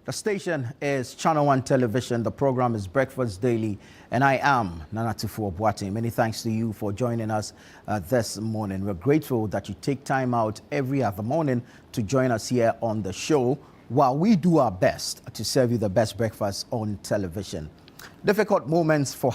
The station is Channel One Television. The program is Breakfast Daily, and I am Nana Tufu-Boateng. Many thanks to you for joining us this morning. We're grateful that you take time out every other morning to join us here on the show while we do our best to serve you the best breakfast on television. Difficult moments for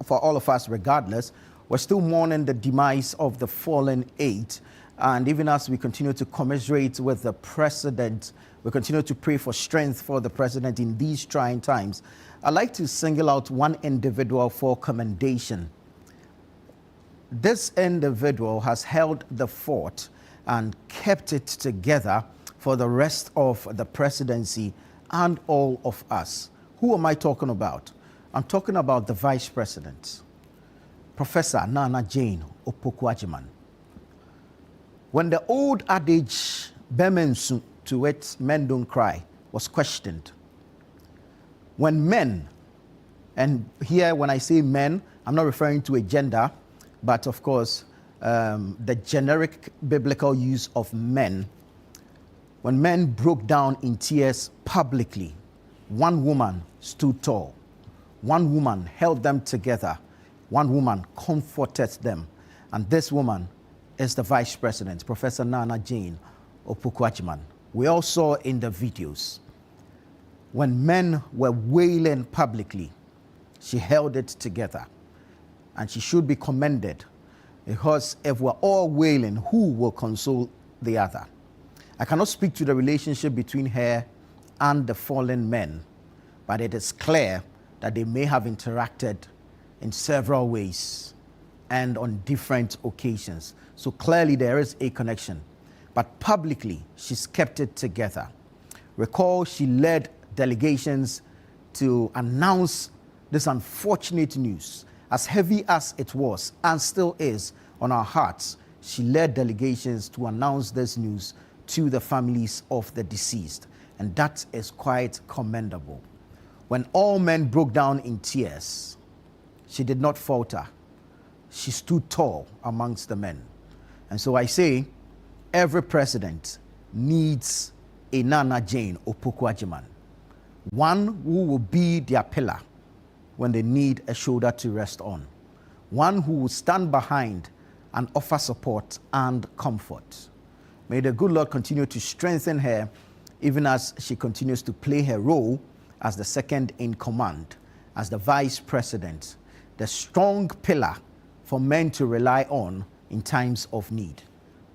all of us regardless. We're still mourning the demise of the fallen eight. And even as we continue to commiserate with the president, we continue to pray for strength for the president in these trying times. I'd like to single out one individual for commendation. This individual has held the fort and kept it together for the rest of the presidency and all of us. Who am I talking about? I'm talking about the vice president, Professor Nana Jane Opoku-Agyeman. When the old adage, "Bemensu to it, men don't cry," was questioned, when men, and here when I say men, I'm not referring to a gender, but of course, the generic biblical use of men, when men broke down in tears publicly, one woman stood tall. One woman held them together. One woman comforted them. And this woman is the Vice President, Professor Nana Jane Opoku-Agyeman. We all saw in the videos, when men were wailing publicly, she held it together. And she should be commended, because if we're all wailing, who will console the other? I cannot speak to the relationship between her and the fallen men, but it is clear that they may have interacted in several ways and on different occasions. So clearly there is a connection. But publicly, she's kept it together. Recall, she led delegations to announce this unfortunate news. As heavy as it was and still is on our hearts, she led delegations to announce this news to the families of the deceased. And that is quite commendable. When all men broke down in tears, she did not falter. She stood tall amongst the men. And so I say, every president needs a Nana Jane Opoku-Agyeman, one who will be their pillar when they need a shoulder to rest on, one who will stand behind and offer support and comfort. May the good Lord continue to strengthen her even as she continues to play her role as the second in command, as the vice president, the strong pillar for men to rely on in times of need.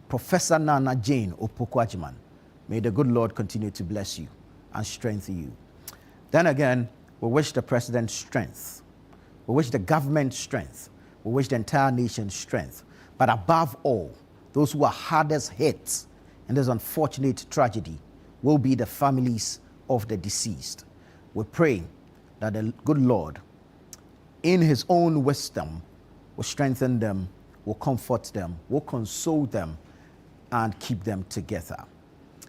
Professor Nana Jane Opoku-Agyeman, may the good Lord continue to bless you and strengthen you. Then again, we wish the president strength. We wish the government strength. We wish the entire nation strength. But above all, those who are hardest hit in this unfortunate tragedy will be the families of the deceased. We pray that the good Lord, in his own wisdom, will strengthen them, will comfort them, will console them, and keep them together.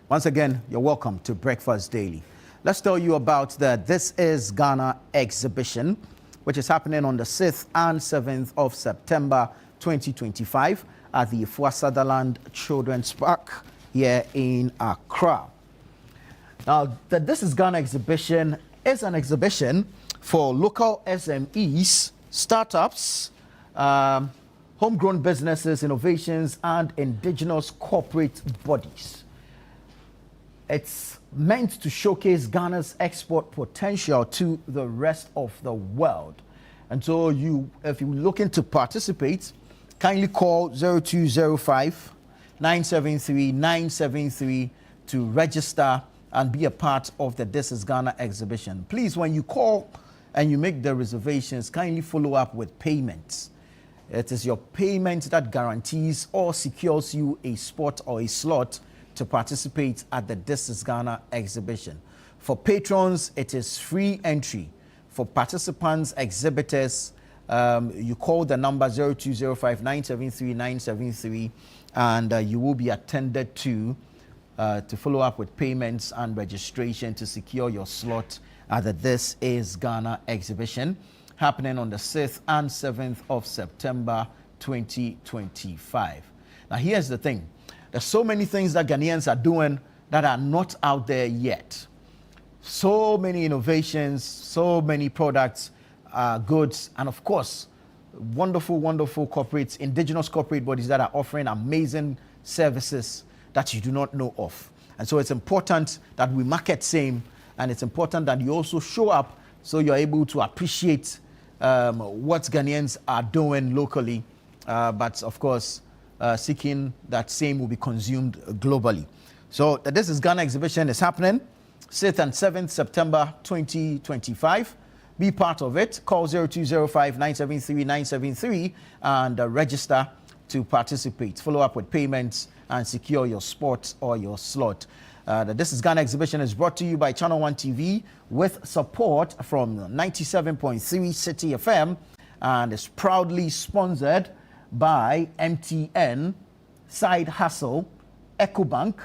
Once again, you're welcome to Breakfast Daily. Let's tell you about the This Is Ghana exhibition, which is happening on the 6th and 7th of September 2025 at the Afua Sutherland Children's Park here in Accra. Now, the This Is Ghana exhibition is an exhibition for local SMEs, startups, homegrown businesses, innovations, and indigenous corporate bodies. It's meant to showcase Ghana's export potential to the rest of the world. And so if you're looking to participate, kindly call 0205 973 973 to register and be a part of the This Is Ghana exhibition. Please, when you call and you make the reservations, kindly follow up with payments. It is your payment that guarantees or secures you a spot or a slot to participate at the This Is Ghana exhibition. For patrons, it is free entry. For participants, exhibitors, you call the number 0205 973 973 and you will be attended to follow up with payments and registration to secure your slot at the This Is Ghana exhibition happening on the 6th and 7th of September 2025. Now, here's the thing. There's so many things that Ghanaians are doing that are not out there yet. So many innovations, so many products, goods, and of course, wonderful, wonderful corporates, indigenous corporate bodies that are offering amazing services that you do not know of. And so it's important that we market same, and it's important that you also show up so you're able to appreciate what Ghanaians are doing locally, but of course, seeking that same will be consumed globally. So this is Ghana exhibition is happening 6th and 7th September 2025. Be part of it. Call 0205-973-973 and register to participate. Follow up with payments and secure your spot or your slot. This is Ghana exhibition is brought to you by Channel One TV with support from 97.3 City FM and is proudly sponsored by MTN, Side Hustle, EcoBank,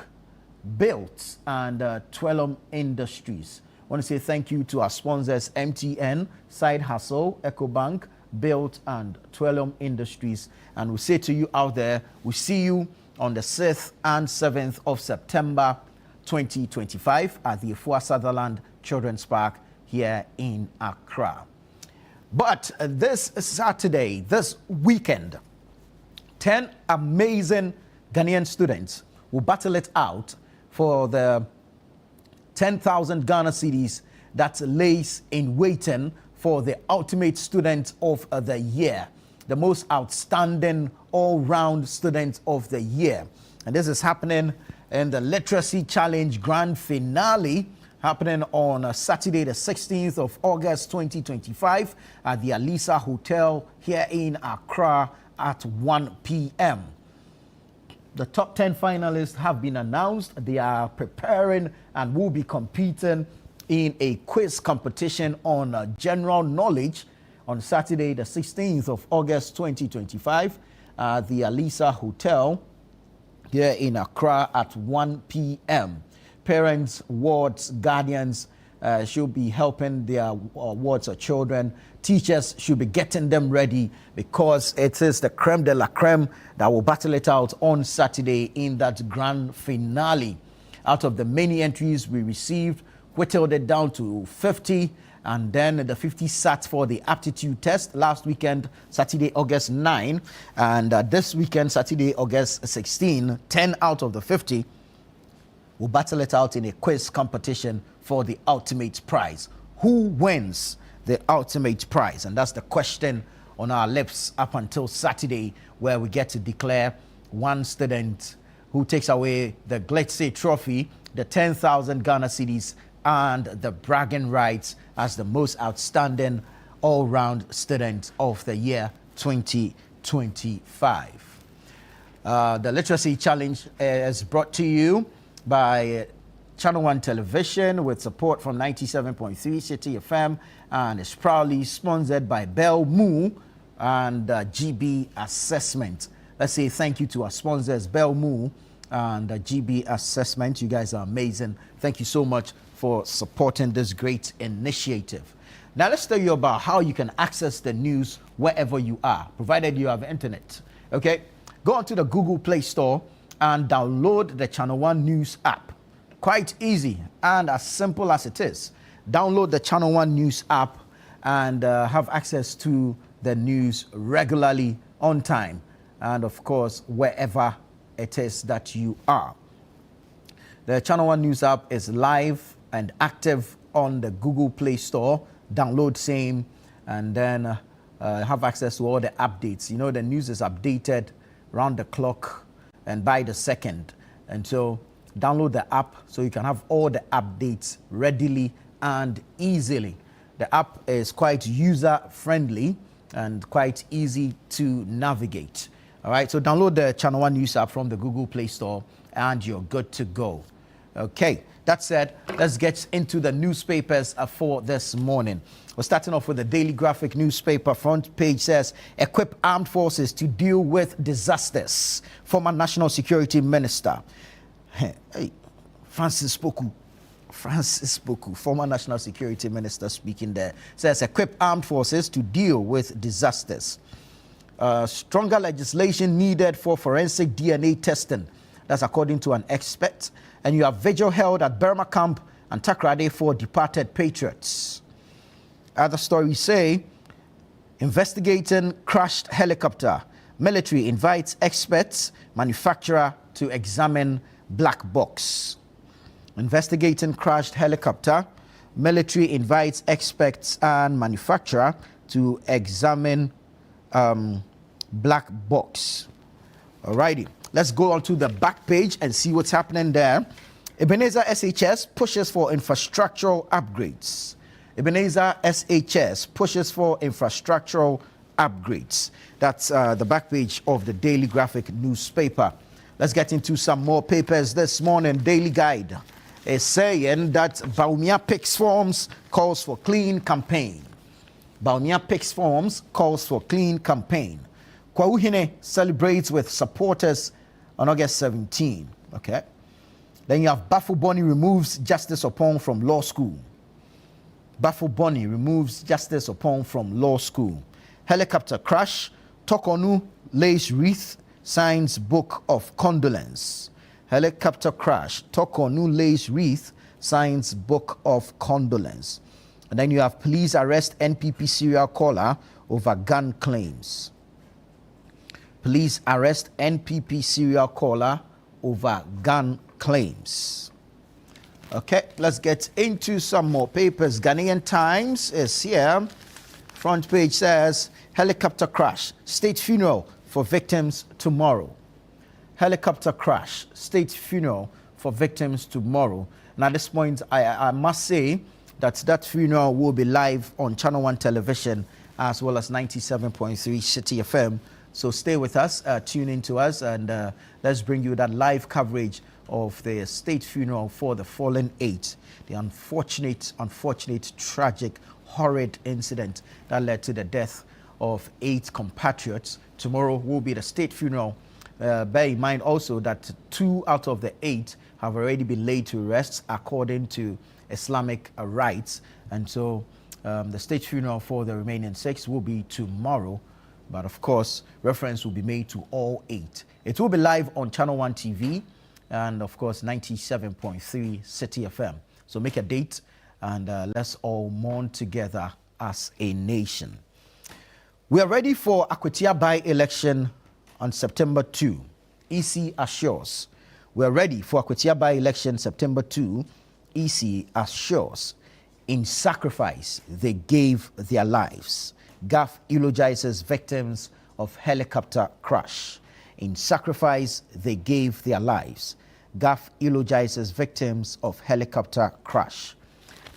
Built, and Twelum Industries. I want to say thank you to our sponsors, MTN, Side Hustle, EcoBank, Built, and Twelum Industries. And we say to you out there, we see you on the 6th and 7th of September 2025 at the Afua Sutherland Children's Park here in Accra. But this Saturday, this weekend, 10 amazing Ghanaian students will battle it out for the 10,000 Ghana cedis that lays in waiting for the ultimate student of the year, the most outstanding all-round student of the year. And this is happening in the Literacy Challenge Grand Finale, happening on Saturday, the 16th of August, 2025 at the Alisa Hotel here in Accra at 1 p.m. The top 10 finalists have been announced. They are preparing and will be competing in a quiz competition on general knowledge on Saturday, the 16th of August, 2025 at the Alisa Hotel here in Accra at 1 p.m. Parents, wards, guardians should be helping their wards or children. Teachers should be getting them ready because it is the creme de la creme that will battle it out on Saturday in that grand finale. Out of the many entries we received, whittled it down to 50, and then the 50 sat for the aptitude test last weekend, Saturday, August 9, and this weekend, Saturday, August 16, 10 out of the 50 will battle it out in a quiz competition for the ultimate prize. Who wins the ultimate prize? And that's the question on our lips up until Saturday, where we get to declare one student who takes away the Glitzy Trophy, the 10,000 Ghana cedis, and the bragging rights as the most outstanding all-round student of the year 2025. The Literacy Challenge is brought to you by Channel One Television with support from 97.3 City FM and is proudly sponsored by Bell Moo and GB Assessment. Let's say thank you to our sponsors, Bell Moo and GB Assessment. You guys are amazing. Thank you so much for supporting this great initiative. Now let's tell you about how you can access the news wherever you are, provided you have internet. Okay, go onto the Google Play Store and download the Channel One News app. Quite easy and as simple as it is. Download the Channel One News app and have access to the news regularly, on time, and of course, wherever it is that you are. The Channel One News app is live and active on the Google Play Store. Download same and then have access to all the updates. You know, the news is updated round the clock and by the second. And so download the app so you can have all the updates readily and easily. The app is quite user friendly and quite easy to navigate. All right, so download the Channel One News app from the Google Play Store and you're good to go. Okay, that said, let's get into the newspapers for this morning. We're starting off with the Daily Graphic newspaper. Front page says, equip armed forces to deal with disasters. Former National Security Minister Francis Poku, former National Security Minister speaking there, says equip armed forces to deal with disasters. Stronger legislation needed for forensic DNA testing. That's according to an expert. And you have vigil held at Burma camp and Takrade for departed patriots. Other stories say, investigating crashed helicopter. Military invites experts, manufacturer to examine black box. Investigating crashed helicopter. Military invites experts and manufacturer to examine black box. Alrighty, let's go on to the back page and see what's happening there. Ebenezer SHS pushes for infrastructural upgrades. Ebenezer SHS pushes for infrastructural upgrades. That's the back page of the Daily Graphic newspaper. Let's get into some more papers this morning. Daily Guide is saying that Bawumia picks forms, calls for clean campaign. Bawumia picks forms, calls for clean campaign. Kwauhine celebrates with supporters on August 17. Okay. Then you have Bafo Boni removes Justice Opong from law school. Bafo Boni removes Justice Opong from law school. Helicopter crash. Tokonu lays wreath, signs book of condolence. Helicopter crash. Tokonu lays wreath, signs book of condolence. And then you have police arrest NPP serial caller over gun claims. Police arrest NPP serial caller over gun claims. Okay, let's get into some more papers. Ghanaian Times is here. Front page says, helicopter crash, state funeral for victims tomorrow. Helicopter crash, state funeral for victims tomorrow. And at this point, I must say that funeral will be live on Channel One television as well as 97.3 City FM. So stay with us, tune in to us, and let's bring you that live coverage of the state funeral for the fallen eight. The unfortunate, tragic, horrid incident that led to the death of 8 compatriots. Tomorrow will be the state funeral. Bear in mind also that 2 out of the 8 have already been laid to rest according to Islamic rites. And so the state funeral for the remaining 6 will be tomorrow. But of course, reference will be made to all 8. It will be live on Channel One TV and of course 97.3 City FM. So make a date and let's all mourn together as a nation. We are ready for Akwatia by-election on September 2. EC assures. We are ready for Akwatia by-election September 2. EC assures. In sacrifice, they gave their lives. GAF eulogizes victims of helicopter crash. In sacrifice, they gave their lives. GAF eulogizes victims of helicopter crash.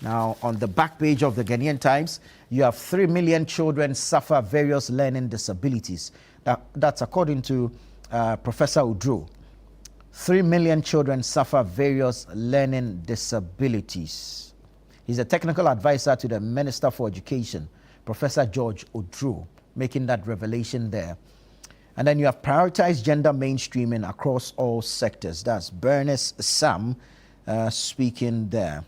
Now, on the back page of the Ghanaian Times, you have 3 million children suffer various learning disabilities. That's according to Professor Udro. 3 million children suffer various learning disabilities. He's a technical advisor to the Minister for Education, Professor George Udro, making that revelation there. And then you have prioritized gender mainstreaming across all sectors. That's Bernice Sam speaking there.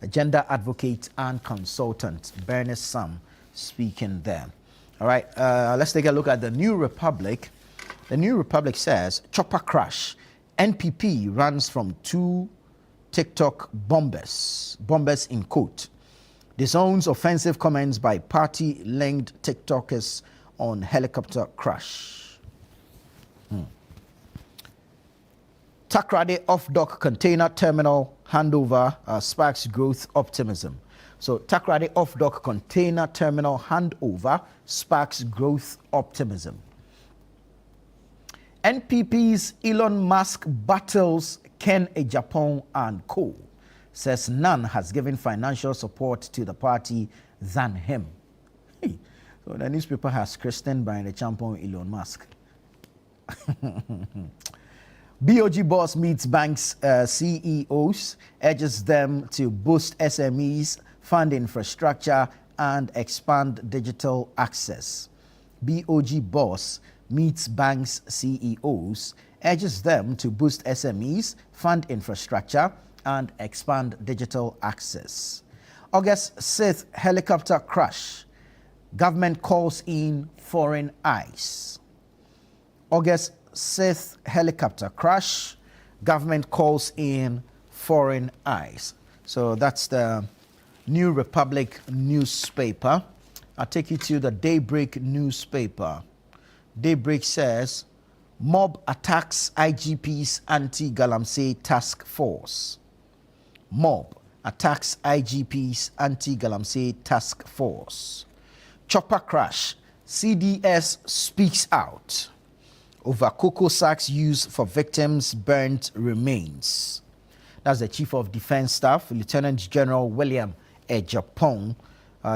A gender advocate and consultant, Bernice Sam, speaking there. All right, let's take a look at the New Republic. The New Republic says, chopper crash. NPP runs from 2 TikTok bombers in quote. Disowns offensive comments by party-linked TikTokers on helicopter crash. Takrade off-dock container terminal handover sparks growth optimism. So Takrade off-dock container terminal handover sparks growth optimism. NPP's Elon Musk battles Ken Ejapong and co. Says none has given financial support to the party than him. Hey, so the newspaper has christened by the champion Elon Musk. BOG boss meets banks CEOs, urges them to boost SMEs, fund infrastructure, and expand digital access. BOG boss meets banks CEOs, urges them to boost SMEs, fund infrastructure, and expand digital access. August 6th, helicopter crash. Government calls in foreign eyes. August 6th, helicopter crash. Government calls in foreign eyes. So that's the New Republic newspaper. I'll take you to the Daybreak newspaper. Daybreak says, mob attacks IGP's anti-Galamsey task force. Mob attacks IGP's anti-Galamsey task force. Chopper crash. CDS speaks out over cocoa sacks used for victims' burnt remains. That's the Chief of Defense Staff, Lieutenant General William Ejapong.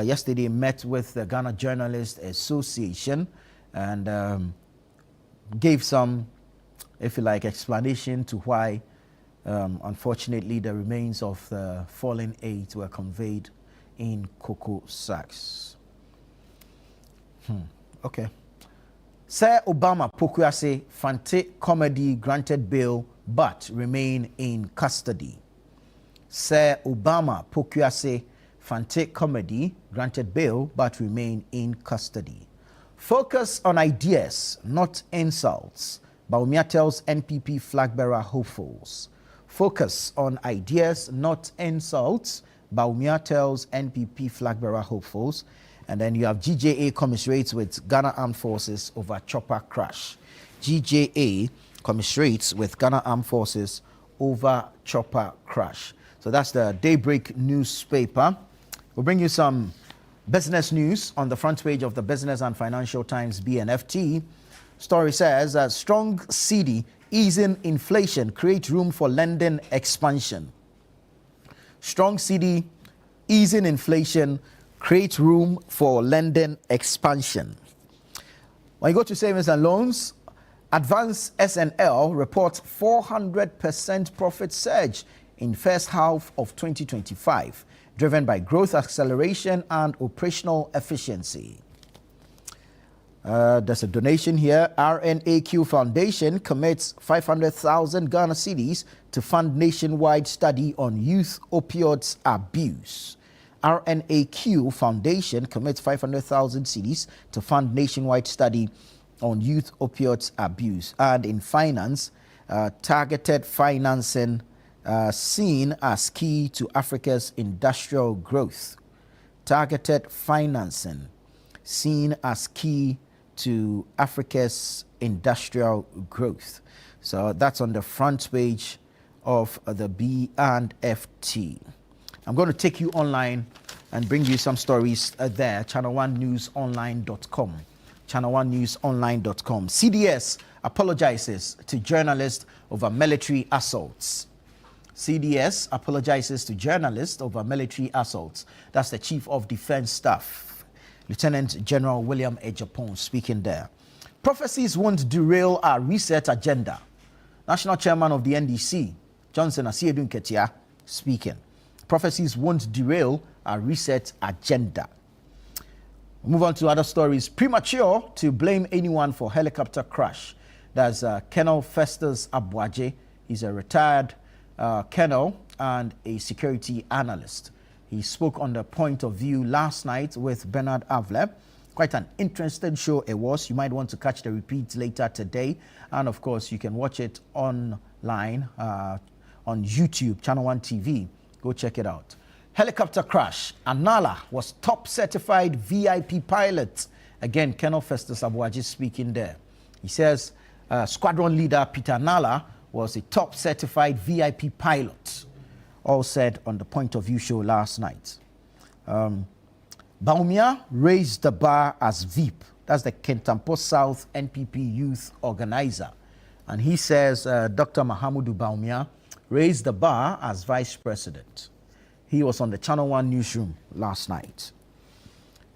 Yesterday met with the Ghana Journalists Association and gave some, if you like, explanation to why, unfortunately, the remains of the fallen eight were conveyed in cocoa sacks. Okay. Sir Obama Pokuase Fante Comedy granted bail but remain in custody. Sir Obama Pokuase Fante Comedy granted bail but remain in custody. Focus on ideas, not insults. Bawumia tells NPP flag bearer hopefuls. Focus on ideas, not insults. Bawumia tells NPP flag bearer hopefuls. And then you have GJA commiserates with Ghana Armed Forces over chopper crash. GJA commiserates with Ghana Armed Forces over chopper crash. So that's the Daybreak newspaper. We'll bring you some business news on the front page of the Business and Financial Times BNFT. Story says that strong cedi easing inflation create room for lending expansion. Strong cedi easing inflation create room for lending expansion. When you go to savings and loans, Advance SNL reports 400% profit surge in first half of 2025, driven by growth acceleration and operational efficiency. There's a donation here. RNAQ Foundation commits 500,000 Ghana cedis to fund nationwide study on youth opioids abuse. RNAQ Foundation commits 500,000 cedis to fund nationwide study on youth opioids abuse. And in finance, targeted financing seen as key to Africa's industrial growth. Targeted financing seen as key to Africa's industrial growth. So that's on the front page of the B&FT. I'm going to take you online and bring you some stories there. Channel1newsonline.com. Channel1newsonline.com. CDS apologizes to journalists over military assaults. CDS apologizes to journalists over military assaults. That's the Chief of Defense Staff, Lieutenant General William Ejapong, speaking there. Prophecies won't derail our reset agenda. National Chairman of the NDC, Johnson Asiedu Nketia, speaking. Prophecies won't derail our reset agenda. We'll move on to other stories. Premature to blame anyone for helicopter crash. That's Colonel Festus Abuaje. He's a retired colonel and a security analyst. He spoke on the Point of View last night with Bernard Avle. Quite an interesting show it was. You might want to catch the repeat later today. And of course, you can watch it online on YouTube, Channel 1 TV. Go check it out. Helicopter crash. Anala was top certified VIP pilot. Again, Colonel Festus Abuaji speaking there. He says squadron leader Peter Nala was a top certified VIP pilot. All said on the Point of View show last night. Bawumia raised the bar as VIP. That's the Kentampo South NPP youth organizer. And he says Dr. Mahamudu Bawumia raised the bar as vice president. He was on the Channel 1 newsroom last night.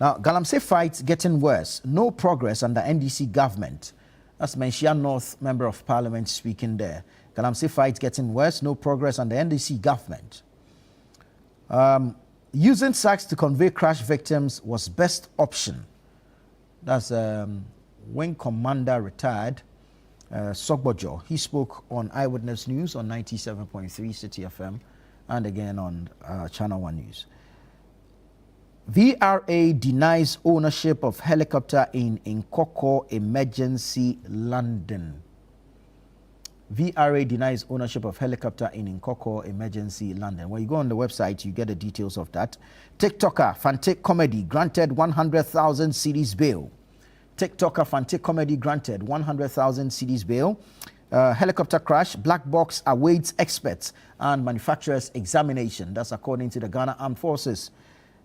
Now, Galamsey fight getting worse. No progress under NDC government. That's Menchia North Member of Parliament speaking there. Galamsey fight getting worse. No progress under NDC government. Using sacks to convey crash victims was best option. That's Wing Commander retired Sogbojo. He spoke on Eyewitness News on 97.3 City FM and again on Channel 1 News. VRA denies ownership of helicopter in Nkoko emergency landing. VRA denies ownership of helicopter in Nkoko emergency landing. When you go on the website, you get the details of that. TikToker Fantic Comedy granted 100,000 cedis bail. TikToker Fantic Comedy granted 100,000 cedis bail. Helicopter crash, black box awaits experts and manufacturers examination. That's according to the Ghana Armed Forces.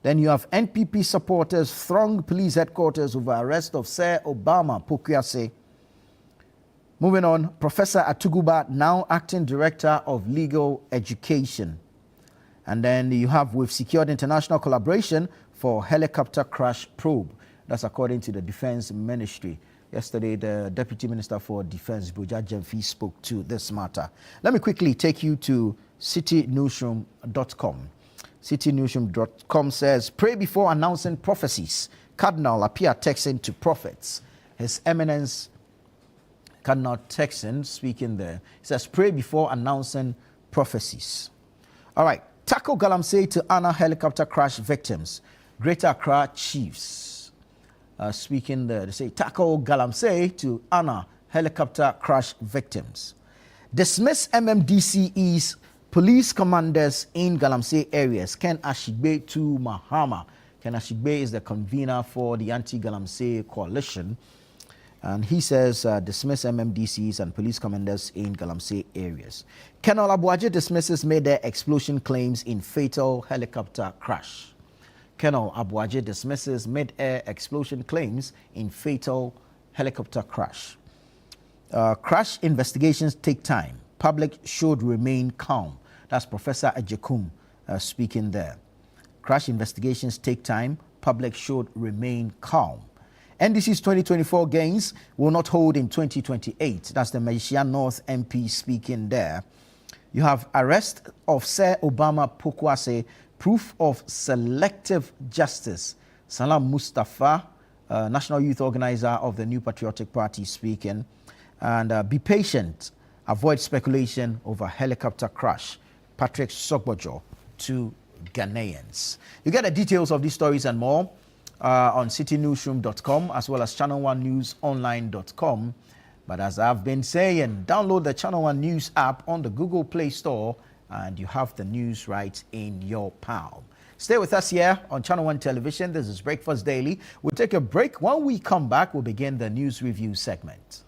Then you have NPP supporters throng police headquarters over arrest of Sir Obama Pokuase. Moving on, Professor Atuguba, now acting director of legal education. And then you have, we've secured international collaboration for helicopter crash probe. That's according to the Defense Ministry. Yesterday, the Deputy Minister for Defense, Buja Jemfi, spoke to this matter. Let me quickly take you to citynewsroom.com. Citynewsroom.com says, pray before announcing prophecies. Cardinal appear texting to prophets. His Eminence Cardinal Texan speaking there. He says, pray before announcing prophecies. All right. Tackle Galamsey to honor helicopter crash victims. Greater Accra Chiefs speaking there. They say, tackle Galamsey to honor helicopter crash victims. Dismiss MMDCE's police commanders in Galamsey areas. Ken Ashigbe to Mahama. Ken Ashigbe is the convener for the anti-Galamsey coalition. And he says, dismiss MMDCs and police commanders in Galamsey areas. Colonel Abuaje dismisses mid-air explosion claims in fatal helicopter crash. Colonel Abuaje dismisses mid-air explosion claims in fatal helicopter crash. Crash investigations take time. Public should remain calm. That's Professor Ajekum speaking there. Crash investigations take time. Public should remain calm. NDC's 2024 gains will not hold in 2028. That's the Malaysia North MP speaking there. You have arrest of Sir Obama Pokuase, proof of selective justice. Salam Mustafa, National Youth Organizer of the New Patriotic Party speaking. And be patient. Avoid speculation over helicopter crash. Patrick Sogbojo to Ghanaians. You get the details of these stories and more on citynewsroom.com as well as channel1newsonline.com. But as I've been saying, download the Channel One News app on the Google Play Store and you have the news right in your palm. Stay with us here on Channel One Television. This is Breakfast Daily. We'll take a break. When we come back, we'll begin the news review segment.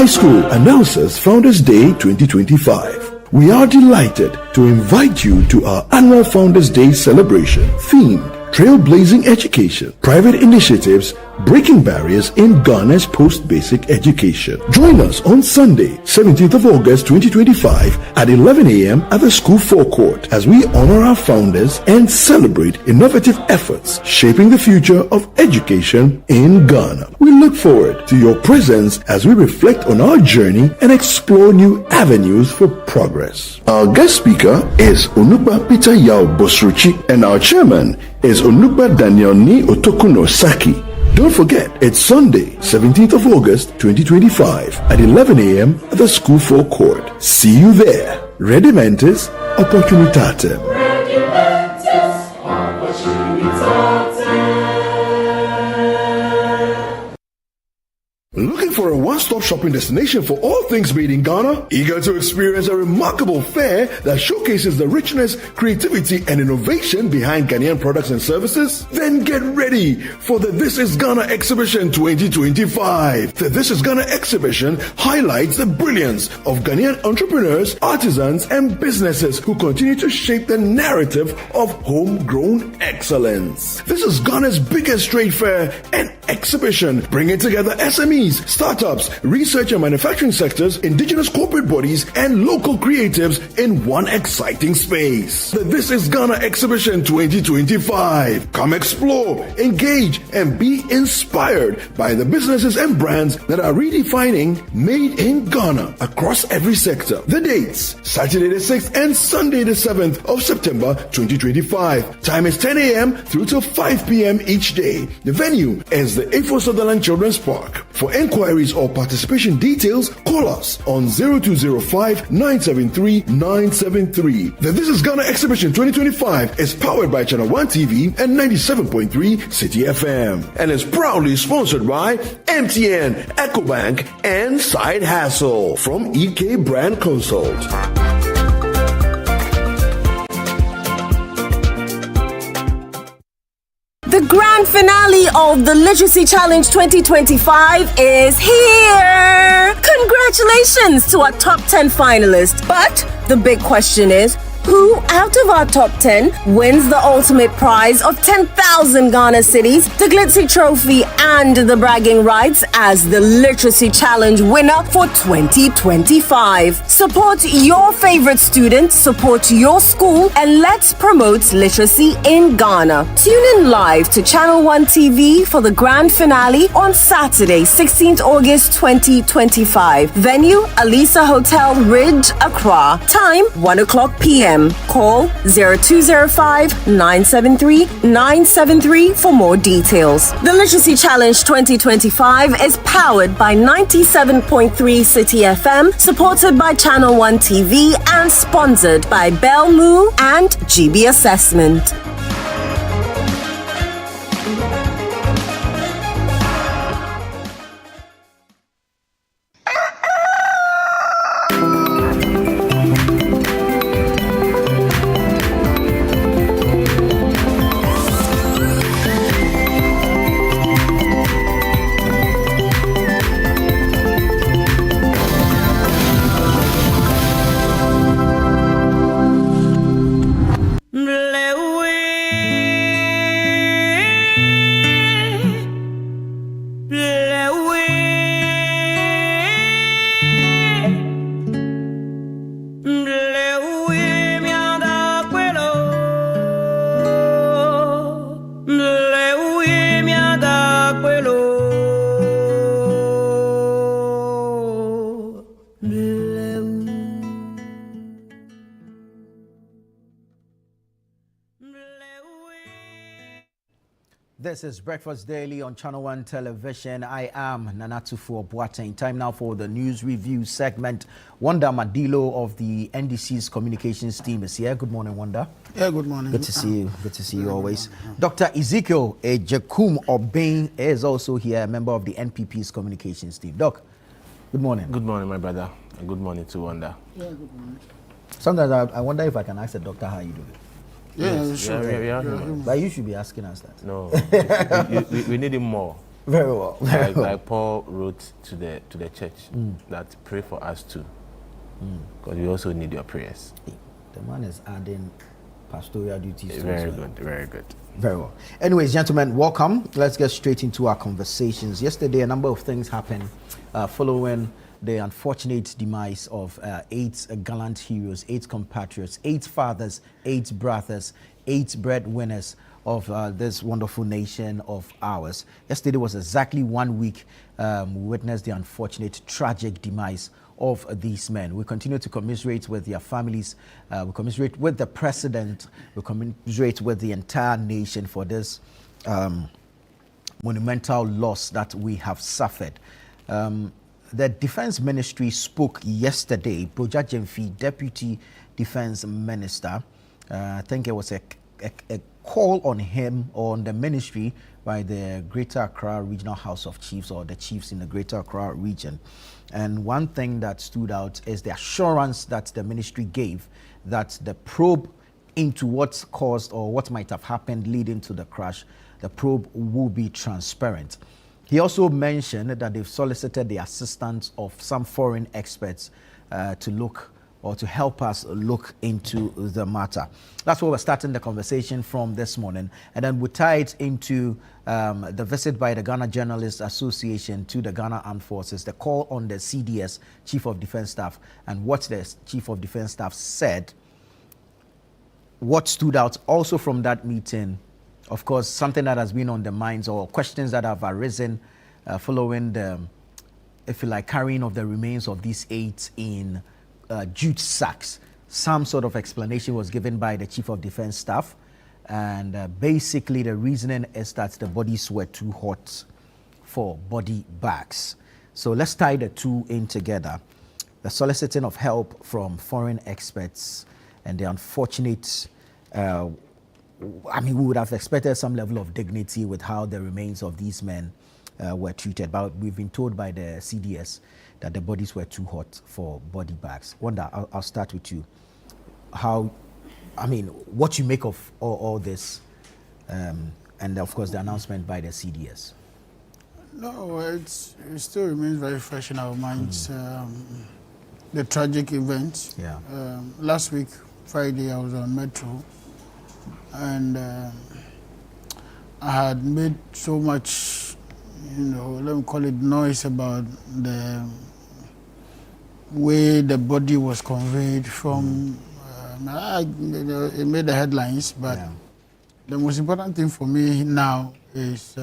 High School announces Founders Day 2025. We are delighted to invite you to our annual Founders Day celebration themed Trailblazing Education, Private Initiatives, Breaking Barriers in Ghana's Post-Basic Education. Join us on Sunday, 17th of August 2025 at 11 a.m. at the school forecourt as we honor our founders and celebrate innovative efforts shaping the future of education in Ghana. We look forward to your presence as we reflect on our journey and explore new avenues for progress. Our guest speaker is Onukpa Peter Yao Bosruchi and our chairman is Onukpa Daniel Ni Otokuno Saki. Don't forget, it's Sunday, 17th of August 2025 at 11 a.m. at the school forecourt. See you there. Redimentis Opportunitatem. Redimentis Opportunitatem. Looking Looking for a one-stop shopping destination for all things made in Ghana? Eager to experience a remarkable fair that showcases the richness, creativity, and innovation behind Ghanaian products and services? Then get ready for the This is Ghana Exhibition 2025. The This is Ghana Exhibition highlights the brilliance of Ghanaian entrepreneurs, artisans, and businesses who continue to shape the narrative of homegrown excellence. This is Ghana's biggest trade fair and exhibition, bringing together SMEs, startups, research and manufacturing sectors, indigenous corporate bodies, and local creatives in one exciting space. The This is Ghana Exhibition 2025. Come explore, engage, and be inspired by the businesses and brands that are redefining made in Ghana across every sector. The dates: Saturday the 6th and Sunday the 7th of September 2025. Time is 10 a.m. through till 5 p.m. each day. The venue is the A4 Sutherland Children's Park. For inquiries or participation details, call us on 0205 973 973. The This is Ghana Exhibition 2025 is powered by Channel 1 TV and 97.3 City FM and is proudly sponsored by MTN, EcoBank, and Side Hassle from EK Brand Consult. The grand finale of the Literacy Challenge 2025 is here! Congratulations to our top 10 finalists. But the big question is, who out of our top 10 wins the ultimate prize of 10,000 Ghana cedis, the Glitzy Trophy, and the bragging rights as the Literacy Challenge winner for 2025? Support your favorite student, support your school, and let's promote literacy in Ghana. Tune in live to Channel 1 TV for the grand finale on Saturday, 16th August 2025. Venue, Alisa Hotel Ridge, Accra. Time, 1 o'clock p.m. Call 0205 973 973 for more details. The Literacy Challenge 2025 is powered by 97.3 City FM, supported by Channel 1 TV, and sponsored by Belmu and GB Assessment. This is Breakfast Daily on Channel 1 Television. I am Nanatufo Boateng. Time now for the news review segment. Wanda Madilo of the NDC's communications team is here. Good morning, Wanda. Yeah, good morning. Good to see you. Good to see you always. Dr. Ezekiel Ejekum Obeng is also here, a member of the NPP's communications team. Doc, good morning. Good morning, my brother. And good morning to Wanda. Yeah, good morning. Sometimes I wonder if I can ask the doctor how you do it. Yeah, sure. But you should be asking us that. No, we need him more. Very well. Like Paul wrote to the church that pray for us too, because we also need your prayers. The man is adding pastoral duties. Very good, very good. Very well. Anyways, gentlemen, welcome. Let's get straight into our conversations. Yesterday, a number of things happened following the unfortunate demise of 8 gallant heroes, 8 compatriots, 8 fathers, 8 brothers, 8 breadwinners of this wonderful nation of ours. Yesterday was exactly 1 week we witnessed the unfortunate, tragic demise of these men. We continue to commiserate with their families, we commiserate with the president, we commiserate with the entire nation for this monumental loss that we have suffered. The Defense Ministry spoke yesterday. Broja Jemfi, Deputy Defense Minister, I think it was a call on him, on the ministry, by the Greater Accra Regional House of Chiefs, or the chiefs in the Greater Accra region. And one thing that stood out is the assurance that the ministry gave that the probe into what's caused or what might have happened leading to the crash, the probe will be transparent. He also mentioned that they've solicited the assistance of some foreign experts to look or to help us look into the matter. That's where we're starting the conversation from this morning. And then we tie it into the visit by the Ghana Journalists Association to the Ghana Armed Forces, the call on the CDS, Chief of Defense Staff, and what the Chief of Defense Staff said. What stood out also from that meeting, of course, something that has been on the minds or questions that have arisen following the, if you like, carrying of the remains of these 8 in jute sacks. Some sort of explanation was given by the Chief of Defense Staff, and basically the reasoning is that the bodies were too hot for body bags. So let's tie the two in together. The soliciting of help from foreign experts and the unfortunate, we would have expected some level of dignity with how the remains of these men were treated, but we've been told by the CDS that the bodies were too hot for body bags. Wanda, I'll start with you. What you make of all this, and of course the announcement by the CDS. No, it still remains very fresh in our minds. The tragic event. Yeah. Last week, Friday, I was on Metro, and I had made so much, let me call it noise about the way the body was conveyed from. It made the headlines, but the most important thing for me now is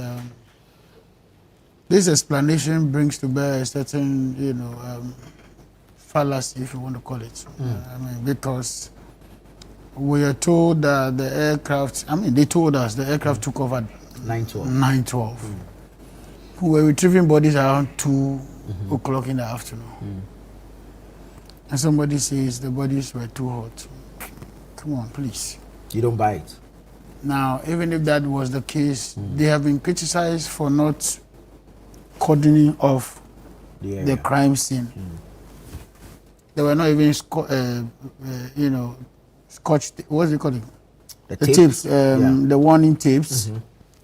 this explanation brings to bear a certain, fallacy, if you want to call it. Because we are told that the aircraft, they told us the aircraft took off at 9:12. We were retrieving bodies around 2 o'clock in the afternoon. And somebody says the bodies were too hot. Come on, please. You don't buy it? Now, even if that was the case, they have been criticized for not cordoning off the crime scene. They were not even scotch, what's it called? The tapes, the warning tapes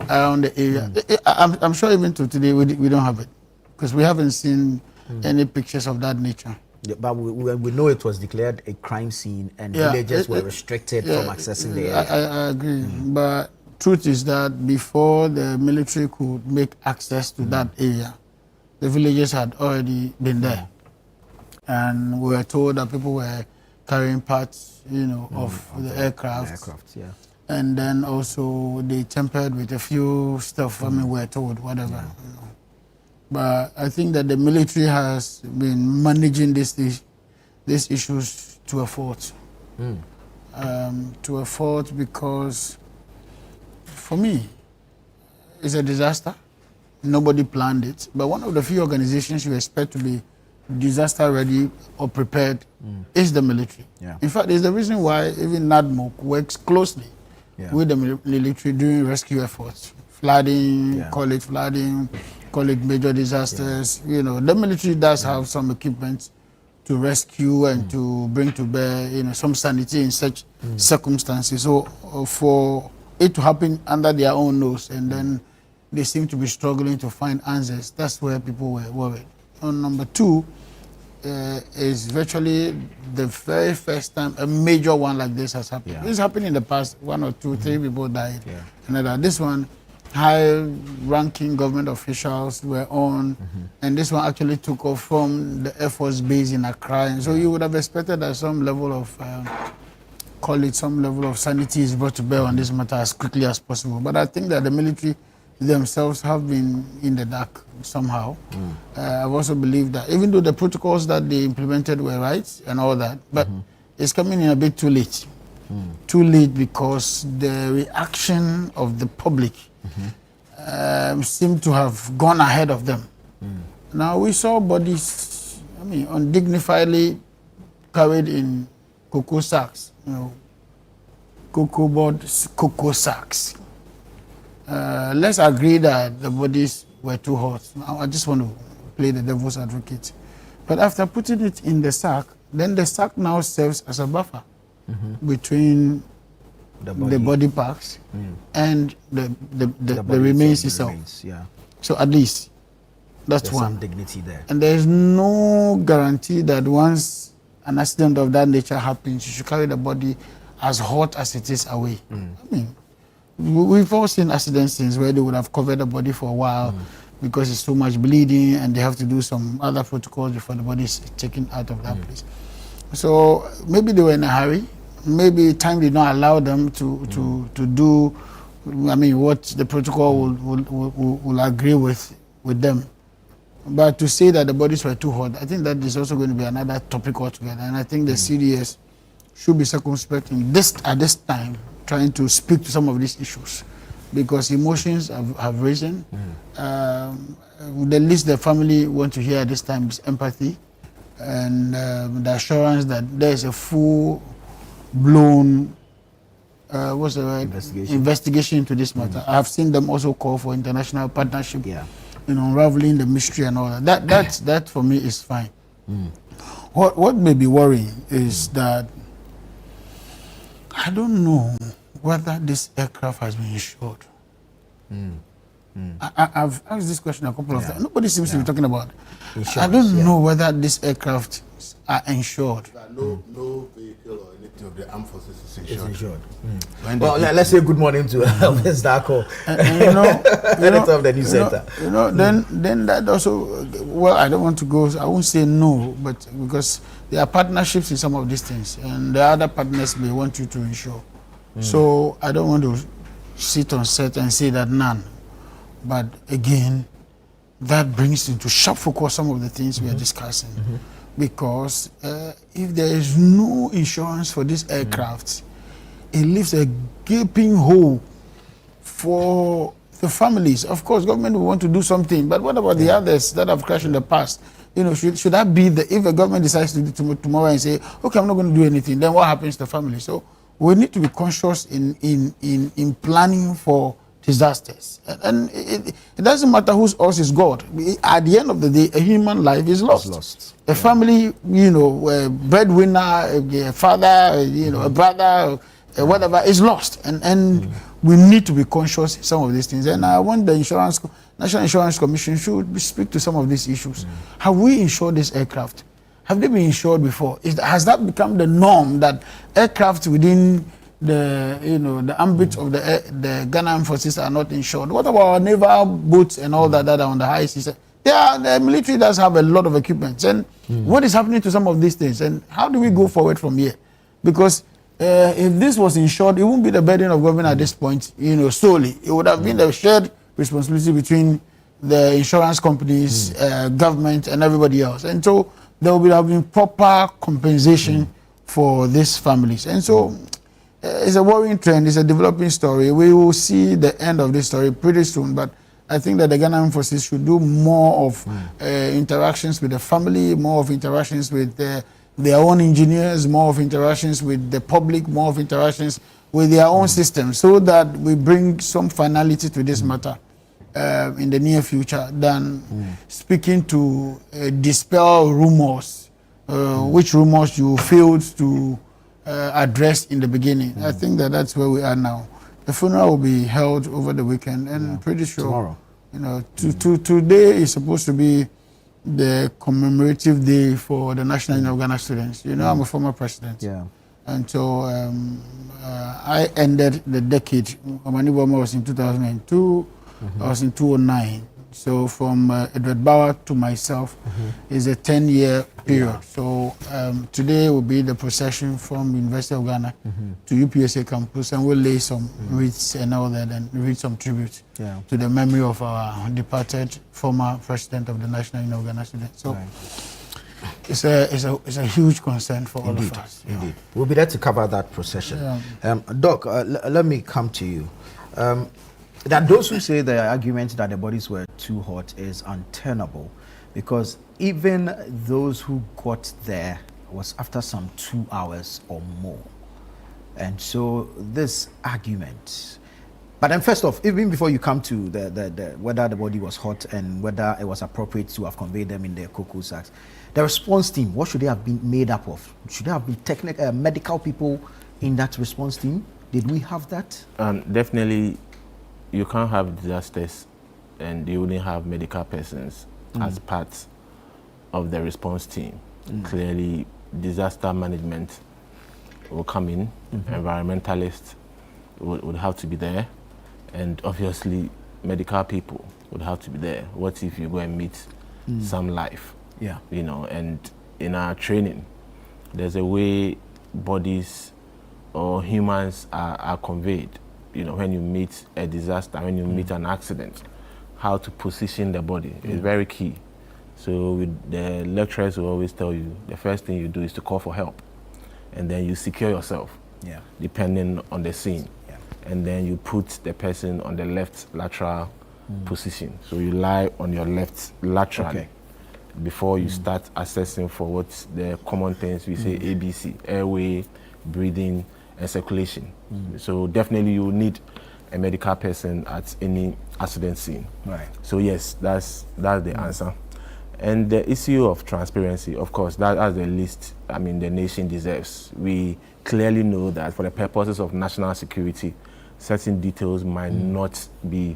around the area. I'm sure even to today we don't have it, because we haven't seen any pictures of that nature. Yeah, but we know it was declared a crime scene, and villagers were restricted from accessing the area. I agree, but truth is that before the military could make access to that area, the villagers had already been there, and we were told that people were carrying parts, of the aircraft. And then also they tempered with a few stuff. We were told whatever. But I think that the military has been managing these issues to a fault. To a fault, because for me, it's a disaster. Nobody planned it. But one of the few organizations you expect to be disaster ready or prepared is the military. In fact, it's the reason why even NADMOC works closely with the military during rescue efforts. Flooding, call it major disasters. The military does have some equipment to rescue and to bring to bear, some sanity in such circumstances. So for it to happen under their own nose, and then they seem to be struggling to find answers, that's where people were worried. And number 2 is virtually the very first time a major one like this has happened. This happened in the past, 1 or 2, 3 people died. And this one, high-ranking government officials were on, and this one actually took off from the Air Force base in Accra. And so you would have expected that some level of, sanity is brought to bear on this matter as quickly as possible. But I think that the military themselves have been in the dark somehow. I've also believed that even though the protocols that they implemented were right and all that, but it's coming in a bit too late. Too late because the reaction of the public seemed to have gone ahead of them. Now we saw bodies, undignifiedly carried in cocoa sacks, cocoa sacks. let's agree that the bodies were too hot. Now, I just want to play the devil's advocate. But after putting it in the sack, then the sack now serves as a buffer between the body parts and the remains itself. Yeah. So at least that's There's one. some dignity there. And there is no guarantee that once an accident of that nature happens, you should carry the body as hot as it is away. I mean, we've all seen accidents where they would have covered the body for a while because it's too much bleeding and they have to do some other protocols before the body is taken out of that place. So maybe they were in a hurry. Maybe time did not allow them to do, I mean, what the protocol will agree with them. But to say that the bodies were too hot, I think that is also going to be another topic altogether. And I think the CDS should be circumspect in at this time, trying to speak to some of these issues, because emotions have risen. The least the family want to hear at this time is empathy and the assurance that there is a full-blown what's the word? Investigation into this matter. I have seen them also call for international partnership. In unraveling the mystery and all that. That for me is fine. What may be worrying is that I don't know whether this aircraft has been insured. I've asked this question a couple of times. Nobody seems to be talking about insurance. I don't know whether this aircraft are insured. No vehicle or anything of the armed forces is insured. Well, let's say good morning to Ms. Darko, editor of the news center. Then that also, well, I don't want to go, I won't say no, but because there are partnerships in some of these things, and the other partners may want you to insure. So I don't want to sit on set and say that none. But again, that brings into sharp focus some of the things we are discussing. Because if there is no insurance for this aircraft, it leaves a gaping hole for the families. Of course, government will want to do something, but what about the others that have crashed in the past? You know, should that be if the government decides to do tomorrow and say, okay, I'm not going to do anything, then what happens to the family? So we need to be conscious in planning for disasters. And it doesn't matter whose horse is God. At the end of the day, a human life is lost. A family, you know, a breadwinner, a father, you know, a brother, whatever, is lost. And we need to be conscious of some of these things. And I want the National Insurance Commission should speak to some of these issues. Have we insured this aircraft? Have they been insured before? Has that become the norm that aircraft within the ambit of the Ghana Armed Forces are not insured? What about our naval boats and all that are on the high seas? The military does have a lot of equipment. And what is happening to some of these things? And how do we go forward from here? Because if this was insured, it wouldn't be the burden of government at this point, you know, solely. It would have been the shared responsibility between the insurance companies, government, and everybody else. And so there would have been proper compensation for these families. And so it's a worrying trend. It's a developing story. We will see the end of this story pretty soon. But I think that the Ghana Armed Forces should do more of interactions with the family, more of interactions with their own engineers, more of interactions with the public, more of interactions with their own systems, so that we bring some finality to this matter in the near future than speaking to dispel rumors, which rumors you failed to address in the beginning. I think that that's where we are now. The funeral will be held over the weekend, and pretty sure tomorrow. You know, today is supposed to be the commemorative day for the National Union of Ghana students. You know, I'm a former president. And so I ended the decade. Omani Boma was in 2002. I was in 2009. So from Edward Bauer to myself is a 10-year period. So today will be the procession from University of Ghana to UPSA campus, and we'll lay some wreaths and all that, and read some tribute to the memory of our departed former president of the National Union of Ghana students. So it's a huge concern for all of us. Indeed. We'll be there to cover that procession. Doc, let me come to you. That those who say the argument that the bodies were too hot is untenable, because even those who got there was after some 2 hours or more. And so this argument, But then first off, even before you come to the whether the body was hot and whether it was appropriate to have conveyed them in the cocoa sacks, the response team, what should they have been made up of? Should there have been technical, medical people in that response team? Did we have that? Definitely, you can't have disasters and you only have medical persons as part of the response team. Clearly, disaster management will come in, environmentalists would have to be there, and obviously medical people would have to be there. What if you go and meet some life? Yeah. You know, and in our training, there's a way bodies or humans are conveyed. You know, when you meet a disaster, when you meet an accident, how to position the body is very key. So the lecturers will always tell you, the first thing you do is to call for help. And then you secure yourself, depending on the scene. And then you put the person on the left lateral position. So you lie on your left laterally before you start assessing for what's the common things we say ABC, airway, breathing, and circulation. So definitely you need a medical person at any accident scene. Right. So yes, that's the answer. And the issue of transparency, of course, that's the least, the nation deserves. We clearly know that for the purposes of national security, certain details might not be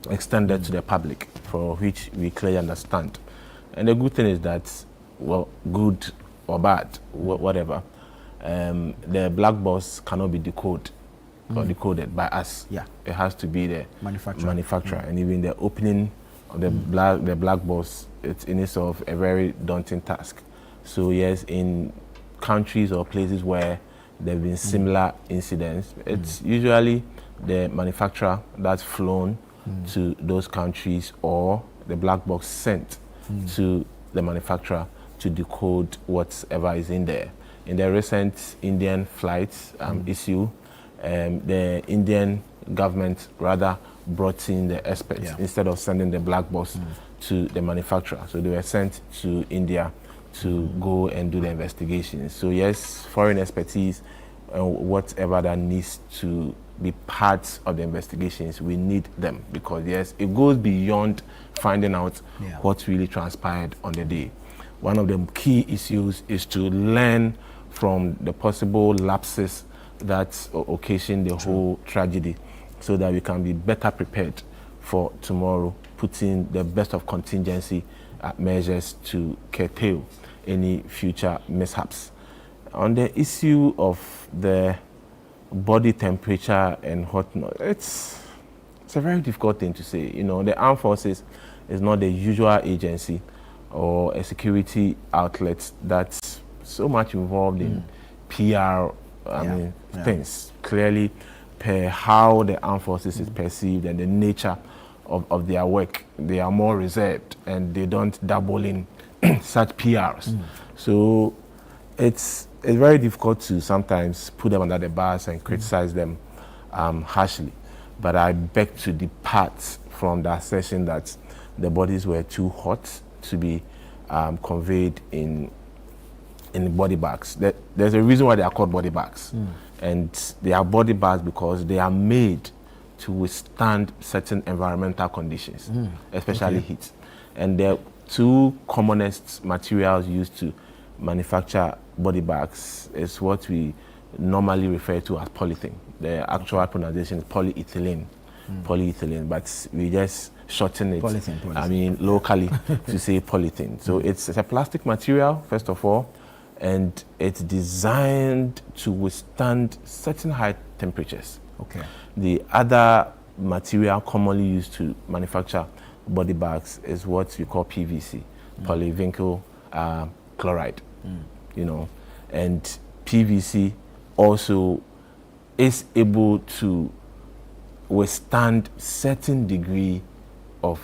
extended to the public, for which we clearly understand. And the good thing is that, well, good or bad, whatever, the black box cannot be decoded or decoded by us. Yeah. It has to be the manufacturer. And even the opening of the black box, it's in itself a very daunting task. So yes, in countries or places where there have been similar incidents, it's usually the manufacturer that's flown to those countries or the black box sent to the manufacturer to decode whatever is in there. In the recent Indian flight issue, the Indian government rather brought in the experts instead of sending the black box to the manufacturer. So they were sent to India to go and do the investigations. So yes, foreign expertise and whatever that needs to be part of the investigations, we need them, because yes, it goes beyond finding out what really transpired on the day. One of the key issues is to learn from the possible lapses that occasion the whole tragedy, so that we can be better prepared for tomorrow, putting the best of contingency measures to curtail any future mishaps. On the issue of the body temperature and whatnot, it's a very difficult thing to say. You know, the armed forces is not the usual agency or a security outlet that's so much involved in PR things. Clearly, per how the armed forces is perceived and the nature of their work, they are more reserved and they don't dabble in such PRs. So it's very difficult to sometimes put them under the bus and criticize them harshly. But I beg to depart from the assertion that the bodies were too hot to be conveyed in body bags. There's a reason why they are called body bags. And they are body bags because they are made to withstand certain environmental conditions, especially heat. And the two commonest materials used to manufacture body bags is what we normally refer to as polythene. The actual pronunciation is polyethylene. Polyethylene, but we just shorten it, polythene. Locally to say polythene. So it's a plastic material, first of all, and it's designed to withstand certain high temperatures. Okay. The other material commonly used to manufacture body bags is what we call PVC, polyvinyl chloride. You know, and PVC also is able to withstand certain degree of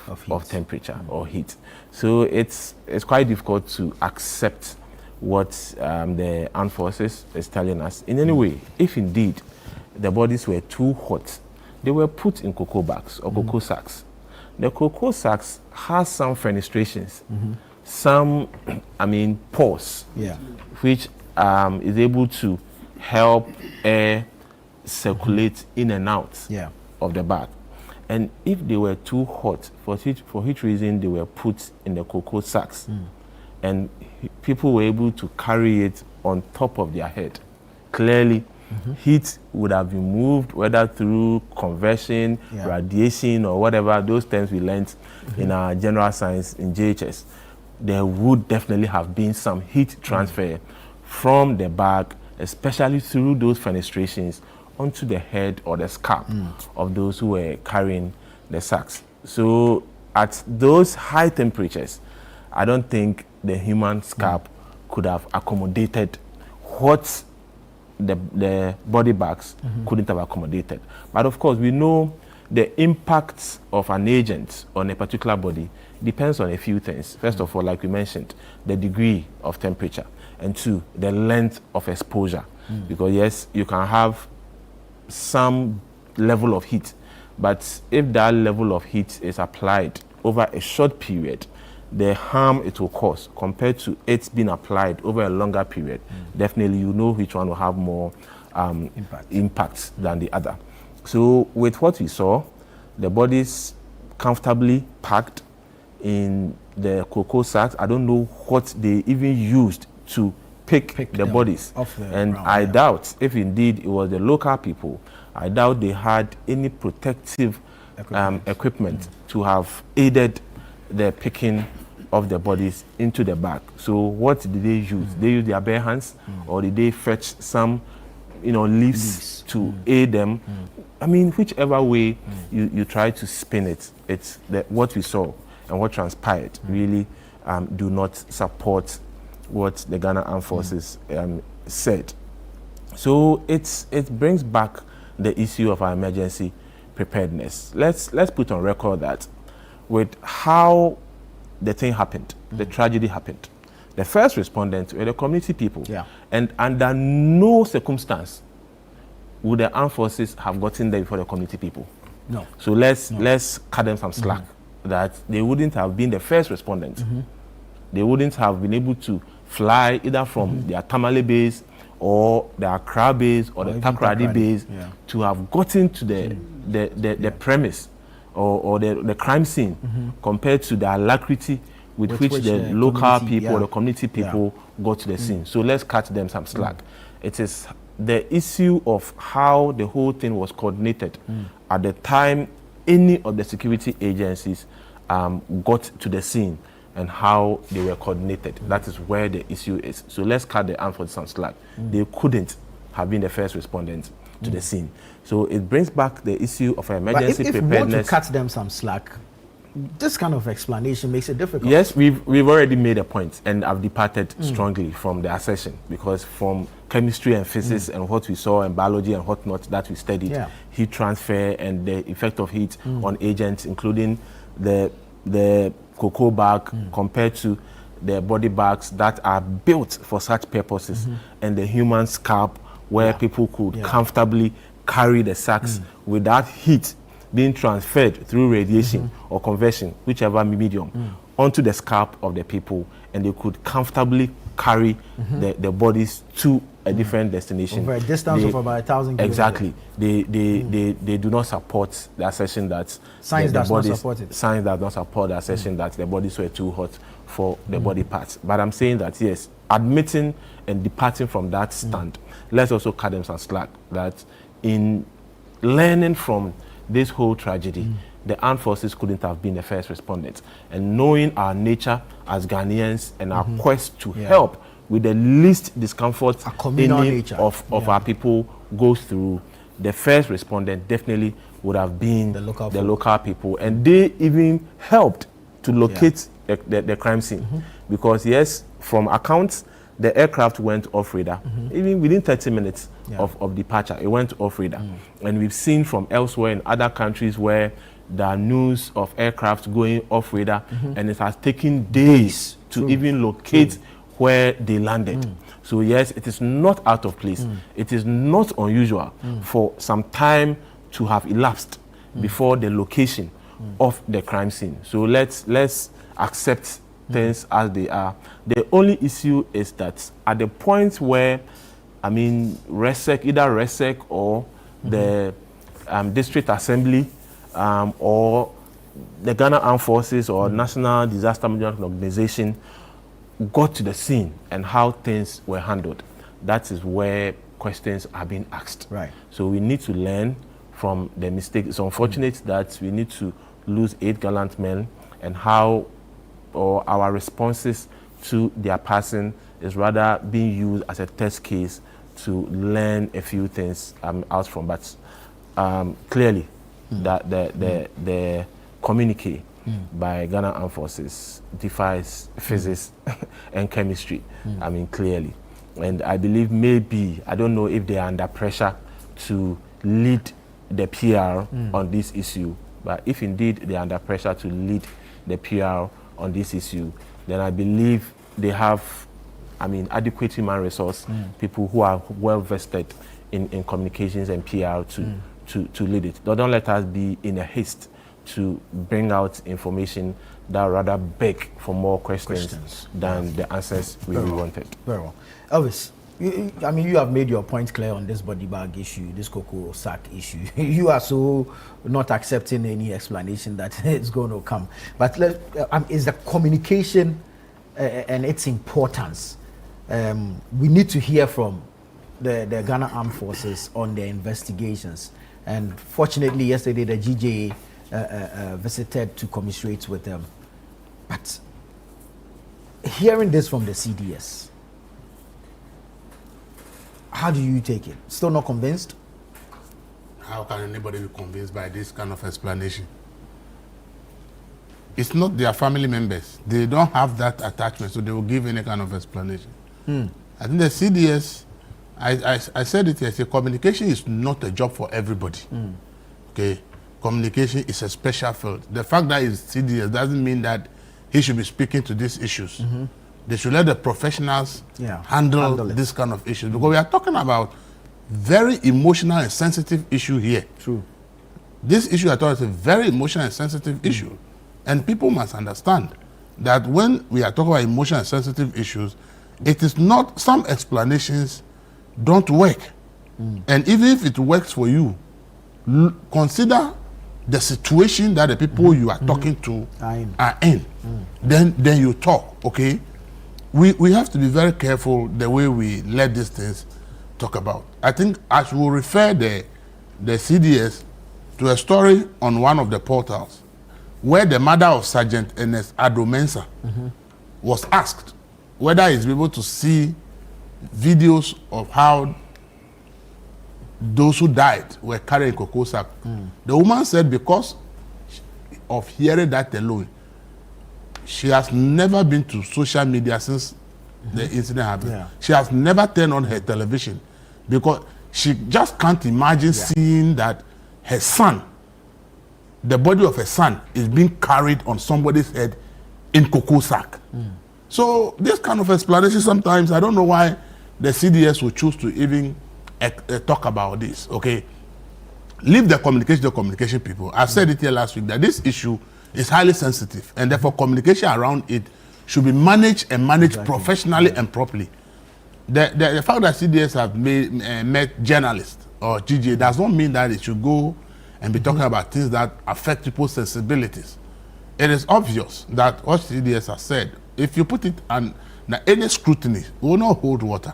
temperature or heat. So it's quite difficult to accept what the armed forces is telling us. In any way, if indeed the bodies were too hot, they were put in cocoa bags or cocoa sacks. The cocoa sacks has some fenestrations, some, pores, which is able to help air circulate in and out of the bag. And if they were too hot, for which reason they were put in the cocoa sacks, and people were able to carry it on top of their head, clearly heat would have been moved, whether through convection, radiation, or whatever, those terms we learned in our general science in JHS. There would definitely have been some heat transfer from the bag, especially through those fenestrations, onto the head or the scalp of those who were carrying the sacks. So at those high temperatures, I don't think the human scalp could have accommodated what the body bags couldn't have accommodated. But of course, we know the impact of an agent on a particular body depends on a few things. First of all, like we mentioned, the degree of temperature, and two, the length of exposure. Because yes, you can have some level of heat, but if that level of heat is applied over a short period, the harm it will cause compared to it being applied over a longer period, definitely you know which one will have more impact than the other. So with what we saw, the bodies comfortably packed in the cocoa sacks. I don't know what they even used to pick the bodies off the and ground, I doubt if indeed it was the local people, I doubt they had any protective equipment to have aided the picking of the bodies into the bag. So what did they use? They used their bare hands, or did they fetch some leaves to aid them? I mean, whichever way you try to spin it, it's what we saw and what transpired really do not support what the Ghana Armed Forces said. So it brings back the issue of our emergency preparedness. Let's put on record that with how the thing happened, the tragedy happened, the first respondents were the community people. And under no circumstance would the armed forces have gotten there before the community people. No. So let's cut them some slack that they wouldn't have been the first respondents. They wouldn't have been able to fly either from their Tamale base or the Accra base or the Takoradi base to have gotten to the premise or the crime scene compared to the alacrity with which the local people or the community people got to the scene. So let's cut them some slack. It is the issue of how the whole thing was coordinated at the time any of the security agencies got to the scene and how they were coordinated. That is where the issue is. So let's cut the armed forces some slack. They couldn't have been the first respondents to the scene. So it brings back the issue of emergency preparedness. If preparedness. you want to cut them some slack, this kind of explanation makes it difficult. Yes, we've already made a point, and I've departed strongly from the assertion, because from chemistry and physics and what we saw and biology and whatnot that we studied, heat transfer and the effect of heat on agents, including the cocoa bag compared to the body bags that are built for such purposes, and the human scalp where people could comfortably carry the sacks without heat being transferred through radiation or convection, whichever medium, onto the scalp of the people, and they could comfortably carry the bodies to a different destination. Over a distance of about 1,000 kilometers. Exactly. They do not support the assertion that science does not support it. Science does not support the assertion that the bodies were too hot for the body parts. But I'm saying that, yes, admitting and departing from that stand, let's also cut them some slack that in learning from this whole tragedy, the armed forces couldn't have been the first respondents. And knowing our nature as Ghanaians and our quest to help with the least discomfort any of our people goes through, the first respondent definitely would have been the local people. And they even helped to locate the crime scene. Because yes, from accounts, the aircraft went off radar. Even within 30 minutes of departure, it went off radar. And we've seen from elsewhere in other countries where there are news of aircraft going off radar, and it has taken days to even locate where they landed. So yes, it is not out of place. It is not unusual for some time to have elapsed before the location of the crime scene. So let's accept things as they are. The only issue is that at the point where, I mean, either RESEC or the district assembly or the Ghana Armed Forces or National Disaster Management Organization got to the scene and how things were handled. That is where questions are being asked. Right. So we need to learn from the mistakes. It's unfortunate that we need to lose 8 gallant men, and how or our responses to their passing is rather being used as a test case to learn a few things out from. But clearly, that the communique by Ghana Armed Forces defies physics and chemistry. I mean, clearly. And I believe maybe, I don't know if they are under pressure to lead the PR on this issue, but if indeed they are under pressure to lead the PR on this issue, then I believe they have, adequate human resource, people who are well vested in communications and PR to lead it. Don't let us be in a haste to bring out information that rather beg for more questions than the answers we wanted. Very well. Elvis, you have made your point clear on this body bag issue, this cocoa sack issue. You are so not accepting any explanation that it's going to come. But is the communication and its importance. We need to hear from the Ghana Armed Forces on their investigations. And fortunately, yesterday the GJA visited to commiserate with them. But hearing this from the CDS, how do you take it? Still not convinced? How can anybody be convinced by this kind of explanation? It's not their family members. They don't have that attachment, so they will give any kind of explanation. I think the CDS, I said it yesterday, communication is not a job for everybody. Okay, communication is a special field. The fact that it's CDS doesn't mean that he should be speaking to these issues. They should let the professionals handle this kind of issues, because we are talking about very emotional and sensitive issue here. True. This issue I thought is a very emotional and sensitive issue, and people must understand that when we are talking about emotional and sensitive issues, it is not, some explanations don't work. And even if it works for you, consider the situation that the people you are talking to are in. Then you talk, okay? We have to be very careful the way we let these things talk about. I think I will refer the CDS to a story on one of the portals where the mother of Sergeant Ernest Addo-Mensah was asked whether he's able to see videos of how those who died were carrying cocoa sack. The woman said because of hearing that alone, she has never been to social media since the incident happened. She has never turned on her television because she just can't imagine seeing that her son, the body of her son, is being carried on somebody's head in cocoa sack. So this kind of explanation, sometimes I don't know why the CDS will choose to even talk about this. Okay, leave the communication people. I said it here last week that this issue is highly sensitive, and therefore communication around it should be managed and managed professionally and properly. The fact that CDS have met journalists or GJ does not mean that it should go and be talking about things that affect people's sensibilities. It is obvious that what CDS has said, if you put it on any scrutiny, will not hold water.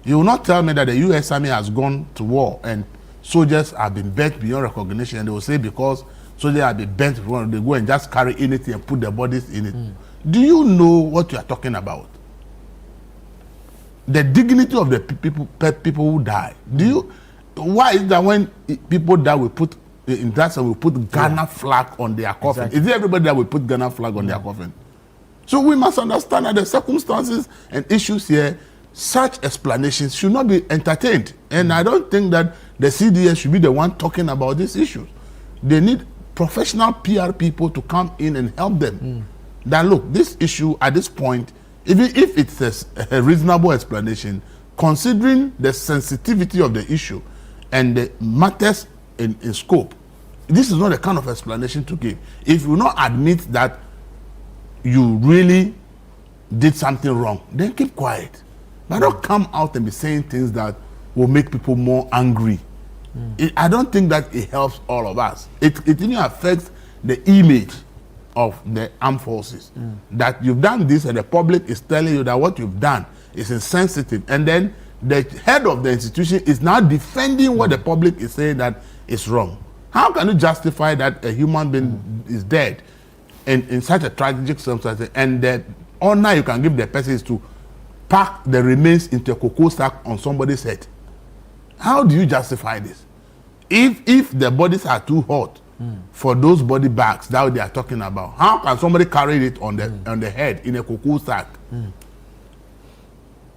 You will not tell me that the U.S. Army has gone to war and soldiers have been burnt beyond recognition, and they will say because soldiers have been burnt, they go and just carry anything and put their bodies in it. Do you know what you are talking about? The dignity of the people who die. Why is that when people die, we put in that we put Ghana flag on their coffin? Is it everybody that will put Ghana flag on their coffin? So we must understand that the circumstances and issues here, such explanations should not be entertained. And I don't think that the CDS should be the one talking about these issues. They need professional PR people to come in and help them. That look, this issue at this point, even if it's a reasonable explanation, considering the sensitivity of the issue and the matters in scope, this is not the kind of explanation to give. If you not admit that you really did something wrong, then keep quiet. But don't come out and be saying things that will make people more angry I don't think that it helps all of us. It even affects the image of the armed forces. That you've done this and the public is telling you that what you've done is insensitive. And then the head of the institution is now defending what the public is saying that is wrong. How can you justify that a human being is dead in such a tragic circumstance, and the honor you can give the person is to pack the remains into a cocoa sack on somebody's head? How do you justify this? If the bodies are too hot for those body bags that they are talking about, how can somebody carry it on the head in a cocoa sack?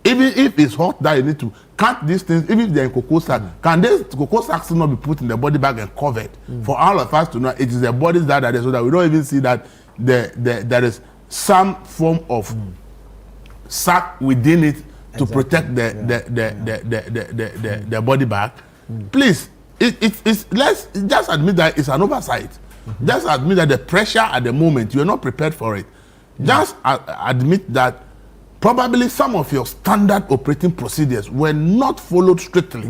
Even if it's hot that you need to cut these things, even if they're in cocoa sack, can these cocoa sacks not be put in the body bag and covered for all of us to know it is the bodies that are there, so that we don't even see that there is some form of sack within it to protect the body bag? Please, let's just admit that it's an oversight. Just admit that the pressure at the moment, you're not prepared for it. Just admit that probably some of your standard operating procedures were not followed strictly.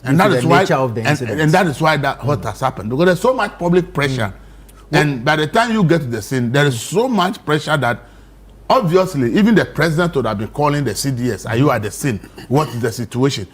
And that is why that what has happened. Because there's so much public pressure. And by the time you get to the scene, there is so much pressure that obviously even the president would have been calling the CDS. Are you at the scene? What is the situation?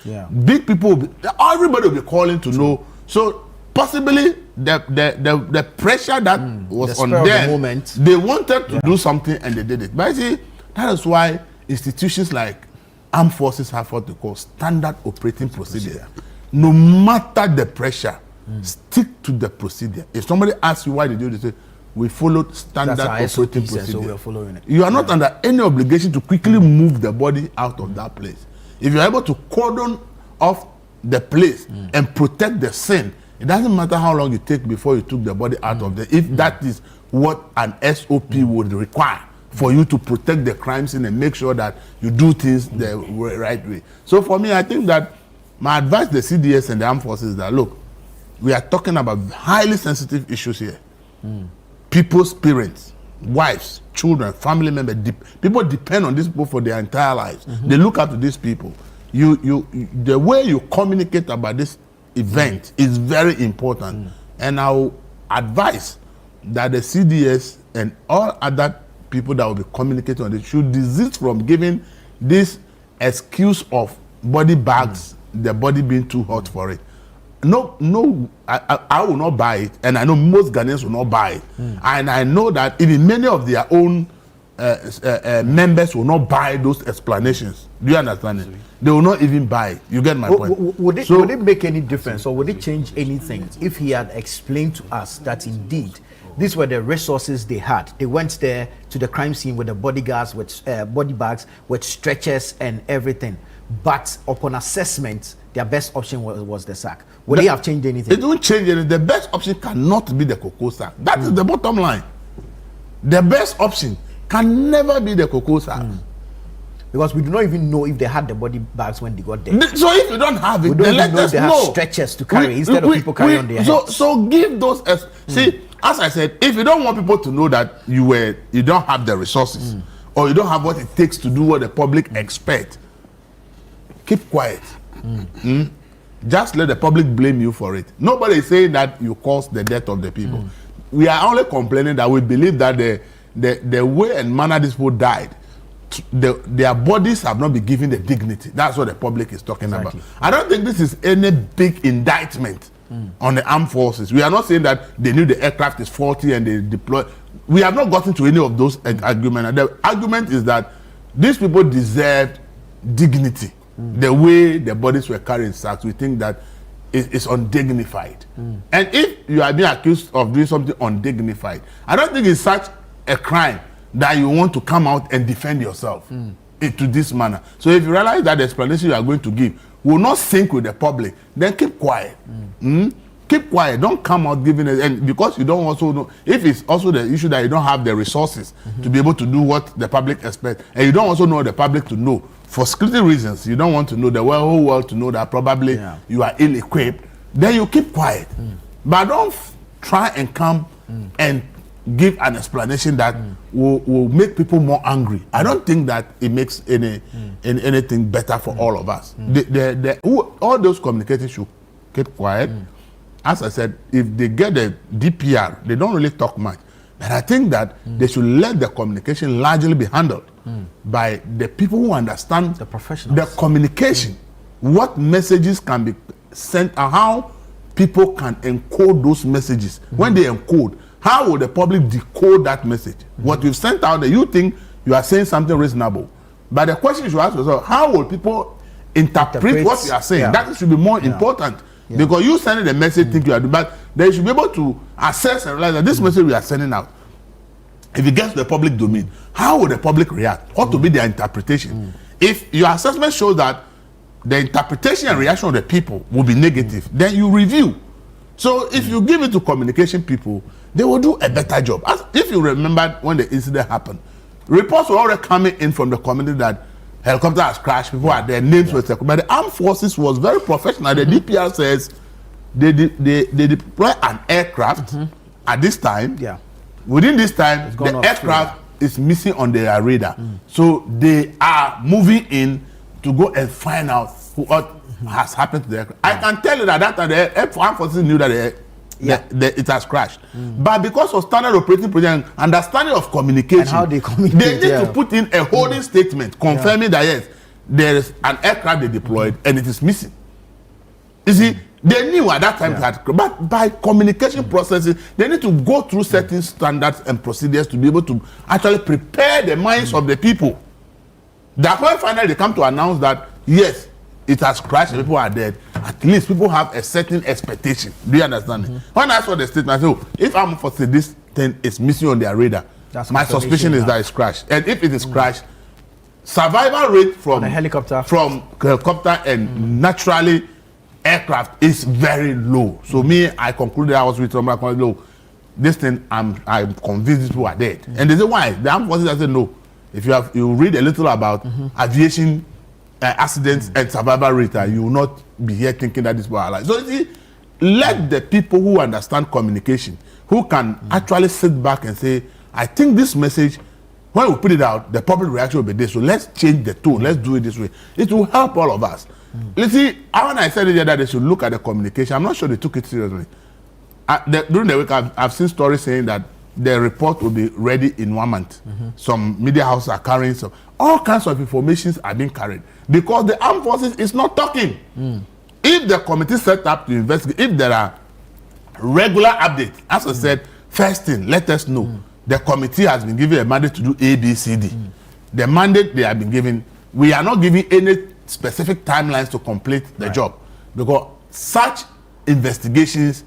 Big people, everybody will be calling to know. So possibly the pressure that was on them, they wanted to do something and they did it. But see, that is why institutions like armed forces have what they call standard operating procedure. No matter the pressure, stick to the procedure. If somebody asks you why did you do this, we followed standard operating procedure. So we are following it. You are not under any obligation to quickly move the body out of that place. If you are able to cordon off the place and protect the scene, it doesn't matter how long it takes before you took the body out of there. If that is what an SOP would require for you to protect the crime scene and make sure that you do things the right way. So for me, I think that my advice to the CDS and the armed forces is that, look, we are talking about highly sensitive issues here. People's parents, wives, children, family members, people depend on these people for their entire lives. They look up to these people. The way you communicate about this event is very important. And I will advise that the CDS and all other people that will be communicating on this should desist from giving this excuse of body bags, the body being too hot for it. No, I will not buy it, and I know most Ghanaians will not buy it. And I know that even many of their own members will not buy those explanations. Do you understand it? They will not even buy it. You get my point? Would it make any difference, or would it change anything if he had explained to us that indeed these were the resources they had? They went there to the crime scene with the bodyguards, with body bags, with stretchers and everything. But upon assessment, their best option was the sack. Would they have changed anything? It won't change anything. The best option cannot be the cocoa sack. That is the bottom line. The best option can never be the cocoa sack. Because we do not even know if they had the body bags when they got there. So if you don't have it, we don't even know if they have stretchers to carry instead of people carrying on their heads. So give those. See, as I said, if you don't want people to know that you don't have the resources or you don't have what it takes to do what the public expect, keep quiet. Just let the public blame you for it. Nobody is saying that you caused the death of the people. We are only complaining that we believe that the way and manner these people died, their bodies have not been given the dignity. That's what the public is talking about. I don't think this is any big indictment on the armed forces. We are not saying that they knew the aircraft is faulty and they deploy. We have not gotten to any of those arguments. The argument is that these people deserved dignity. The way the bodies were carried in sacks, we think that it's undignified. And if you are being accused of doing something undignified, I don't think it's such a crime that you want to come out and defend yourself into this manner. So if you realize that the explanation you are going to give will not sync with the public, then keep quiet. Keep quiet. Don't come out giving it. And because you don't also know, if it's also the issue that you don't have the resources to be able to do what the public expects, and you don't also know the public to know, for security reasons, you don't want to know the whole world to know that probably you are ill-equipped, then you keep quiet. But don't try and come and give an explanation that will make people more angry. I don't think that it makes anything better for all of us. All those communicators should keep quiet. As I said, if they get the DPR, they don't really talk much. But I think that they should let the communication largely be handled by the people who understand The professionals. the communication, what messages can be sent and how people can encode those messages. When they encode, how will the public decode that message? What you've sent out there, you think you are saying something reasonable. But the question you should ask yourself, how will people interpret what you are saying? Yeah. That should be more important. Because you sending the message, think you are doing, but they should be able to assess and realize that this message we are sending out, if it gets to the public domain, how will the public react? What will be their interpretation? If your assessment shows that the interpretation and reaction of the people will be negative, then you review. So if you give it to communication people, they will do a better job. As if you remember when the incident happened, reports were already coming in from the community that helicopter has crashed, people are their names were secret. But the armed forces was very professional. The DPR says they deploy an aircraft at this time. Yeah. Within this time, gone the off aircraft is missing on their radar. So they are moving in to go and find out what has happened to the aircraft. I can tell you that the armed forces knew that it has crashed. But because of standard operating procedure and understanding of communication, And how they communicate, they need to put in a holding statement confirming that yes, there is an aircraft they deployed and it is missing. You see, they knew at that time that, but by communication processes, they need to go through certain standards and procedures to be able to actually prepare the minds of the people. That when finally they come to announce that yes, it has crashed and people are dead, at least people have a certain expectation. Do you understand me? When I saw the statement, I said, oh, if I'm for say this thing is missing on their radar, That's my suspicion is that it's crashed. And if it is crashed, survival rate from a helicopter, and naturally aircraft is very low. So me, I concluded I was with somebody, low, this thing, I'm convinced these people are dead. And they say, why? The armed forces, I said, no. If you read a little about aviation accidents and survival rate, you will not be here thinking that this people are alive. So you see, let the people who understand communication, who can actually sit back and say, I think this message, when we put it out, the public reaction will be this. So let's change the tone. Let's do it this way. It will help all of us. You see, when I said that they should look at the communication, I'm not sure they took it seriously. During the week, I've seen stories saying that the report will be ready in 1 month. Some media houses are carrying some. All kinds of information are being carried because the armed forces is not talking. If the committee set up to investigate, if there are regular updates, as I said, first thing, let us know. The committee has been given a mandate to do A, B, C, D. The mandate they have been given, we are not giving any specific timelines to complete the job because such investigations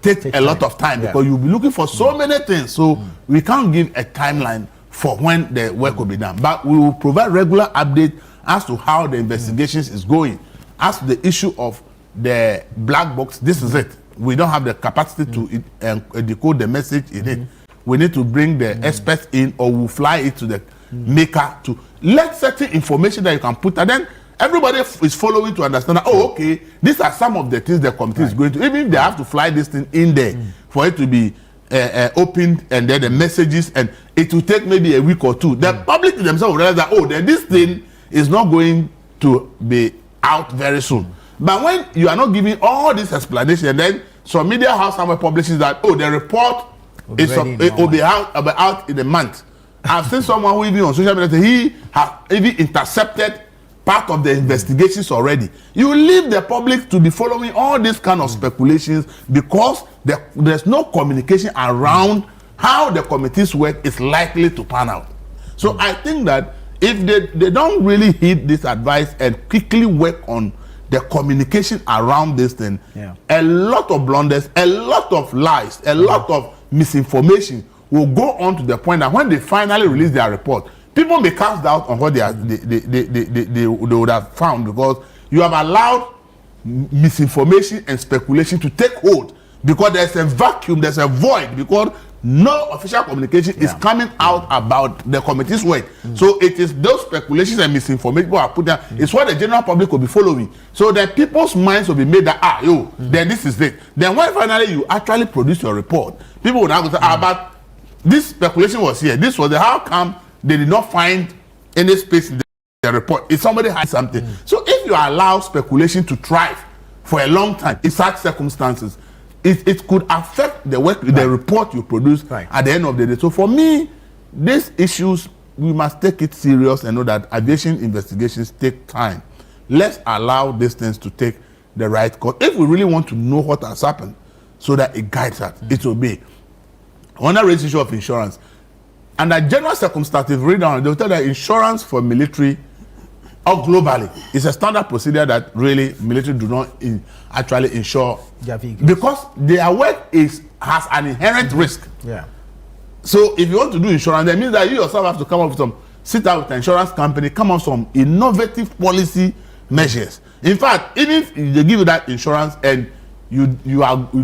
take a lot of time because you'll be looking for so many things. So we can't give a timeline for when the work will be done. But we will provide regular update as to how the investigations is going. As to the issue of the black box, this is it. We don't have the capacity to decode the message in it. We need to bring the experts in or we'll fly it to the maker to let certain information that you can put and then everybody is following to understand that, oh, okay, these are some of the things the committee is going to, even if they have to fly this thing in there for it to be opened and then the messages, and it will take maybe a week or two. The public themselves will realize that, oh, then this thing is not going to be out very soon. But when you are not giving all this explanation, and then some media house somewhere publishes that, oh, the report will be out in a month. I've seen someone who even on social media say he has even intercepted part of the investigations already. You leave the public to be following all these kind of speculations because there's no communication around how the committee's work is likely to pan out. So I think that if they don't really heed this advice and quickly work on the communication around this thing, a lot of blunders, a lot of lies, a lot of misinformation will go on to the point that when they finally release their report, people may cast doubt on what they would have found because you have allowed misinformation and speculation to take hold because there's a vacuum, there's a void because no official communication is coming out about the committee's work. So it is those speculations and misinformation people are put down. It's what the general public will be following. So that people's minds will be made that, then this is it. Then when finally you actually produce your report, people will now go say, but this speculation was here. This was how come they did not find any space in the report? If somebody had something. So if you allow speculation to thrive, for a long time in such circumstances, it could affect the work, the report you produce at the end of the day. So for me, these issues, we must take it serious and know that aviation investigations take time. Let's allow these things to take the right course. If we really want to know what has happened, so that it guides us, it will be. On the issue of insurance, under general circumstances, read down, they'll tell that insurance for military or globally is a standard procedure that really military do not actually insure because their work has an inherent risk. Yeah. So if you want to do insurance, that means that you yourself have to come up with sit down with an insurance company, come up with some innovative policy measures. In fact, even if they give you that insurance and you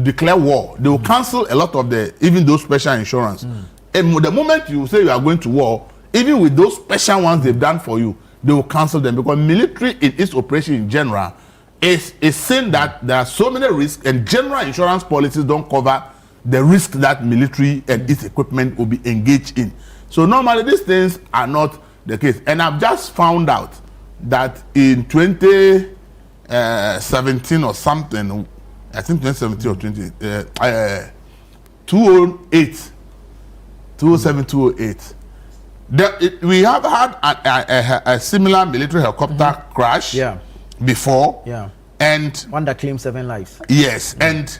declare war, they will cancel a lot of even those special insurance. And the moment you say you are going to war, even with those special ones they've done for you, they will cancel them because military in its operation in general is saying that there are so many risks and general insurance policies don't cover the risk that military and its equipment will be engaged in. So normally these things are not the case. And I've just found out that in 2017 or something, I think 2017 or 208, 207, 208, we have had a similar military helicopter crash before. Yeah. And one that claimed 7 lives. Yes. And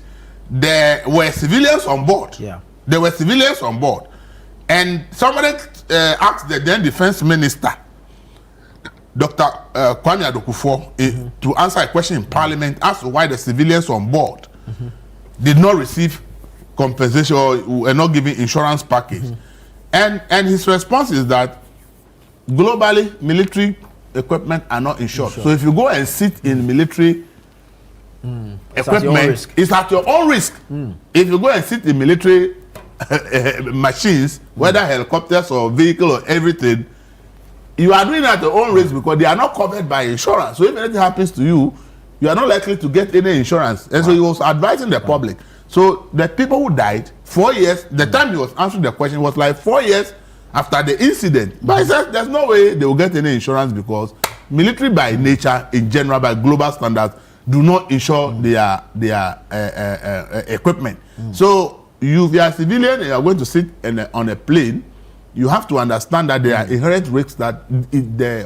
there were civilians on board. Yeah. There were civilians on board. And somebody asked the then defense minister, Dr. Kwame Adokufo, to answer a question in parliament as to why the civilians on board did not receive compensation or were not given insurance package. And his response is that globally military equipment are not insured. So if you go and sit in military equipment, it's at your own risk. If you go and sit in military machines, whether helicopters or vehicle or everything, you are doing it at your own risk because they are not covered by insurance. So if anything happens to you, you are not likely to get any insurance. And so he was advising the public. So the people who died, 4 years, the time he was answering the question was like 4 years after the incident. But he said there's no way they will get any insurance because military by nature, in general, by global standards, do not insure their equipment. So if you are a civilian and you are going to sit on a plane, you have to understand that there are inherent risks that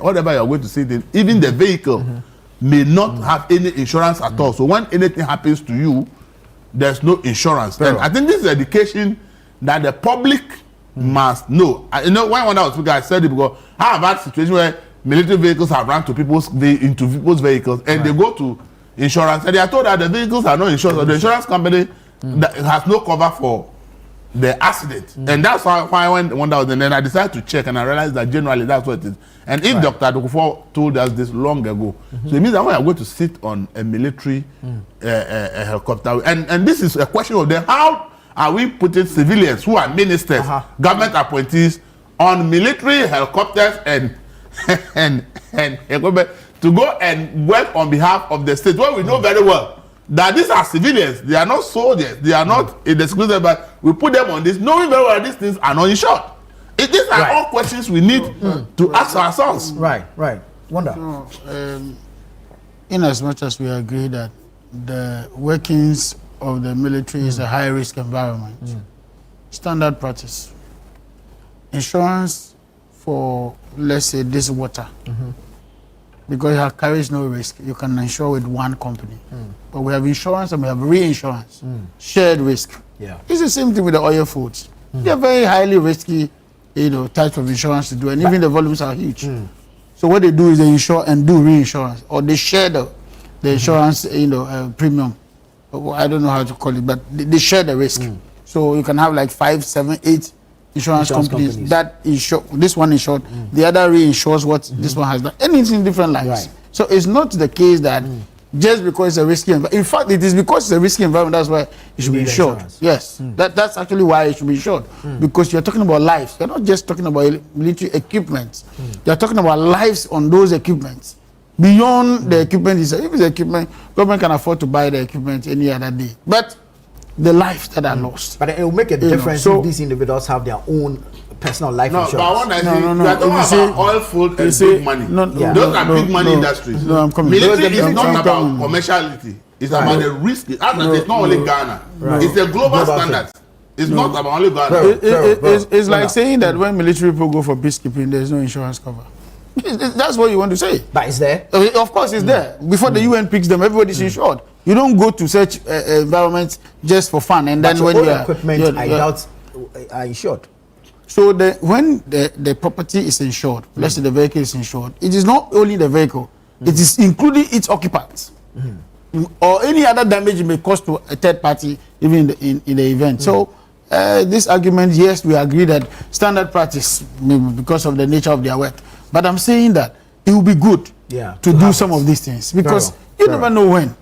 whatever you are going to sit in, even the vehicle may not have any insurance at all. So when anything happens to you, there's no insurance. And I think this is education that the public must know. When I was speaking, I said it because I have had situations where military vehicles have run into people's vehicles and they go to insurance and they are told that the vehicles are not insured, so the insurance company that has no cover for the accident. And that's why I went out and then I decided to check and I realized that generally that's what it is. And if Dr. Adokufo told us this long ago, so it means that when I'm going to sit on a military helicopter, and this is a question of then how are we putting civilians who are ministers, government appointees on military helicopters and equipment to go and work on behalf of the state? Well, we know very well that these are civilians, they are not soldiers, they are not in the exclusive, but we put them on this, knowing very well these things are not insured. These are all questions we need to ask ourselves. Right. Wonder. No, in as much as we agree that the workings of the military is a high-risk environment, standard practice, insurance for, let's say, this water, because it carries no risk, you can insure with one company. But we have insurance and we have reinsurance, shared risk. Yeah. It's the same thing with the oil foods. They're very highly risky, types of insurance to do, and even the volumes are huge. So what they do is they insure and do reinsurance, or they share the insurance, premium. I don't know how to call it, but they share the risk. So you can have like 5, 7, 8 insurance companies that insure. This one insured, the other reinsures what this one has done, and it's in different lines. Right. So it's not the case that just because it's a risky environment. In fact, it is because it's a risky environment that's why it should be insured. Yes, that's actually why it should be insured, because you're talking about lives. You're not just talking about military equipment. You're talking about lives on those equipments. Beyond the equipment, if it's equipment, government can afford to buy the equipment any other day. But the lives that are lost. But it will make a difference if these individuals have their own personal life insurance. But what I say, we are talking about oil, food, and big money. Those are big money industries. No, I'm coming. Military is not about commerciality. It's about the risk. It's not only Ghana. It's a global standard. It's not about only Ghana. It's like saying that when military people go for peacekeeping, there's no insurance cover. That's what you want to say. But it's there. Of course, it's there. Before the UN picks them, everybody's insured. You don't go to such environments just for fun, and then when your equipment, I doubt, are insured. So when the property is insured, let's say the vehicle is insured, it is not only the vehicle, it is including its occupants. Or any other damage it may cause to a third party, even in the event. So this argument, yes, we agree that standard practice, maybe because of the nature of their work. But I'm saying that it will be good to do some of these things, because you never know when.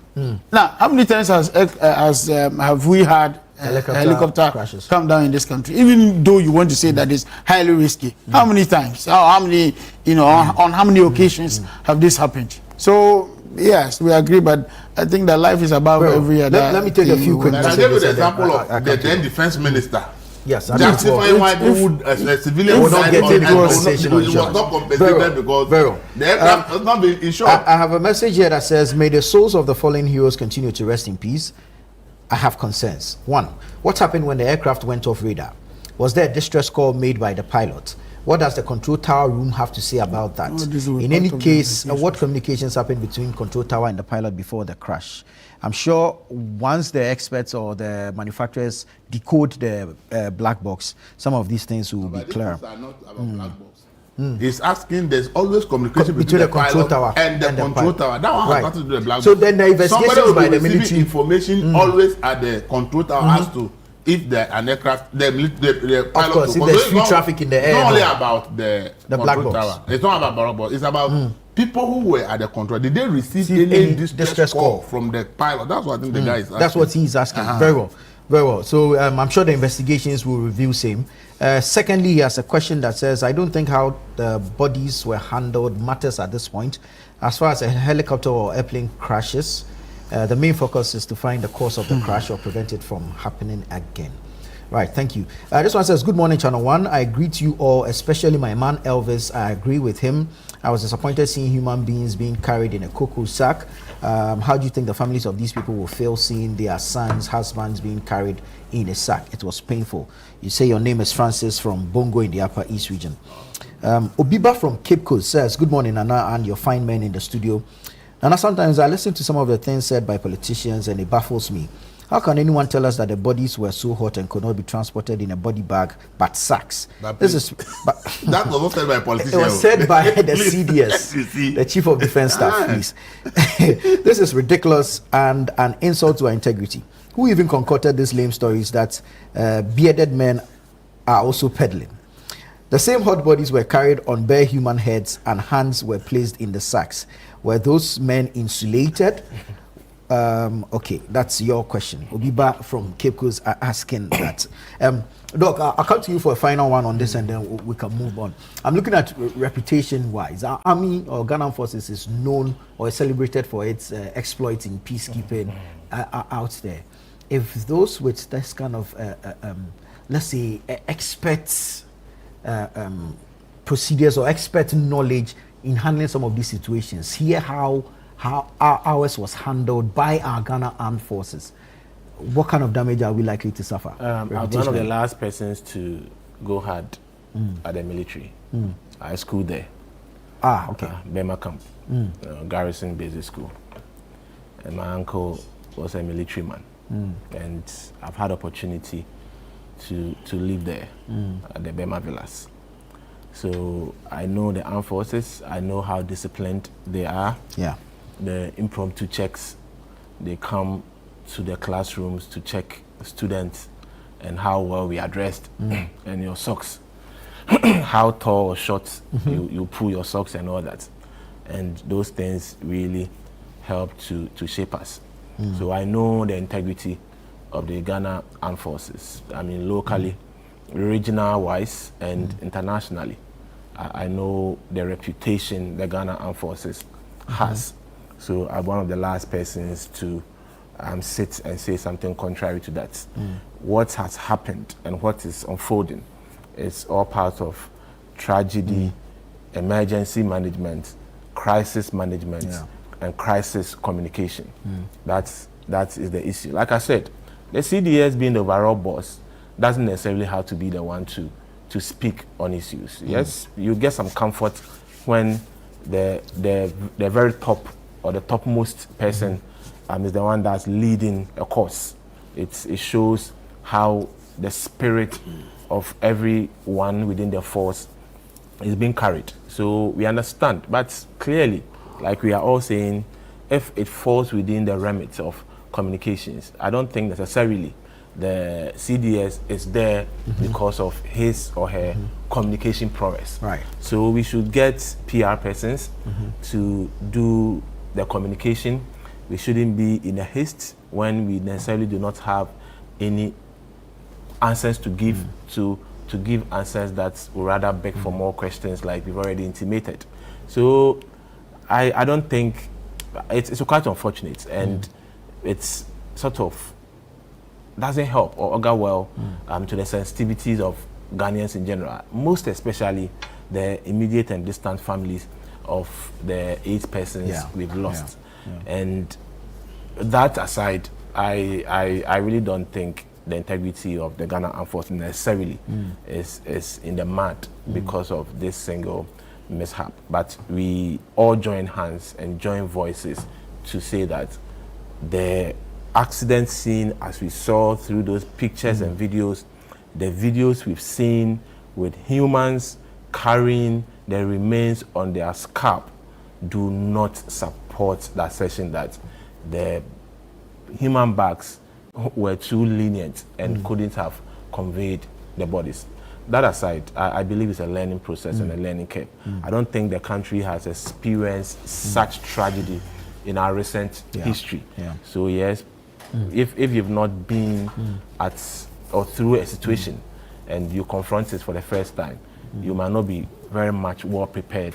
Now, how many times have we had helicopter crashes come down in this country? Even though you want to say that it's highly risky, how many times? How many? On how many occasions have this happened? So yes, we agree, but I think that life is above every other. Let me take a few quick. I gave you the example of the then defense minister. Yes, justifying why a civilian would not get into conversation. It was not compensated because the aircraft has not been insured. I have a message here that says, "May the souls of the fallen heroes continue to rest in peace. I have concerns. One, what happened when the aircraft went off radar? Was there a distress call made by the pilot? What does the control tower room have to say about that? In any case, what communications happened between control tower and the pilot before the crash? I'm sure once the experts or the manufacturers decode the black box, some of these things will be clear." Are not about black box. He's asking, there's always communication between the control tower and the control tower. That one has nothing to do with the black box. So then the investigations by the military information always at the control tower as to if an aircraft, the pilot. Of course, if there's free traffic in the air. It's not only about the black control box. tower. It's not about black box. It's about people who were at the control. Did they receive any distress call from the pilot? That's what I think the guy is asking. That's what he's asking. Very well. Very well. So I'm sure the investigations will reveal same. Secondly, he has a question that says, "I don't think how the bodies were handled matters at this point. As far as a helicopter or airplane crashes, the main focus is to find the cause of the crash or prevent it from happening again." Right, thank you. This one says, "Good morning, Channel 1. I greet you all, especially my man Elvis. I agree with him. I was disappointed seeing human beings being carried in a cocoa sack. How do you think the families of these people will feel seeing their sons, husbands being carried in a sack? It was painful." You say your name is Francis from Bongo in the Upper East region. Obiba from Cape Coast says, "Good morning, Nana, and your fine men in the studio. Nana, sometimes I listen to some of the things said by politicians and it baffles me. How can anyone tell us that the bodies were so hot and could not be transported in a body bag but sacks?" That was not said by a politician. It was said by the CDS, the Chief of Defense Staff. Please. This is ridiculous and an insult to our integrity. Who even concocted these lame stories that bearded men are also peddling? The same hot bodies were carried on bare human heads and hands were placed in the sacks. Were those men insulated? Okay, that's your question. Obiba from Cape Coast are asking that. Doc, I'll come to you for a final one on this and then we can move on. I'm looking at reputation-wise. Our army or Ghana Forces is known or is celebrated for its exploits in peacekeeping out there. If those with this kind of, let's say, experts procedures or expert knowledge in handling some of these situations, hear how ours was handled by our Ghana Armed Forces, what kind of damage are we likely to suffer? I'm one of the last persons to go hard at the military. I schooled there. Okay. Bema Camp, Garrison Basic School. And my uncle was a military man. And I've had opportunity to live there at the Bema Villas. So I know the armed forces, I know how disciplined they are. Yeah. The impromptu checks, they come to the classrooms to check students and how well we are dressed and your socks, how tall or short you pull your socks and all that. And those things really help to shape us. So I know the integrity of the Ghana Armed Forces. I mean, locally, regional-wise, and internationally. I know the reputation the Ghana Armed Forces has. So I'm one of the last persons to sit and say something contrary to that. What has happened and what is unfolding is all part of tragedy, emergency management, crisis management, and crisis communication. That's That is the issue. Like I said, the CDS being the overall boss doesn't necessarily have to be the one to speak on issues. Yes, you get some comfort when the very top or the topmost person is the one that's leading a course. It shows how the spirit of everyone within the force is being carried. So we understand, but clearly, like we are all saying, if it falls within the remit of communications, I don't think necessarily the CDS is there because of his or her communication prowess. Right. So we should get PR persons to do the communication. We shouldn't be in a haste when we necessarily do not have any answers to give to give answers that will rather beg for more questions, like we've already intimated. So I don't think it's quite unfortunate, and it's sort of doesn't help or augur well to the sensitivities of Ghanaians in general, most especially the immediate and distant families of the 8 persons we've lost. And that aside, I really don't think the integrity of the Ghana Armed Forces necessarily is in the mud because of this single mishap. But we all join hands and join voices to say that the accident scene, as we saw through those pictures and videos, the videos we've seen with humans carrying the remains on their scalp, do not support the assertion that the human bags were too lenient and couldn't have conveyed the bodies. That aside, I believe it's a learning process and a learning curve. I don't think the country has experienced such tragedy in our recent history. So yes, if you've not been at or through a situation and you confront it for the first time, you might not be very much well prepared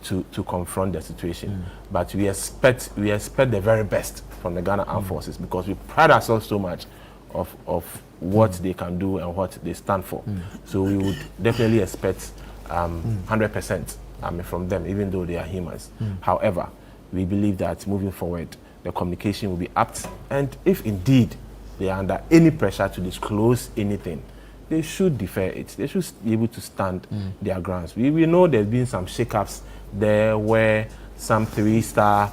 to confront the situation. But we expect the very best from the Ghana Armed Forces, because we pride ourselves so much of what they can do and what they stand for. So we would definitely expect 100% from them, even though they are humans. However, we believe that moving forward, the communication will be apt, and if indeed they are under any pressure to disclose anything, they should defer it. They should be able to stand their grounds. We know there's been some shakeups there where some 3-star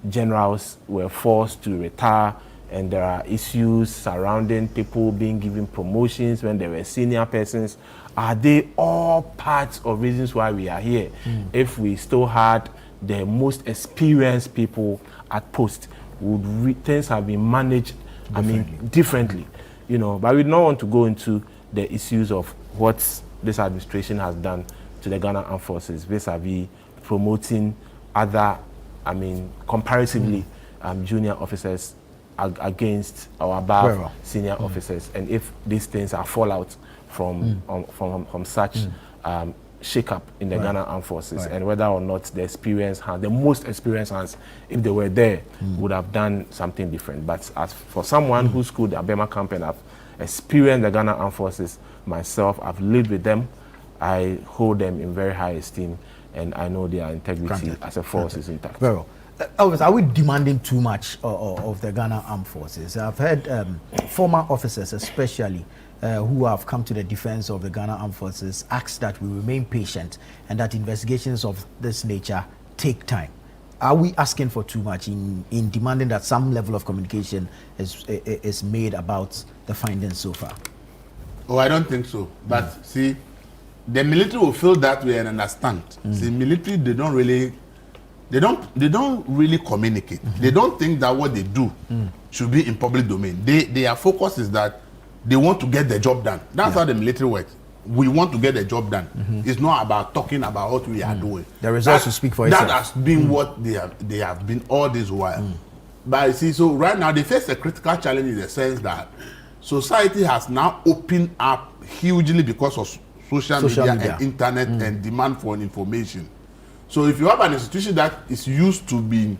generals were forced to retire, and there are issues surrounding people being given promotions when they were senior persons. Are they all parts of reasons why we are here? If we still had the most experienced people at post, would things have been managed differently? You know, but we don't want to go into the issues of what this administration has done to the Ghana Armed Forces vis-a-vis promoting other, comparatively junior officers against or above senior officers, and if these things are fallout from such shake-up in the Ghana Armed Forces, and whether or not the most experienced hands, if they were there, would have done something different. But as for someone who schooled at Bema Camp and I've experienced the Ghana Armed Forces myself, I've lived with them, I hold them in very high esteem, and I know their integrity as a force is intact. Very well. Elvis, are we demanding too much of the Ghana Armed Forces? I've heard former officers, especially, who have come to the defense of the Ghana Armed Forces, ask that we remain patient and that investigations of this nature take time. Are we asking for too much in demanding that some level of communication is made about the findings so far? Oh, I don't think so. But see, the military will feel that way and understand. See, military, they don't really communicate. They don't think that what they do should be in public domain. Their focus is that they want to get the job done. That's how the military works. We want to get the job done. It's not about talking about what we are doing. The results will speak for itself. That has been what they have been all this while. But you see, so right now they face a critical challenge in the sense that society has now opened up hugely because of social media and internet and demand for information. So if you have an institution that is used to being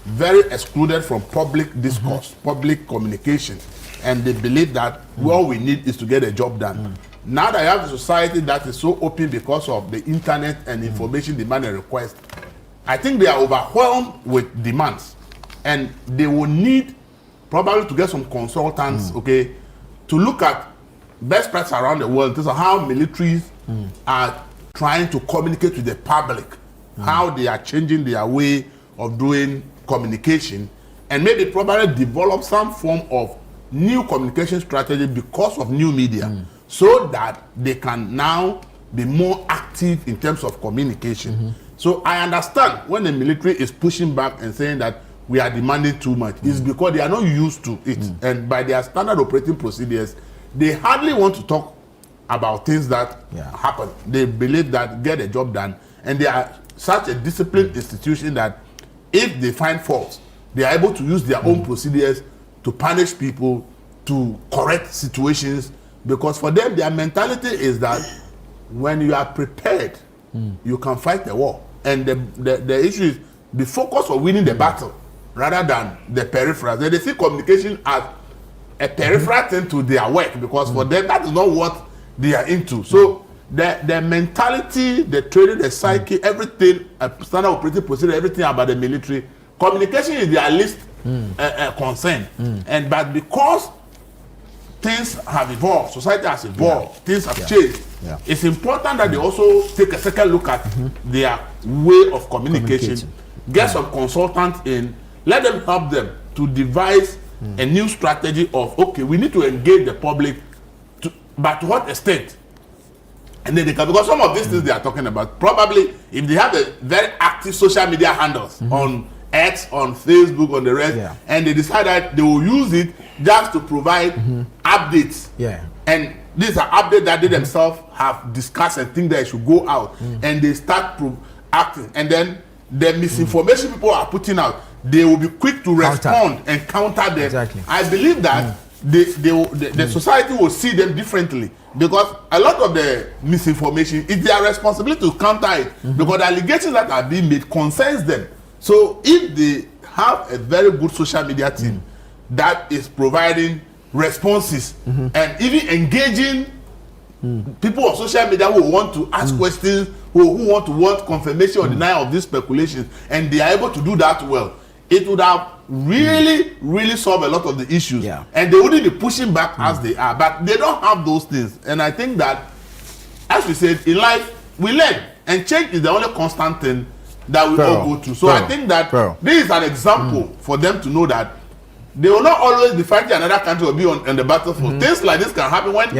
very excluded from public discourse, public communication, and they believe that all we need is to get a job done. Now that you have a society that is so open because of the internet and information demand and request, I think they are overwhelmed with demands, and they will need probably to get some consultants, okay, to look at best practice around the world, this is how militaries are trying to communicate with the public, how they are changing their way of doing communication, and maybe probably develop some form of new communication strategy because of new media, so that they can now be more active in terms of communication. So I understand when the military is pushing back and saying that we are demanding too much, it's because they are not used to it, and by their standard operating procedures, they hardly want to talk about things that happen. They believe that get the job done, and they are such a disciplined institution that if they find faults, they are able to use their own procedures to punish people, to correct situations, because for them, their mentality is that when you are prepared, you can fight the war. And the issue is the focus on winning the battle rather than the peripherals. They see communication as a peripheral thing to their work, because for them, that is not what they are into. So the mentality, the training, the psyche, everything, standard operating procedure, everything about the military, communication is their least concern. And but because things have evolved, society has evolved, things have changed, it's important that they also take a second look at their way of communication. Get some consultants in, let them help them to devise a new strategy of, okay, we need to engage the public, but to what extent? And then they can, because some of these things they are talking about, probably if they have a very active social media handles on X, on Facebook, on the rest, and they decide that they will use it just to provide updates. And these are updates that they themselves have discussed and think that it should go out, and they start acting. And then the misinformation people are putting out, they will be quick to respond and counter them. I believe that the society will see them differently, because a lot of the misinformation is their responsibility to counter it, because the allegations that are being made concerns them. So if they have a very good social media team that is providing responses and even engaging people on social media who want to ask questions, who want confirmation or denial of these speculations, and they are able to do that well, it would have really solved a lot of the issues, and they wouldn't be pushing back as they are. But they don't have those things, and I think that, as we said, in life we learn, and change is the only constant thing that we all go through. So I think that this is an example for them to know that they will not always be fighting another country or be on the battlefield. Things like this can happen when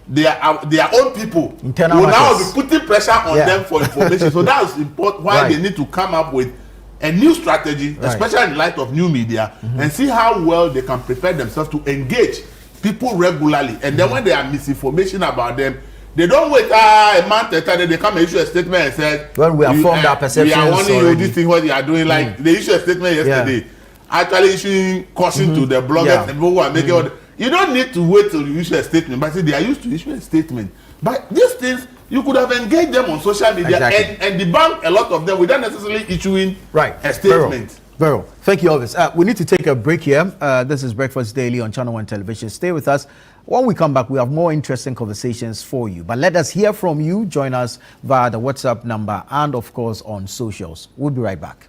their own people will now be putting pressure on them for information. So that's important, why they need to come up with a new strategy, especially in light of new media, and see how well they can prepare themselves to engage people regularly. And then when there are misinformation about them, they don't wait a month later, they come and issue a statement and say, when we have formed our perceptions, we are warning you, this thing what you are doing. Like they issued a statement yesterday, actually issuing caution to the bloggers and people who are making all the, you don't need to wait till you issue a statement, but see, they are used to issue a statement. But these things, you could have engaged them on social media and debunk a lot of them without necessarily issuing a statement. Vero, thank you, Elvis. We need to take a break here. This is Breakfast Daily on Channel One Television. Stay with us. When we come back, we have more interesting conversations for you. But let us hear from you. Join us via the WhatsApp number and, of course, on socials. We'll be right back.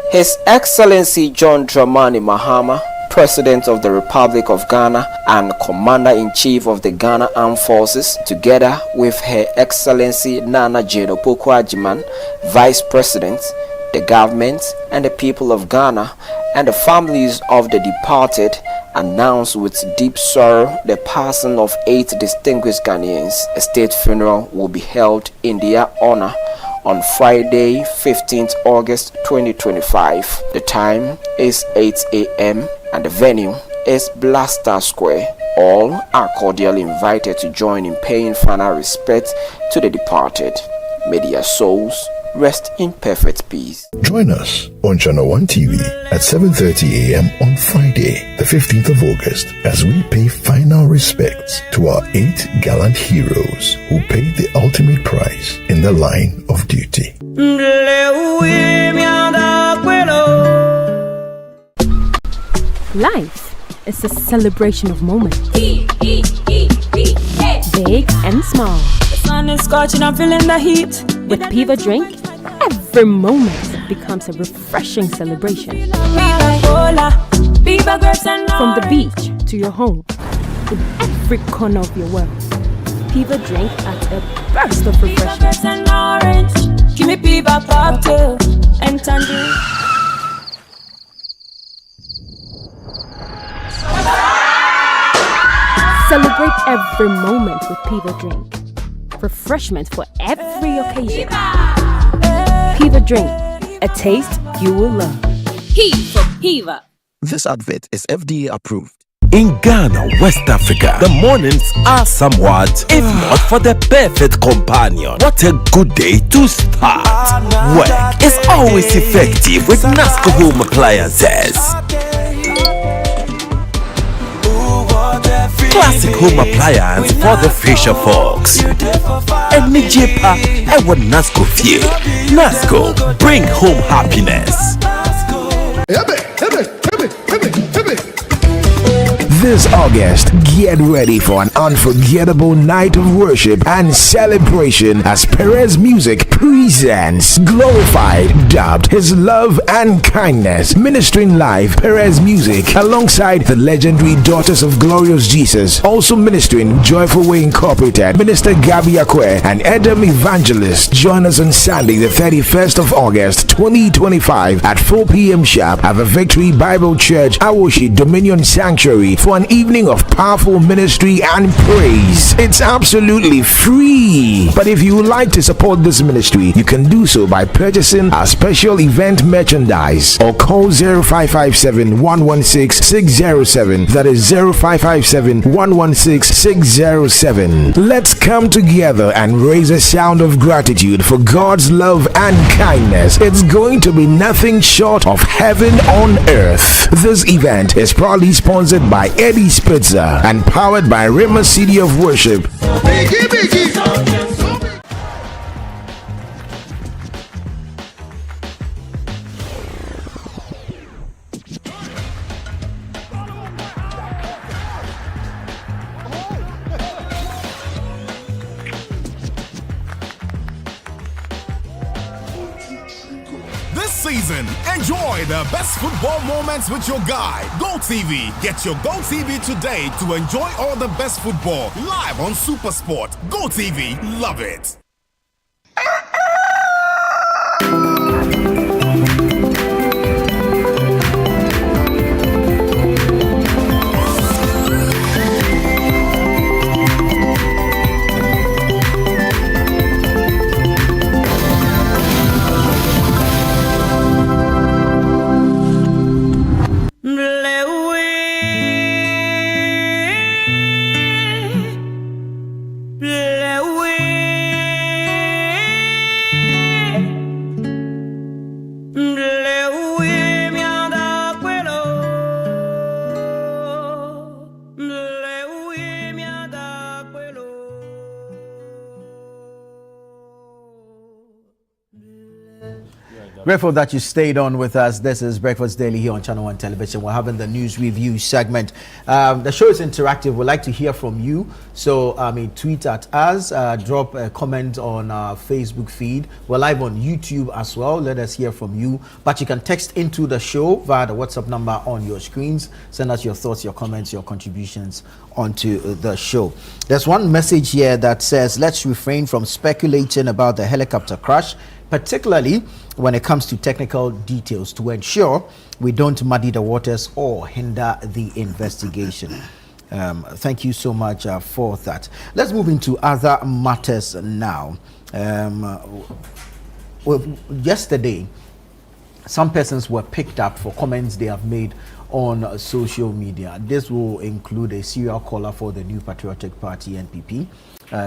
His Excellency John Dramani Mahama, President of the Republic of Ghana and Commander-in-Chief of the Ghana Armed Forces, together with Her Excellency Nana Jane Opoku-Agyeman, Vice President, the government and the people of Ghana and the families of the departed, announced with deep sorrow the passing of 8 distinguished Ghanaians. A state funeral will be held in their honor on Friday, 15th August 2025. The time is 8 a.m. and the venue is Blaster Square. All are cordially invited to join in paying final respect to the departed. May their souls rest in perfect peace. Join us on Channel 1 TV at 7:30 a.m. on Friday, the 15th of August, as we pay final respects to our 8 gallant heroes who paid the ultimate price in the line of duty. Life is a celebration of moments, big and small. The sun is scorching, I'm feeling the heat. With Piva Drink, every moment becomes a refreshing celebration. From the beach to your home, in every corner of your world, Piva Drink adds a burst of refreshment. And orange, give me Piva cocktail and tangerine. Celebrate every moment with Piva Drink. Refreshment for every occasion. Piva Drink, a taste you will love. P for Piva. This advert is FDA approved. In Ghana, West Africa, the mornings are somewhat, if not for the perfect companion. What a good day to start. Work is always effective with NASCO Home Appliances. Classic home appliance for the fisher folks. And Nijepa, I want NASCO feel. NASCO, bring home happiness. This August, get ready for an unforgettable night of worship and celebration as Perez Music presents Glorified, dubbed His Love and Kindness. Ministering live, Perez Music alongside the legendary Daughters of Glorious Jesus. Also ministering Joyful Way Incorporated, Minister Gabi Akwe and Edom Evangelist. Join us on Sunday, the 31st of August, 2025 at 4 p.m. sharp at the Victory Bible Church, Awoshi Dominion Sanctuary for an evening of powerful ministry and praise. It's absolutely free. But if you would like to support this ministry, you can do so by purchasing our special event merchandise or call 0557 116 607. That is 0557 116 607. Let's come together and raise a sound of gratitude for God's love and kindness. It's going to be nothing short of heaven on earth. This event is proudly sponsored by Eddie Spitzer and powered by Rhema City of Worship. This season, enjoy the best football moments with your guy, GoTV. Get your GoTV today to enjoy all the best football live on SuperSport. GoTV, love it. Grateful that you stayed on with us. This is Breakfast Daily here on Channel 1 Television. We're having the news review segment. The show is interactive. We'd like to hear from you. So, tweet at us, drop a comment on our Facebook feed. We're live on YouTube as well. Let us hear from you. But you can text into the show via the WhatsApp number on your screens. Send us your thoughts, your comments, your contributions onto the show. There's one message here that says, let's refrain from speculating about the helicopter crash, particularly when it comes to technical details, to ensure we don't muddy the waters or hinder the investigation. Thank you so much for that. Let's move into other matters now. yesterday, some persons were picked up for comments they have made on social media. This will include a serial caller for the New Patriotic Party, NPP,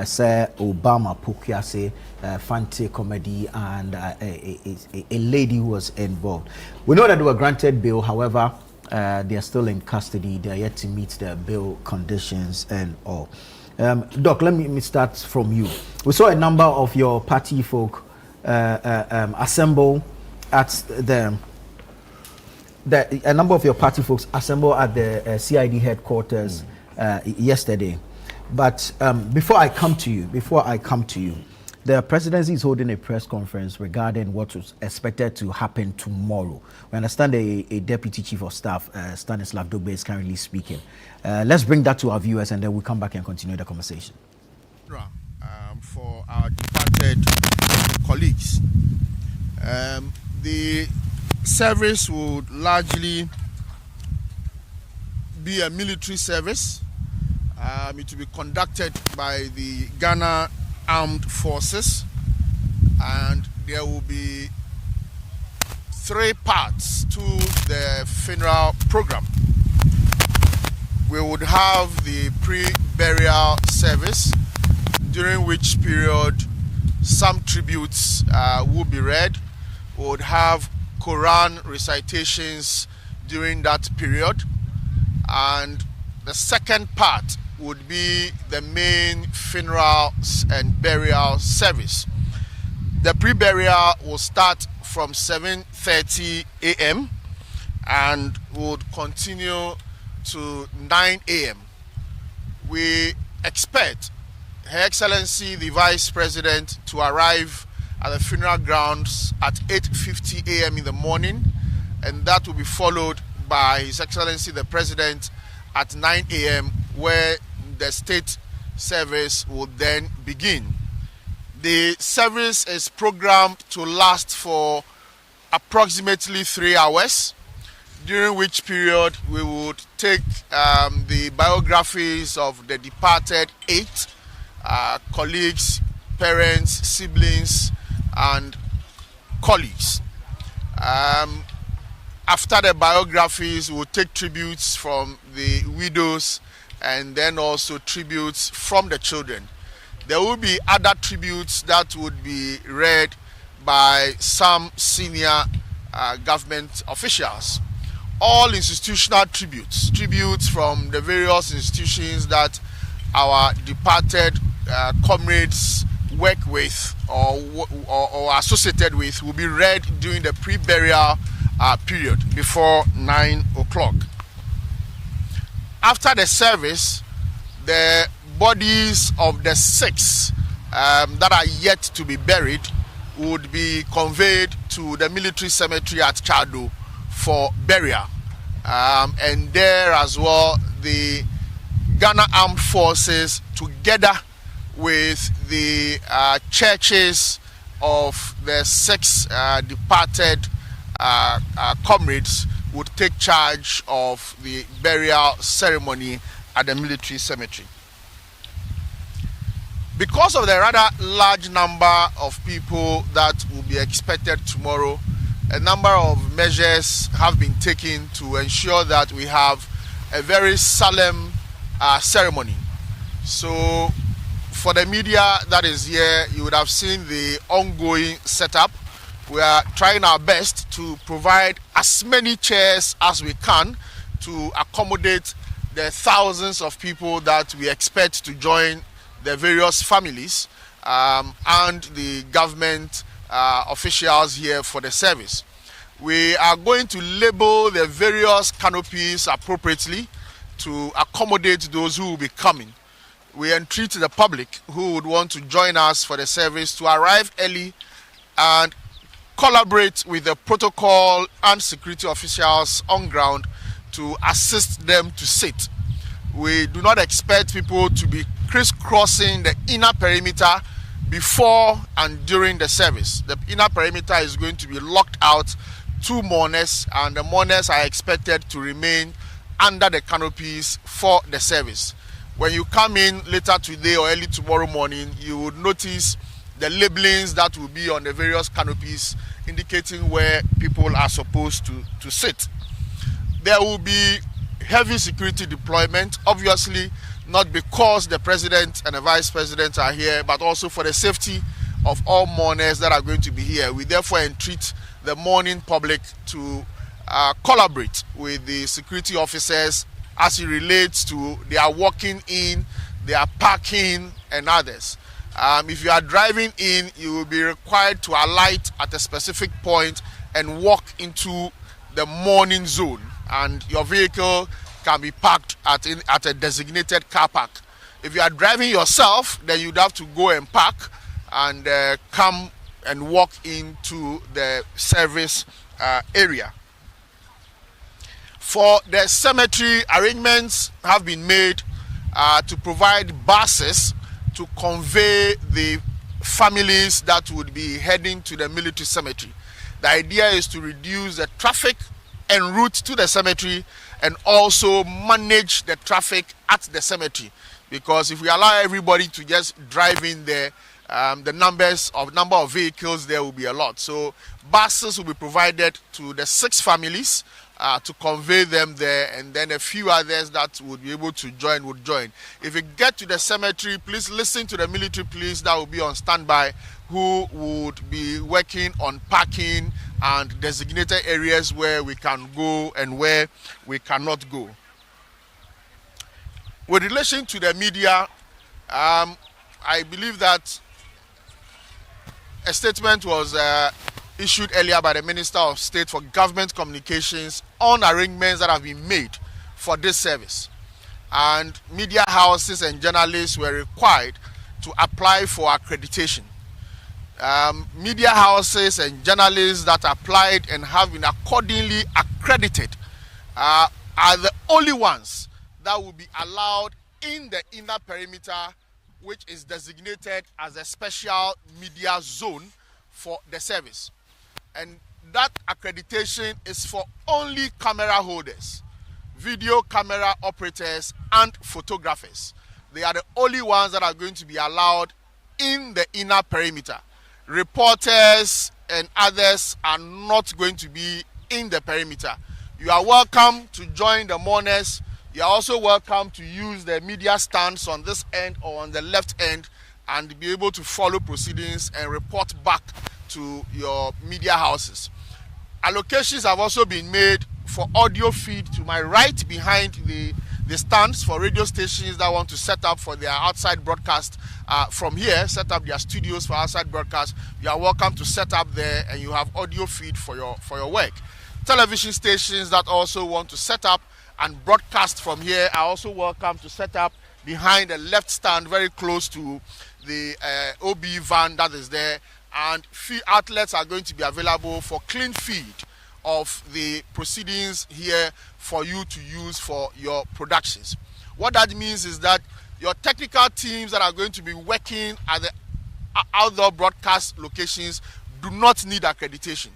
Sir Obama Pukiase, Fante Comedy, and a lady who was involved. We know that they were granted bail, however, they are still in custody. They are yet to meet their bail conditions and all. Doc, let me start from you. We saw a number of your party folk assemble at a number of your party folks assemble at the CID headquarters yesterday. But before I come to you, the presidency is holding a press conference regarding what was expected to happen tomorrow. We understand a deputy chief of staff, Stanislav Dogbe, is currently speaking. Let's bring that to our viewers and then we'll come back and continue the conversation. For our departed colleagues, the service would largely be a military service. It will be conducted by the Ghana Armed Forces, and there will be 3 parts to the funeral program. We would have the pre-burial service, during which period some tributes will be read. We would have Quran recitations during that period, and the second part would be the main funeral and burial service. The pre-burial will start from 7:30 a.m. and would continue to 9 a.m. We expect Her Excellency the Vice President to arrive at the funeral grounds at 8:50 a.m. in the morning, and that will be followed by His Excellency the President at 9 a.m. where the state service will then begin. The service is programmed to last for approximately 3 hours, during which period we would take the biographies of the departed 8 colleagues, parents, siblings, and colleagues. After the biographies, we'll take tributes from the widows and then also tributes from the children. There will be other tributes that would be read by some senior government officials. All institutional tributes from the various institutions that our departed comrades work with or associated with will be read during the pre-burial period before 9 o'clock. After the service, the bodies of the 6 that are yet to be buried would be conveyed to the military cemetery at Chado for burial. And there as well, the Ghana Armed Forces, together with the churches of the 6 departed comrades, would take charge of the burial ceremony at the military cemetery. Because of the rather large number of people that will be expected tomorrow, a number of measures have been taken to ensure that we have a very solemn ceremony. So for the media that is here, you would have seen the ongoing setup. We are trying our best to provide as many chairs as we can to accommodate the thousands of people that we expect to join the various families and the government officials here for the service. We are going to label the various canopies appropriately to accommodate those who will be coming. We entreat the public who would want to join us for the service to arrive early and collaborate with the protocol and security officials on ground to assist them to sit. We do not expect people to be crisscrossing the inner perimeter before and during the service. The inner perimeter is going to be locked out to mourners, and the mourners are expected to remain under the canopies for the service. When you come in later today or early tomorrow morning, you would notice the labelings that will be on the various canopies indicating where people are supposed to sit. There will be heavy security deployment, obviously not because the president and the vice president are here, but also for the safety of all mourners that are going to be here. We therefore entreat the mourning public to collaborate with the security officers as it relates to their walking in, their parking, and others. If you are driving in, you will be required to alight at a specific point and walk into the mourning zone, and your vehicle can be parked at a designated car park. If you are driving yourself, then you'd have to go and park and come and walk into the service area. For the cemetery, arrangements have been made to provide buses to convey the families that would be heading to the military cemetery. The idea is to reduce the traffic en route to the cemetery and also manage the traffic at the cemetery, because if we allow everybody to just drive in there, the number of vehicles there will be a lot. So buses will be provided to the 6 families to convey them there, and then a few others that would be able to join would join. If you get to the cemetery, please listen to the military police that will be on standby, who would be working on parking and designated areas where we can go and where we cannot go. With relation to the media, I believe that a statement was issued earlier by the Minister of State for Government Communications on arrangements that have been made for this service. And media houses and journalists were required to apply for accreditation. Media houses and journalists that applied and have been accordingly accredited are the only ones that will be allowed in the inner perimeter, which is designated as a special media zone for the service. And that accreditation is for only camera holders, video camera operators, and photographers. They are the only ones that are going to be allowed in the inner perimeter. Reporters and others are not going to be in the perimeter. You are welcome to join the mourners. You are also welcome to use the media stands on this end or on the left end and be able to follow proceedings and report back to your media houses. Allocations have also been made for audio feed to my right behind the stands for radio stations that want to set up for their outside broadcast from here, set up their studios for outside broadcast. You are welcome to set up there, and you have audio feed for your work. Television stations that also want to set up and broadcast from here are also welcome to set up behind the left stand very close to the OB van that is there, and feed outlets are going to be available for clean feed of the proceedings here for you to use for your productions. What that means is that your technical teams that are going to be working at the outdoor broadcast locations do not need accreditation.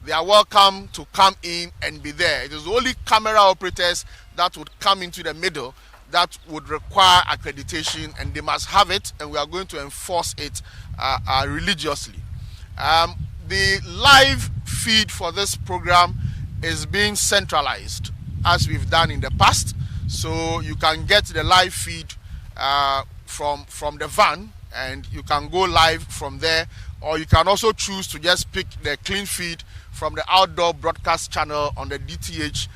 They are welcome to come in and be there. It is only camera operators that would come into the middle that would require accreditation, and they must have it, and we are going to enforce it religiously. The live feed for this program is being centralized, as we've done in the past, so you can get the live feed from the van, and you can go live from there, or you can also choose to just pick the clean feed from the outdoor broadcast channel on the DTH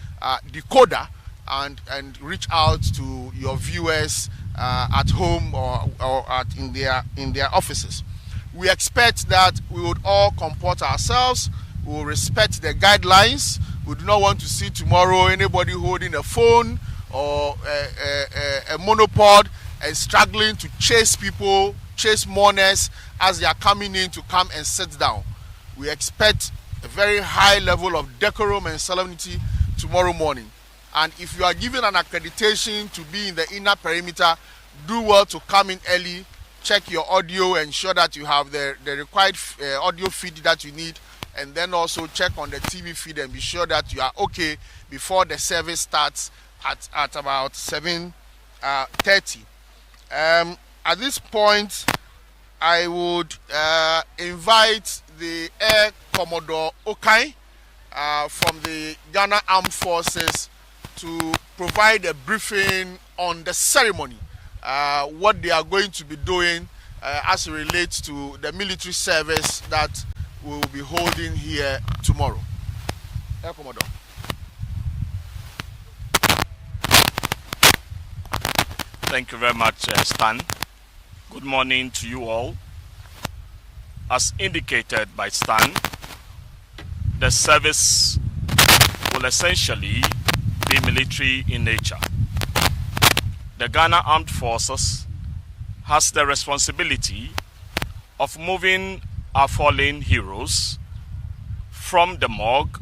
decoder and reach out to your viewers at home or in their offices. We expect that we would all comport ourselves. We will respect the guidelines. We do not want to see tomorrow anybody holding a phone or a monopod and struggling to chase people, chase mourners as they are coming in to come and sit down. We expect a very high level of decorum and solemnity tomorrow morning. And if you are given an accreditation to be in the inner perimeter, do well to come in early, check your audio, ensure that you have the required audio feed that you need, and then also check on the TV feed and be sure that you are okay before the service starts at about 7:30. At this point, I would invite the Air Commodore Okai from the Ghana Armed Forces to provide a briefing on the ceremony, what they are going to be doing as it relates to the military service that we will be holding here tomorrow. Air Commodore. Thank you very much, Stan. Good morning to you all. As indicated by Stan, the service will essentially be military in nature. The Ghana Armed Forces has the responsibility of moving our fallen heroes from the morgue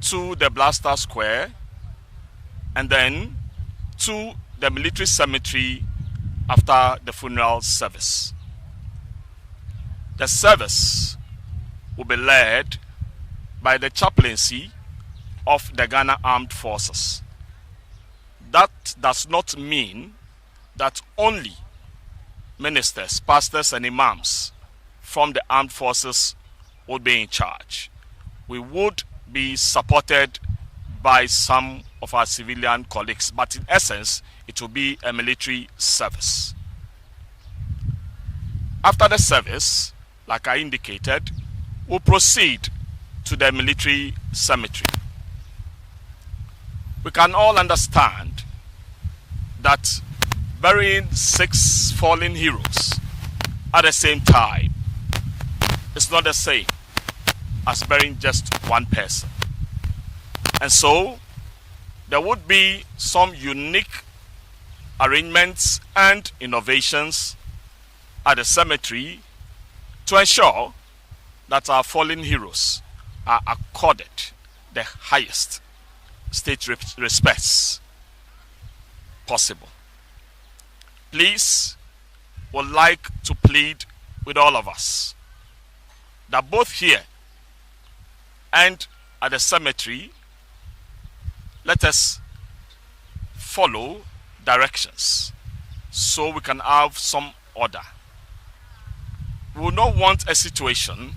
to the Blaster Square and then to the military cemetery after the funeral service. The service will be led by the chaplaincy of the Ghana Armed Forces. That does not mean that only ministers, pastors, and imams from the armed forces will be in charge. We would be supported by some of our civilian colleagues, but in essence, it will be a military service. After the service, like I indicated, we'll proceed to the military cemetery. We can all understand that burying 6 fallen heroes at the same time is not the same as burying just one person. And so, there would be some unique arrangements and innovations at the cemetery to ensure that our fallen heroes are accorded the highest state respects possible. Please, would like to plead with all of us that both here and at the cemetery, let us follow directions so we can have some order. We will not want a situation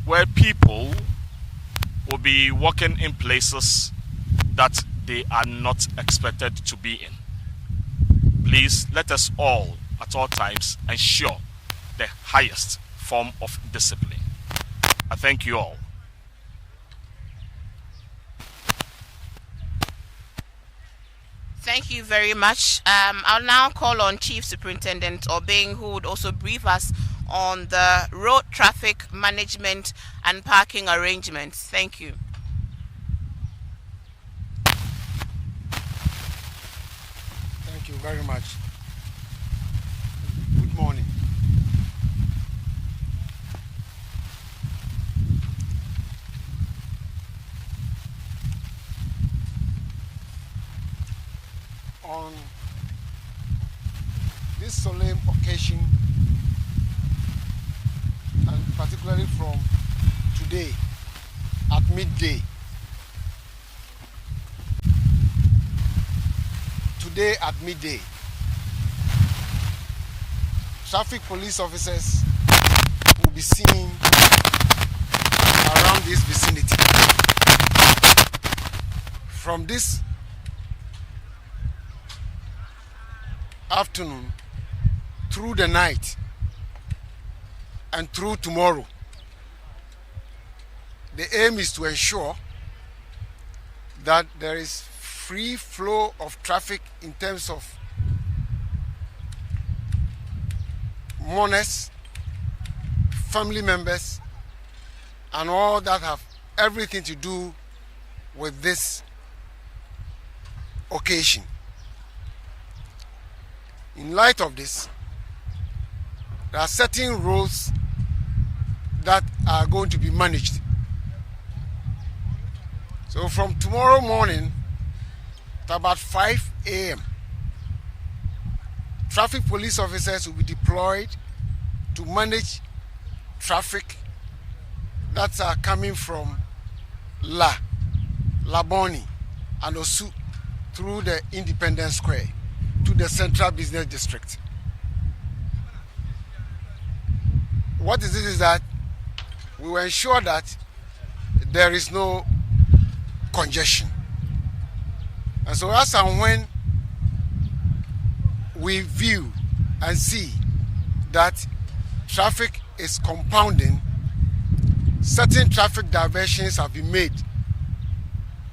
where people will be walking in places that they are not expected to be in. Please let us all at all times ensure the highest form of discipline. I thank you all. Thank you very much. I'll now call on Chief Superintendent Obeng, who would also brief us on the road traffic management and parking arrangements. Thank you. Thank you very much. Good morning. On this solemn occasion, and particularly from today at midday, traffic police officers will be seen around this vicinity. From this afternoon through the night and through tomorrow, the aim is to ensure that there is free flow of traffic in terms of mourners, family members, and all that have everything to do with this occasion. In light of this, there are certain roads that are going to be managed. So from tomorrow morning at about 5 a.m., traffic police officers will be deployed to manage traffic that are coming from Laboni, and Osu through the Independence Square to the Central Business District. what is that we will ensure that there is no congestion. And so as and when we view and see that traffic is compounding, certain traffic diversions have been made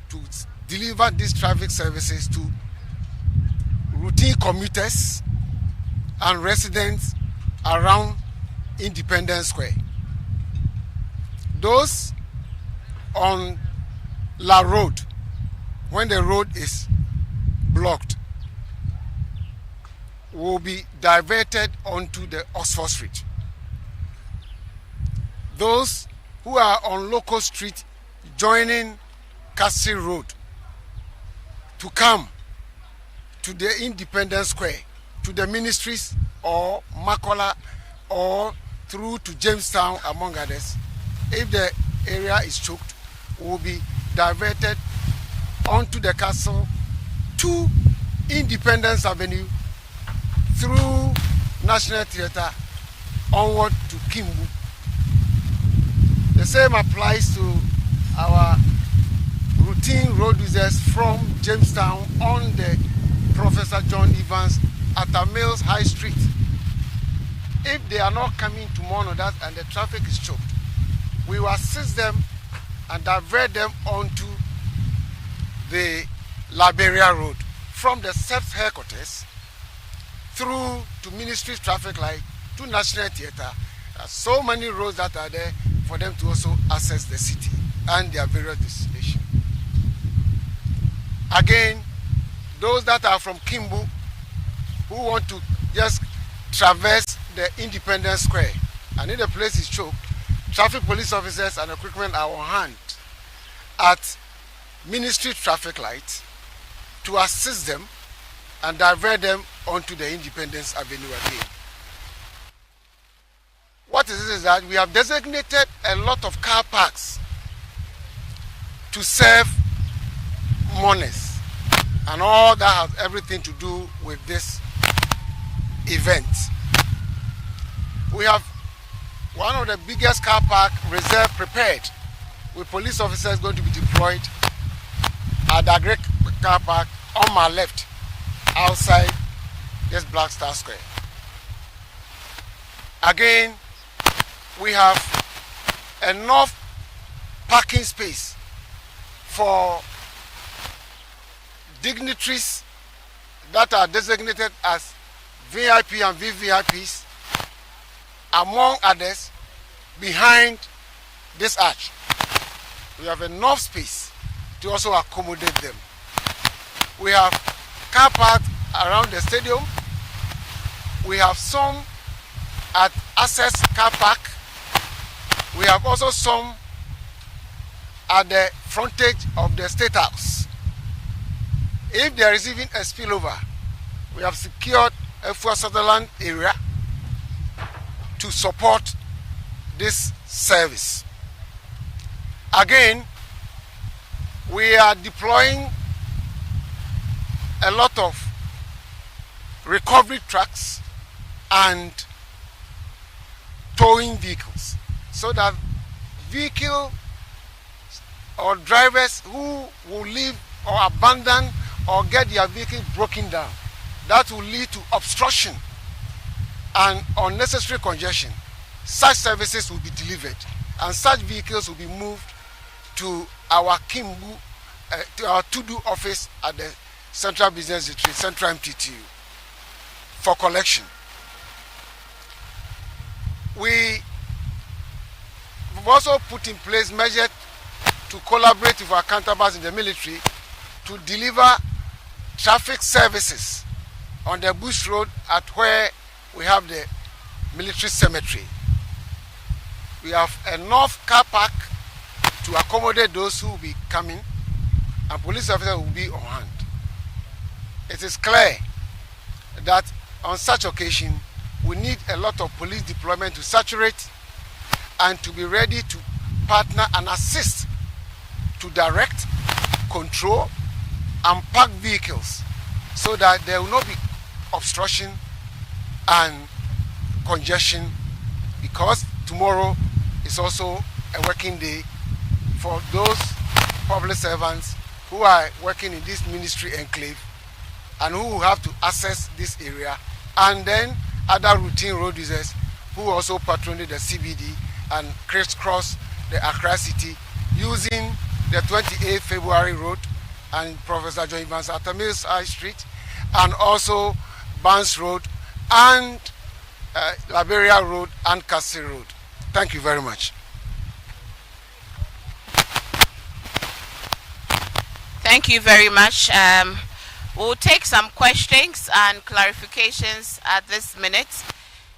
to deliver these traffic services to routine commuters and residents around Independence Square. Those on La Road, when the road is blocked, will be diverted onto the Oxford Street. Those who are on Local Street joining Castle Road to come to the Independence Square, to the ministries or Makola or through to Jamestown, among others, if the area is choked, will be diverted onto the castle to Independence Avenue through National Theatre onward to Kimbu. The same applies to our routine road users from Jamestown on the Professor John Evans at Mills High Street. If they are not coming to Monodat and the traffic is choked, we will assist them and divert them onto the Liberia Road from the SEPS headquarters through to Ministry's traffic light to National Theatre. There are so many roads that are there for them to also access the city and their various destinations. Again, those that are from Kimbu who want to just traverse the Independence Square and if the place is choked, traffic police officers and equipment are on hand at Ministry traffic lights to assist them and divert them onto the Independence Avenue again. What is that we have designated a lot of car parks to serve mourners and all that has everything to do with this event. We have one of the biggest car park reserve prepared with police officers going to be deployed at the Great car park on my left outside this Black Star Square. Again, we have enough parking space for dignitaries that are designated as VIP and VVIPs, among others, behind this arch. We have enough space to also accommodate them. We have car parks around the stadium. We have some at Access Car Park. We have also some at the frontage of the State House. If there is even a spillover, we have secured a Fuwa Sutherland area to support this service. Again, we are deploying a lot of recovery trucks and towing vehicles so that vehicle or drivers who will leave or abandon or get their vehicle broken down, that will lead to obstruction and unnecessary congestion. Such services will be delivered and such vehicles will be moved to our Kimbu, to our Tudu office at the Central Business District, Central MTTU, for collection. We have also put in place measures to collaborate with our counterparts in the military to deliver traffic services on the Bush Road at where we have the military cemetery. We have enough car park to accommodate those who will be coming, and police officers will be on hand. It is clear that on such occasion, we need a lot of police deployment to saturate and to be ready to partner and assist to direct, control, and park vehicles so that there will not be obstruction and congestion, because tomorrow is also a working day for those public servants who are working in this ministry enclave and who have to access this area, and then other routine road users who also patronage the CBD and crisscross the Accra city using the 28th February Road and Professor John Evans Atamils High Street, and also Barnes Road and Liberia Road and Castle Road. Thank you very much. Thank you very much. We'll take some questions and clarifications at this minute.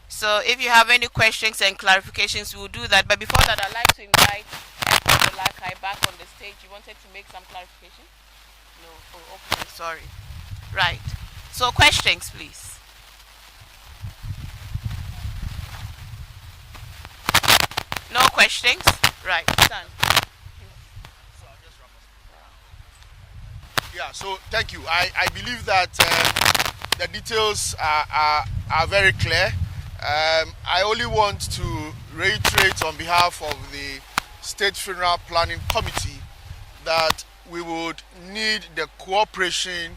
So if you have any questions and clarifications, we'll do that. But before that, I'd like to invite Mr. Lakai back on the stage. You wanted to make some clarification? No. Oh, okay. Sorry. Right. So questions, please. No questions? Right. Stand. Yeah, so thank you. I believe that the details are very clear. I only want to reiterate on behalf of the State Funeral Planning Committee that we would need the cooperation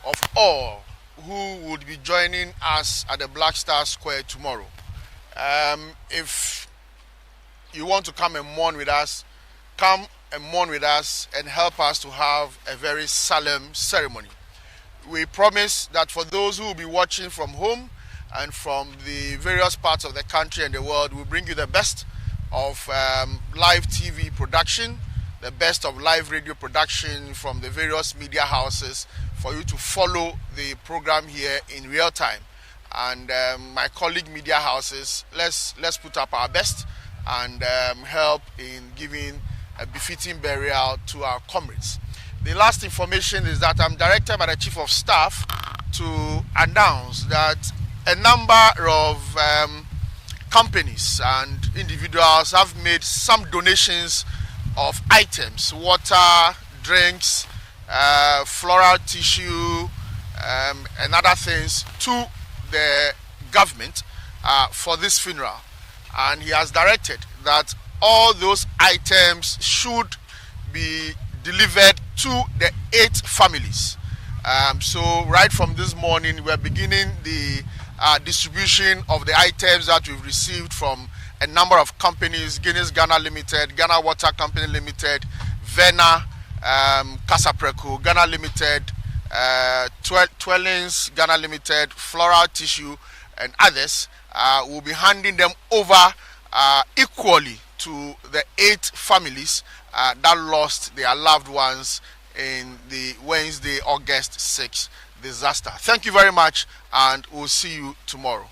of all who would be joining us at the Black Star Square tomorrow. If you want to come and mourn with us, come and mourn with us and help us to have a very solemn ceremony. We promise that for those who will be watching from home and from the various parts of the country and the world, we'll bring you the best of live TV production, the best of live radio production from the various media houses for you to follow the program here in real time. And my colleague media houses, let's put up our best and help in giving a befitting burial to our comrades. The last information is that I'm directed by the Chief of Staff to announce that a number of companies and individuals have made some donations of items, water, drinks, floral tissue, and other things to the government for this funeral. And he has directed that all those items should be delivered to the 8 families. So right from this morning, we're beginning the distribution of the items that we've received from a number of companies: Guinness Ghana Limited, Ghana Water Company Limited, Vena, Casapreco, Ghana Limited, Twellings, Ghana Limited, Floral Tissue, and others. We'll be handing them over equally to the 8 families that lost their loved ones in the Wednesday, August 6th disaster. Thank you very much, and we'll see you tomorrow.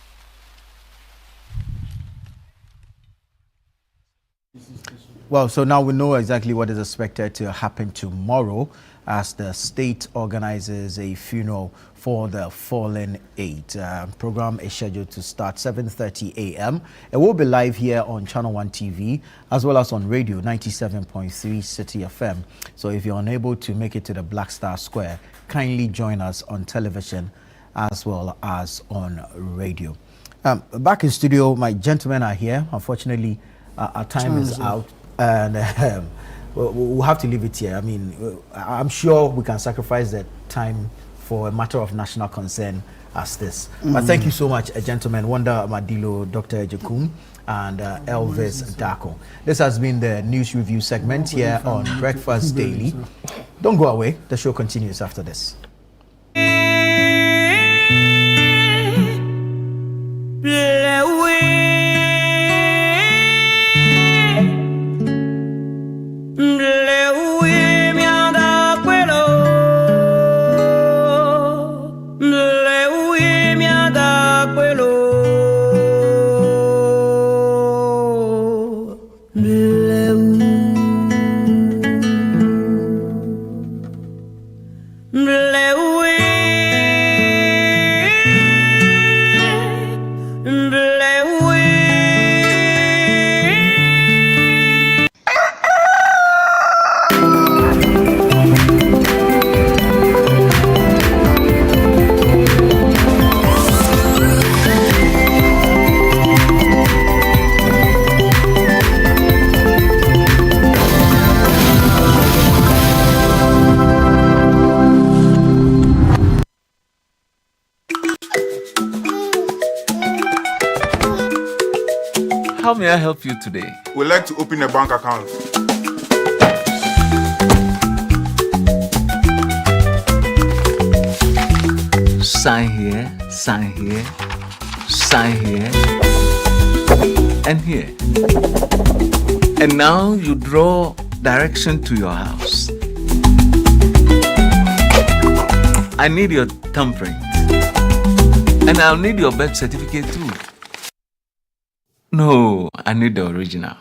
Well, so now we know exactly what is expected to happen tomorrow as the state organizes a funeral for the fallen 8. Program is scheduled to start 7:30 a.m. It will be live here on Channel 1 TV as well as on radio 97.3 City FM. So if you're unable to make it to the Black Star Square, kindly join us on television as well as on radio. Back in studio, my gentlemen are here. Unfortunately, our time is out, and we'll have to leave it here. I mean, I'm sure we can sacrifice that time for a matter of national concern as this. But thank you so much, gentlemen. Wanda Madilo, Dr. Ejekum, and Elvis Darko. This has been the news review segment here on Breakfast Daily. Don't go away. The show continues after this. Bleu How may I help you today? We'd like to open a bank account. Sign here, sign here, sign here, and here. And now you draw direction to your house. I need your thumbprint. And I'll need your birth certificate too. No, I need the original.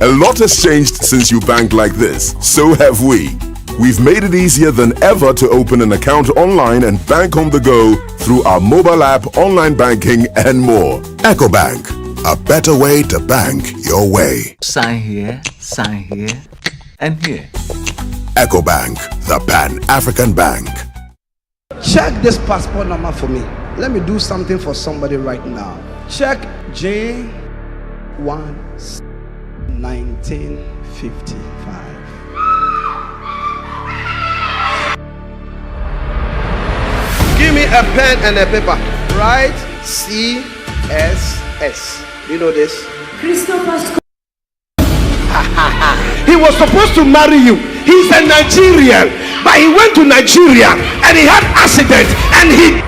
A lot has changed since you banked like this. So have we. We've made it easier than ever to open an account online and bank on the go through our mobile app, online banking, and more. EcoBank, a better way to bank your way. Sign here, and here. EcoBank, the Pan-African Bank. Check this passport number for me. Let me do something for somebody right now. Check J1 1955. Give me a pen and a paper. Write CSS. You know this? Christopher. He was supposed to marry you. He's a Nigerian, but he went to Nigeria and he had accident and he.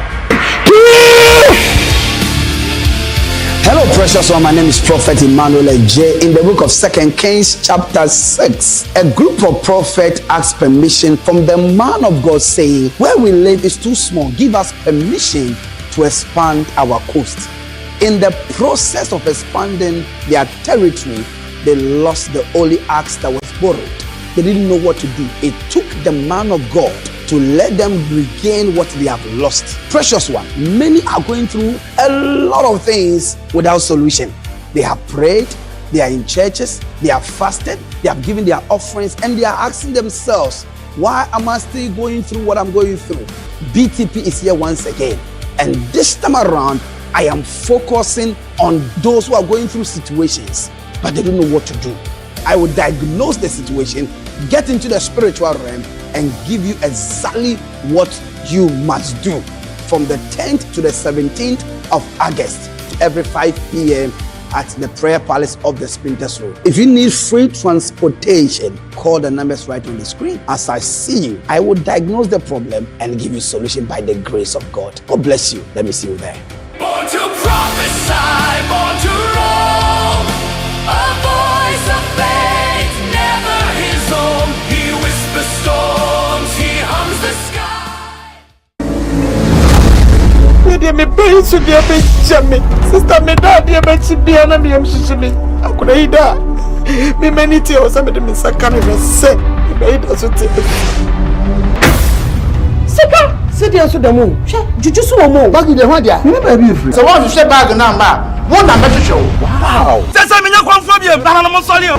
Hello, precious one. My name is Prophet Emmanuel J. In the book of 2 Kings, chapter 6, a group of prophets asked permission from the man of God, saying, "Where we live is too small. Give us permission to expand our coast." In the process of expanding their territory, they lost the only axe that was borrowed. They didn't know what to do. It took the man of God to let them regain what they have lost. Precious one, many are going through a lot of things without solution. They have prayed, they are in churches, they have fasted, they have given their offerings, and they are asking themselves, why am I still going through what I'm going through? BTP is here once again. And this time around, I am focusing on those who are going through situations, but they don't know what to do. I will diagnose the situation, get into the spiritual realm, and give you exactly what you must do from the 10th to the 17th of August, every 5 p.m. at the Prayer Palace of the Sprinters Road. If you need free transportation, call the numbers right on the screen. As I see you, I will diagnose the problem and give you solution by the grace of God. God bless you. Let me see you there. Born to prophesy, born to roll, a voice of faith, never his own. He whispers storms, he hums the sky. Me pay so dear me sister me dad dear me chibia na me amshishimi akuna ida me many tears some de me sakana me say me ida so te sika se dia so da mu hwe juju so mo bag de ho dia me ba bi free so what hwe bag na ma won na me hwe wow se me nya kwanfo bi e bana no mo sole o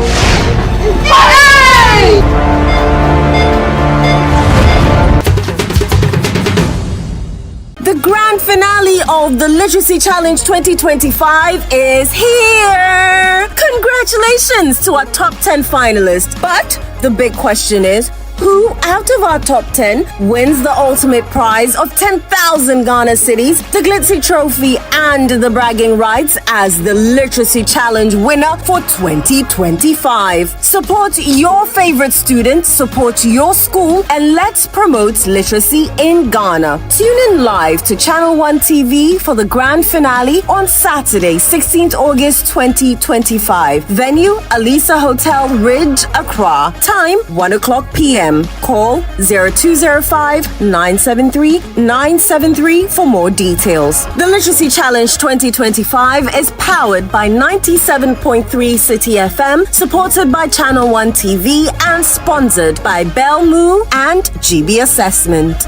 The grand finale of the Literacy Challenge 2025 is here! Congratulations to our top 10 finalists. But the big question is, who out of our top 10 wins the ultimate prize of 10,000 Ghana cedis, the Glitzy Trophy, and the bragging rights as the Literacy Challenge winner for 2025? Support your favorite student, support your school, and let's promote literacy in Ghana. Tune in live to Channel 1 TV for the grand finale on Saturday, 16th August 2025. Venue, Alisa Hotel Ridge, Accra. Time, 1 o'clock p.m. Call 0205-973-973 for more details. The Literacy Challenge 2025 is powered by 97.3 City FM, supported by Channel 1 TV, and sponsored by Belmu and GB Assessment.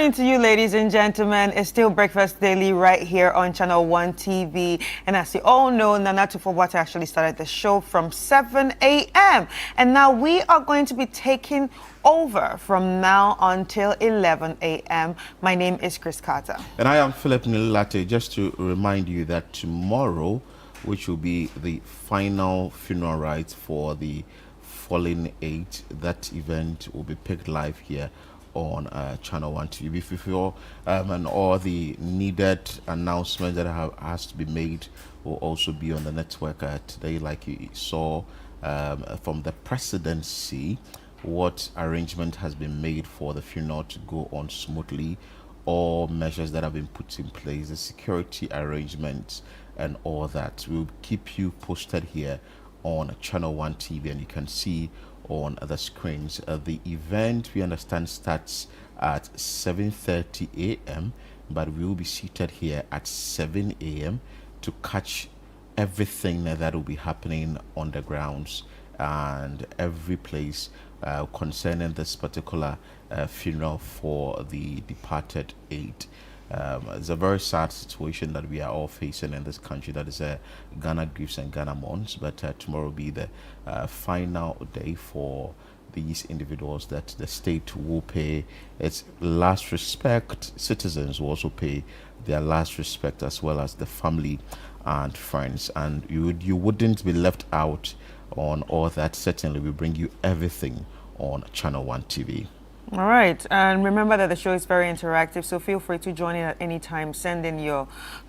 morning to you, ladies and gentlemen. It's still Breakfast Daily right here on Channel 1 TV. And as you all know, Nana Tufo actually started the show from 7 a.m. And now we are going to be taking over from now until 11 a.m. My name is Chris Carter. And I am Philip Nilate. Just to remind you that tomorrow, which will be the final funeral rites for the fallen 8, that event will be picked live here on Channel 1 TV. If you and all the needed announcements that has to be made will also be on the network today, like you saw from the presidency, what arrangement has been made for the funeral to go on smoothly, all measures that have been put in place, the security arrangements and all that. We'll keep you posted here on Channel 1 TV, and you can see on the screens. The event, we understand, starts at 7:30 a.m., but we will be seated here at 7 a.m. to catch everything that will be happening on the grounds and every place concerning this particular funeral for the departed 8. It's a very sad situation that we are all facing in this country. That is Ghana grieves and Ghana mourns. But tomorrow will be the final day for these individuals that the state will pay its last respect. Citizens will also pay their last respect, as well as the family and friends. And you wouldn't be left out on all that. Certainly, we bring you everything on Channel 1 TV. All right, and remember that the show is very interactive, so feel free to join in at any time. Send in your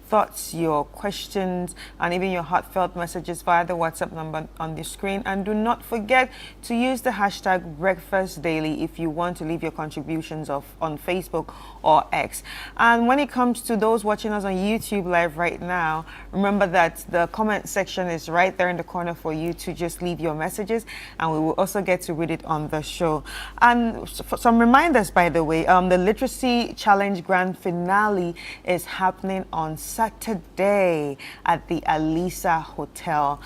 thoughts, your questions, and even your heartfelt messages via the WhatsApp number on the screen. And do not forget to use the hashtag Breakfast Daily if you want to leave your contributions on Facebook or X. And when it comes to those watching us on YouTube Live right now, remember that the comment section is right there in the corner for you to just leave your messages, and we will also get to read it on the show. And for some reminders, by the way, the Literacy Challenge Grand Finale is happening on Saturday at the Alisa Hotel.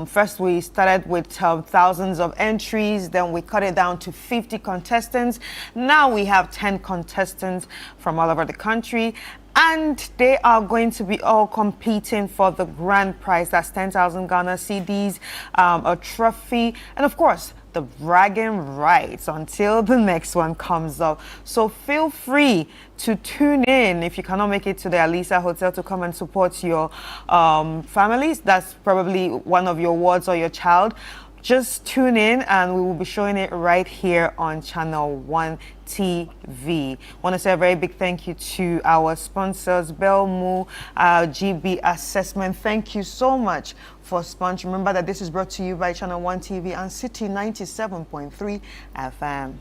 First, we started with thousands of entries, then we cut it down to 50 contestants. Now we have 10 contestants from all over the country, and they are going to be all competing for the grand prize. That's 10,000 Ghana cedis, a trophy, and of course, the bragging rights until the next one comes up. So feel free to tune in if you cannot make it to the Alisa Hotel to come and support your families. That's probably one of your wards or your child. Just tune in and we will be showing it right here on Channel 1 TV. I want to say a very big thank you to our sponsors, Belmu, GB Assessment. Thank you so much for sponsoring. Remember that this is brought to you by Channel 1 TV and City 97.3 FM.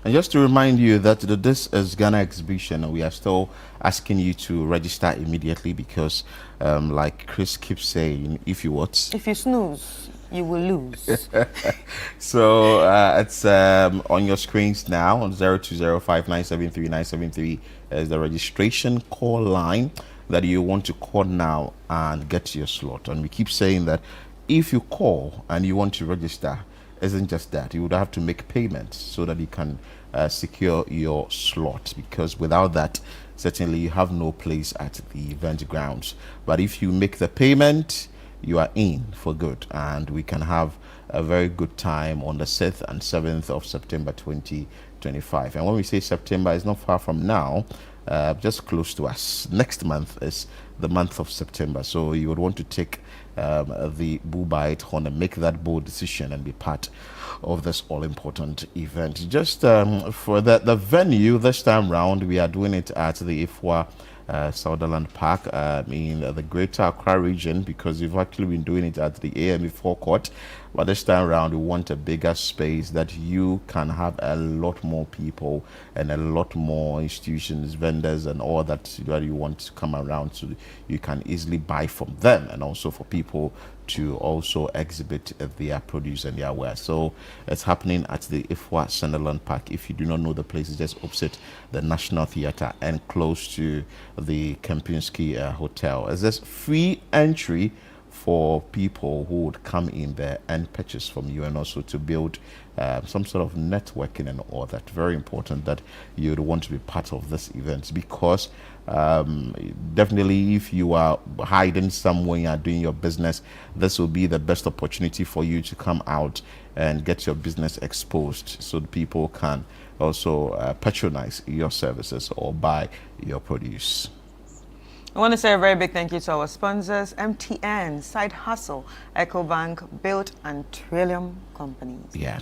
And just to remind you that this is Ghana exhibition, and we are still asking you to register immediately because, like Chris keeps saying, if you snooze, you will lose. So it's on your screens now on 0205973973 is the registration call line that you want to call now and get your slot. And we keep saying that if you call and you want to register, isn't just that, you would have to make payments so that you can secure your slot, because without that, certainly you have no place at the event grounds. But if you make the payment, you are in for good, and we can have a very good time on the 6th and 7th of September 2025. And when we say September, it's not far from now, just close to us. Next month is the month of September, so you would want to take the bull by its horn and make that bold decision and be part of this all-important event. Just for the venue this time round, we are doing it at the Ifwa Sutherland Park in the Greater Accra region, because we've actually been doing it at the AME forecourt. But this time around, we want a bigger space that you can have a lot more people and a lot more institutions, vendors, and all that you want to come around, so you can easily buy from them, and also for people to also exhibit their produce and their wares. So it's happening at the Ifwa Sutherland Park. If you do not know the place, it's just opposite the National Theatre and close to the Kempinski Hotel. It's just free entry for people who would come in there and purchase from you, and also to build some sort of networking and all that. Very important that you would want to be part of this event, because definitely if you are hiding somewhere, you are doing your business, this will be the best opportunity for you to come out and get your business exposed, so that people can also patronize your services or buy your produce. I want to say a very big thank you to our sponsors, MTN, Side Hustle, EcoBank, Built, and Trillium Companies. Yeah.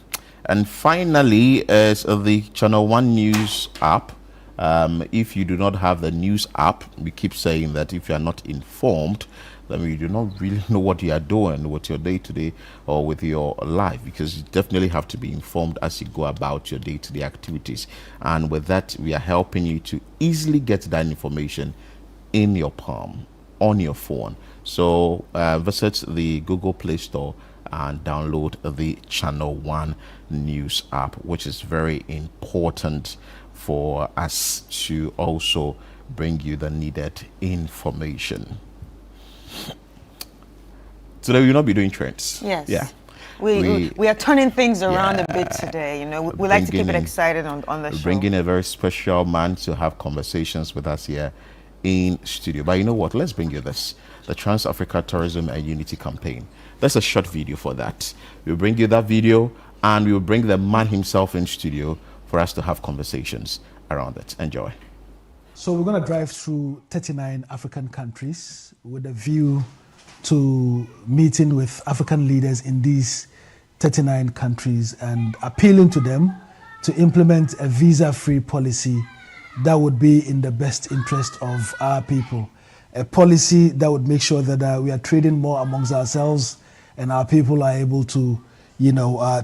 And finally is the Channel One News app. If you do not have the news app, we keep saying that if you are not informed, then you do not really know what you are doing with your day-to-day or with your life, because you definitely have to be informed as you go about your day-to-day activities. And with that, we are helping you to easily get that information in your palm, on your phone. So visit the Google Play Store and download the Channel One News app, which is very important for us to also bring you the needed information. Today we will not be doing trends. Yes. Yeah. We are turning things around a bit today. You know, we like to keep it excited on the show. Bringing a very special man to have conversations with us here in studio. But you know what? Let's bring you this: the Trans-Africa Tourism and Unity Campaign. There's a short video for that. We'll bring you that video, and we'll bring the man himself in studio for us to have conversations around it. Enjoy. So we're going to drive through 39 African countries with a view to meeting with African leaders in these 39 countries and appealing to them to implement a visa-free policy that would be in the best interest of our people. A policy that would make sure that we are trading more amongst ourselves and our people are able to,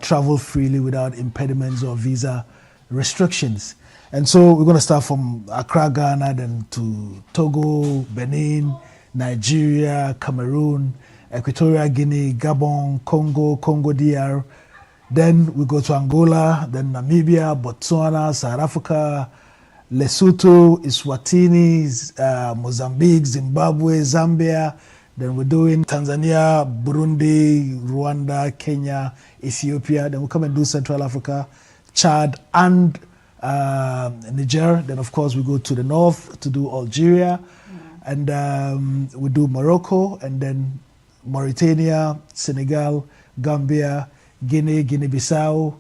travel freely without impediments or visa restrictions. And so we're going to start from Accra, Ghana, then to Togo, Benin, Nigeria, Cameroon, Equatorial Guinea, Gabon, Congo DR. Then we go to Angola, then Namibia, Botswana, South Africa, Lesotho, Eswatini, Mozambique, Zimbabwe, Zambia. Then we're doing Tanzania, Burundi, Rwanda, Kenya, Ethiopia. Then we'll come and do Central Africa, Chad, and Niger. Then, of course, we go to the north to do Algeria. And we do Morocco, and then Mauritania, Senegal, Gambia, Guinea, Guinea-Bissau,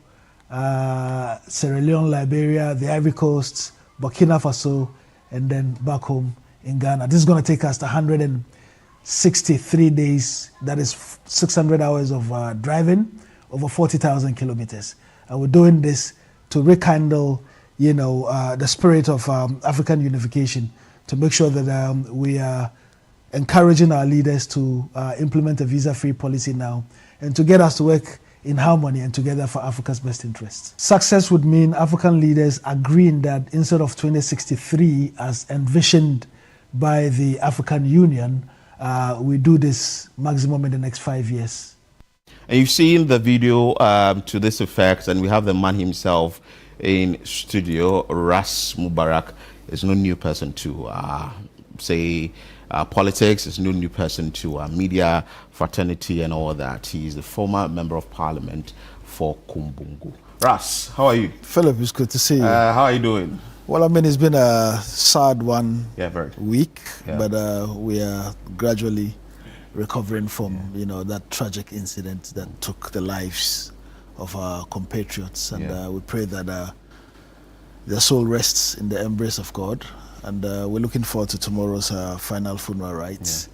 Sierra Leone, Liberia, the Ivory Coast, Burkina Faso, and then back home in Ghana. This is going to take us 163 days. That is 600 hours of driving, over 40,000 kilometers. And we're doing this to rekindle, the spirit of African unification, to make sure that we are encouraging our leaders to implement a visa-free policy now, and to get us to work in harmony and together for Africa's best interests. Success would mean African leaders agreeing that instead of 2063 as envisioned by the African Union, we do this maximum in the next 5 years. And you've seen the video to this effect, and we have the man himself in studio. Ras Mubarak is no new person to politics, is no new person to media fraternity and all that. He's the former member of parliament for Kumbungu. Ras, how are you? Philip, it's good to see you. How are you doing? Well, I mean, it's been a sad week, Yeah. but we are gradually recovering from that tragic incident that took the lives of our compatriots, and we pray that their soul rests in the embrace of God, and we're looking forward to tomorrow's final funeral rites.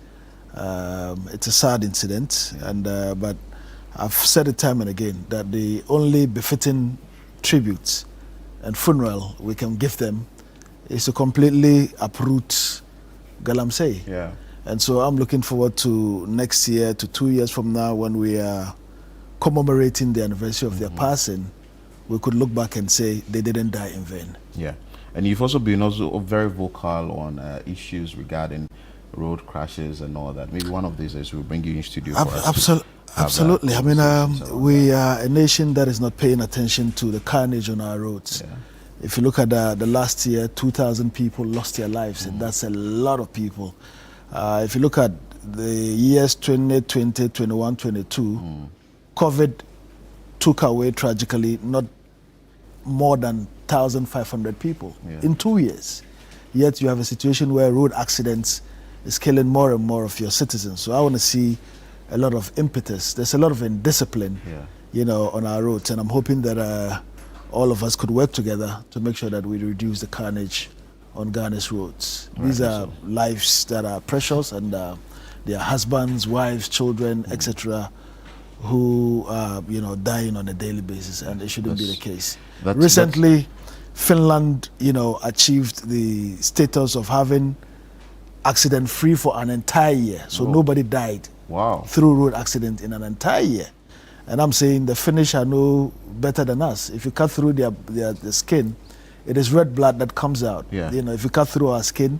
It's a sad incident, and but I've said it time and again that the only befitting tribute and funeral we can give them is to completely uproot Galamsey. Yeah. And so I'm looking forward to next year, to 2 years from now, when we are commemorating the anniversary of their passing, we could look back and say they didn't die in vain. Yeah. And you've also been very vocal on issues regarding road crashes and all that. Maybe one of these days we'll bring you in studio for us. Absolutely. I mean, we are a nation that is not paying attention to the carnage on our roads. Yeah. If you look at the last year, 2,000 people lost their lives, and that's a lot of people. If you look at the years 2020, 21, 22, COVID took away tragically not more than 1,500 people in 2 years. Yet you have a situation where road accidents is killing more and more of your citizens. So I want to see a lot of impetus. There's a lot of indiscipline, you know, on our roads, and I'm hoping that all of us could work together to make sure that we reduce the carnage on Ghana's roads. These are lives that are precious, and their husbands, wives, children, etc., who are, you know, dying on a daily basis, and it shouldn't be the case. Recently, Finland, you know, achieved the status of having accident-free for an entire year. So nobody died through road accident in an entire year. And I'm saying the Finnish are no better than us. If you cut through their skin, it is red blood that comes out. You know, if you cut through our skin,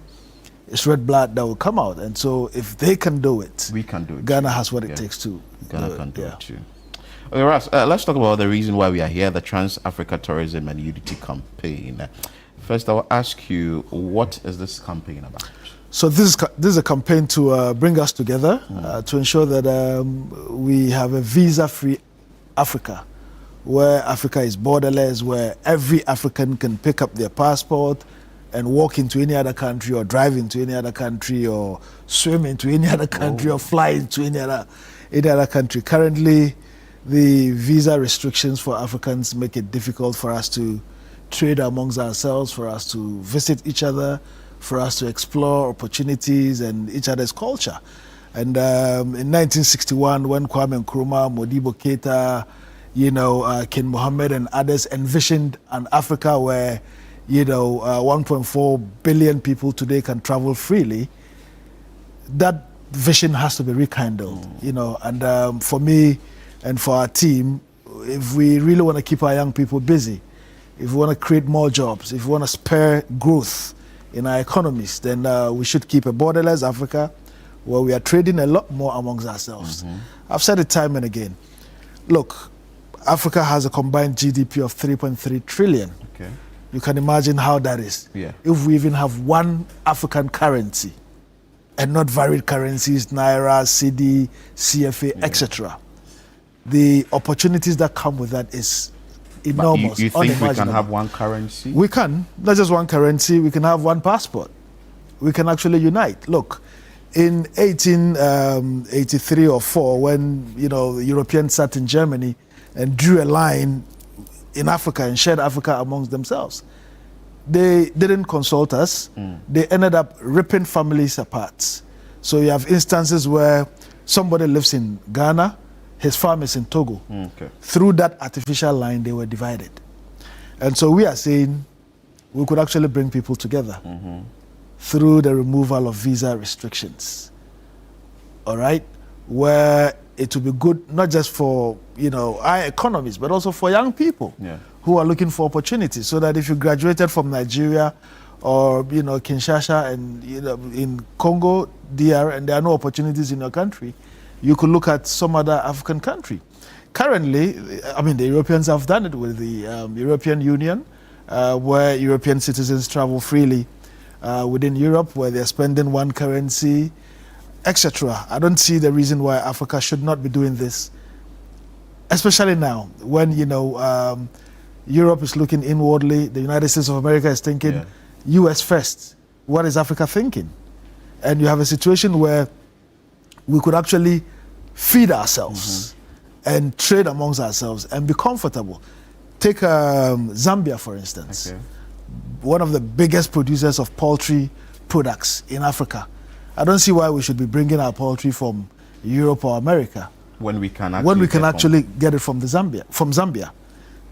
it's red blood that will come out. And so if they can do it, we can do it. Ghana has what it takes to Ghana can do it too. Okay, Ras, let's talk about the reason why we are here, the Trans-Africa Tourism and Unity Campaign. First, I will ask you, what is this campaign about? So this is a campaign to bring us together, to ensure that we have a visa-free Africa, where Africa is borderless, where every African can pick up their passport and walk into any other country, or drive into any other country, or swim into any other country, or fly into any other country. Currently, the visa restrictions for Africans make it difficult for us to trade amongst ourselves, for us to visit each other, for us to explore opportunities and each other's culture. And in 1961, when Kwame Nkrumah, Modibo Keita, you know, King Mohammed and others envisioned an Africa where, you know, 1.4 billion people today can travel freely, that vision has to be rekindled, you know. And for me and for our team, if we really want to keep our young people busy, if we want to create more jobs, if we want to spur growth in our economies, then we should keep a borderless Africa where we are trading a lot more amongst ourselves. I've said it time and again. Look, Africa has a combined GDP of 3.3 trillion. You can imagine how that is. If we even have one African currency and not varied currencies, Naira, Cedi, CFA, etc. The opportunities that come with that is enormous. You think we can have one currency? We can. Not just one currency, we can have one passport. We can actually unite. Look, in 1883 or 4, when, you know, the Europeans sat in Germany and drew a line in Africa and shared Africa amongst themselves, they didn't consult us. They ended up ripping families apart. So you have instances where somebody lives in Ghana, his farm is in Togo. Through that artificial line, they were divided. And so we are saying we could actually bring people together through the removal of visa restrictions. All right? Where it will be good not just for, you know, our economies, but also for young people who are looking for opportunities, so that if you graduated from Nigeria or, you know, Kinshasa and, you know, in Congo, DR, and there are no opportunities in your country, you could look at some other African country. Currently, I mean, the Europeans have done it with the European Union, where European citizens travel freely within Europe, where they're spending one currency, etc. I don't see the reason why Africa should not be doing this, especially now when, you know, Europe is looking inwardly, the United States of America is thinking US first. What is Africa thinking? And you have a situation where we could actually feed ourselves and trade amongst ourselves and be comfortable. Take Zambia, for instance. One of the biggest producers of poultry products in Africa. I don't see why we should be bringing our poultry from Europe or America when we can actually get it from Zambia.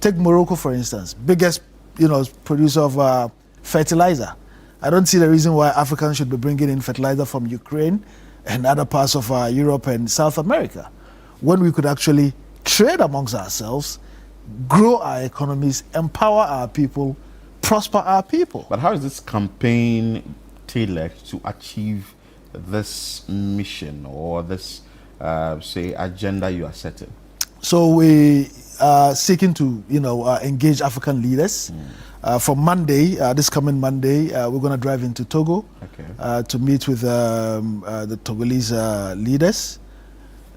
Take Morocco, for instance, biggest, you know, producer of fertilizer. I don't see the reason why Africans should be bringing in fertilizer from Ukraine and other parts of Europe and South America, when we could actually trade amongst ourselves, grow our economies, empower our people, prosper our people. But how is this campaign tailored to achieve this mission or this, say, agenda you are setting? So we seeking to, engage African leaders. For Monday, this coming Monday, we're going to drive into Togo to meet with the Togolese leaders,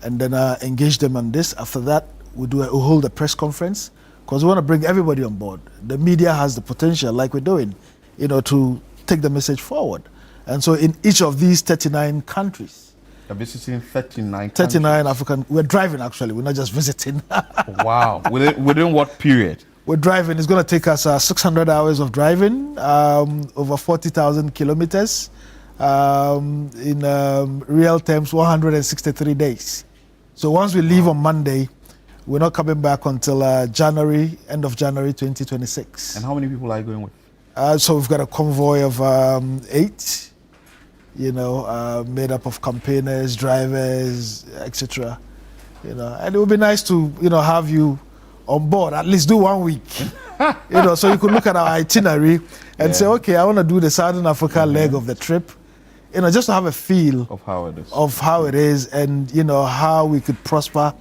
and then engage them on this. After that, we'll hold a press conference, because we want to bring everybody on board. The media has the potential, like we're doing, to take the message forward. And so in each of these 39 countries, You're visiting 39 39 African, we're driving actually, we're not just visiting. Wow. Within what period? We're driving. It's going to take us 600 hours of driving, over 40,000 kilometers, in real terms, 163 days. So once we leave on Monday, we're not coming back until end of January 2026. And how many people are you going with? So we've got a convoy of 8, made up of campaigners, drivers, etc. And it would be nice to, have you on board, at least do 1 week, so you could look at our itinerary and say, okay, I want to do the Southern Africa leg of the trip, just to have a feel of how it is, and how we could prosper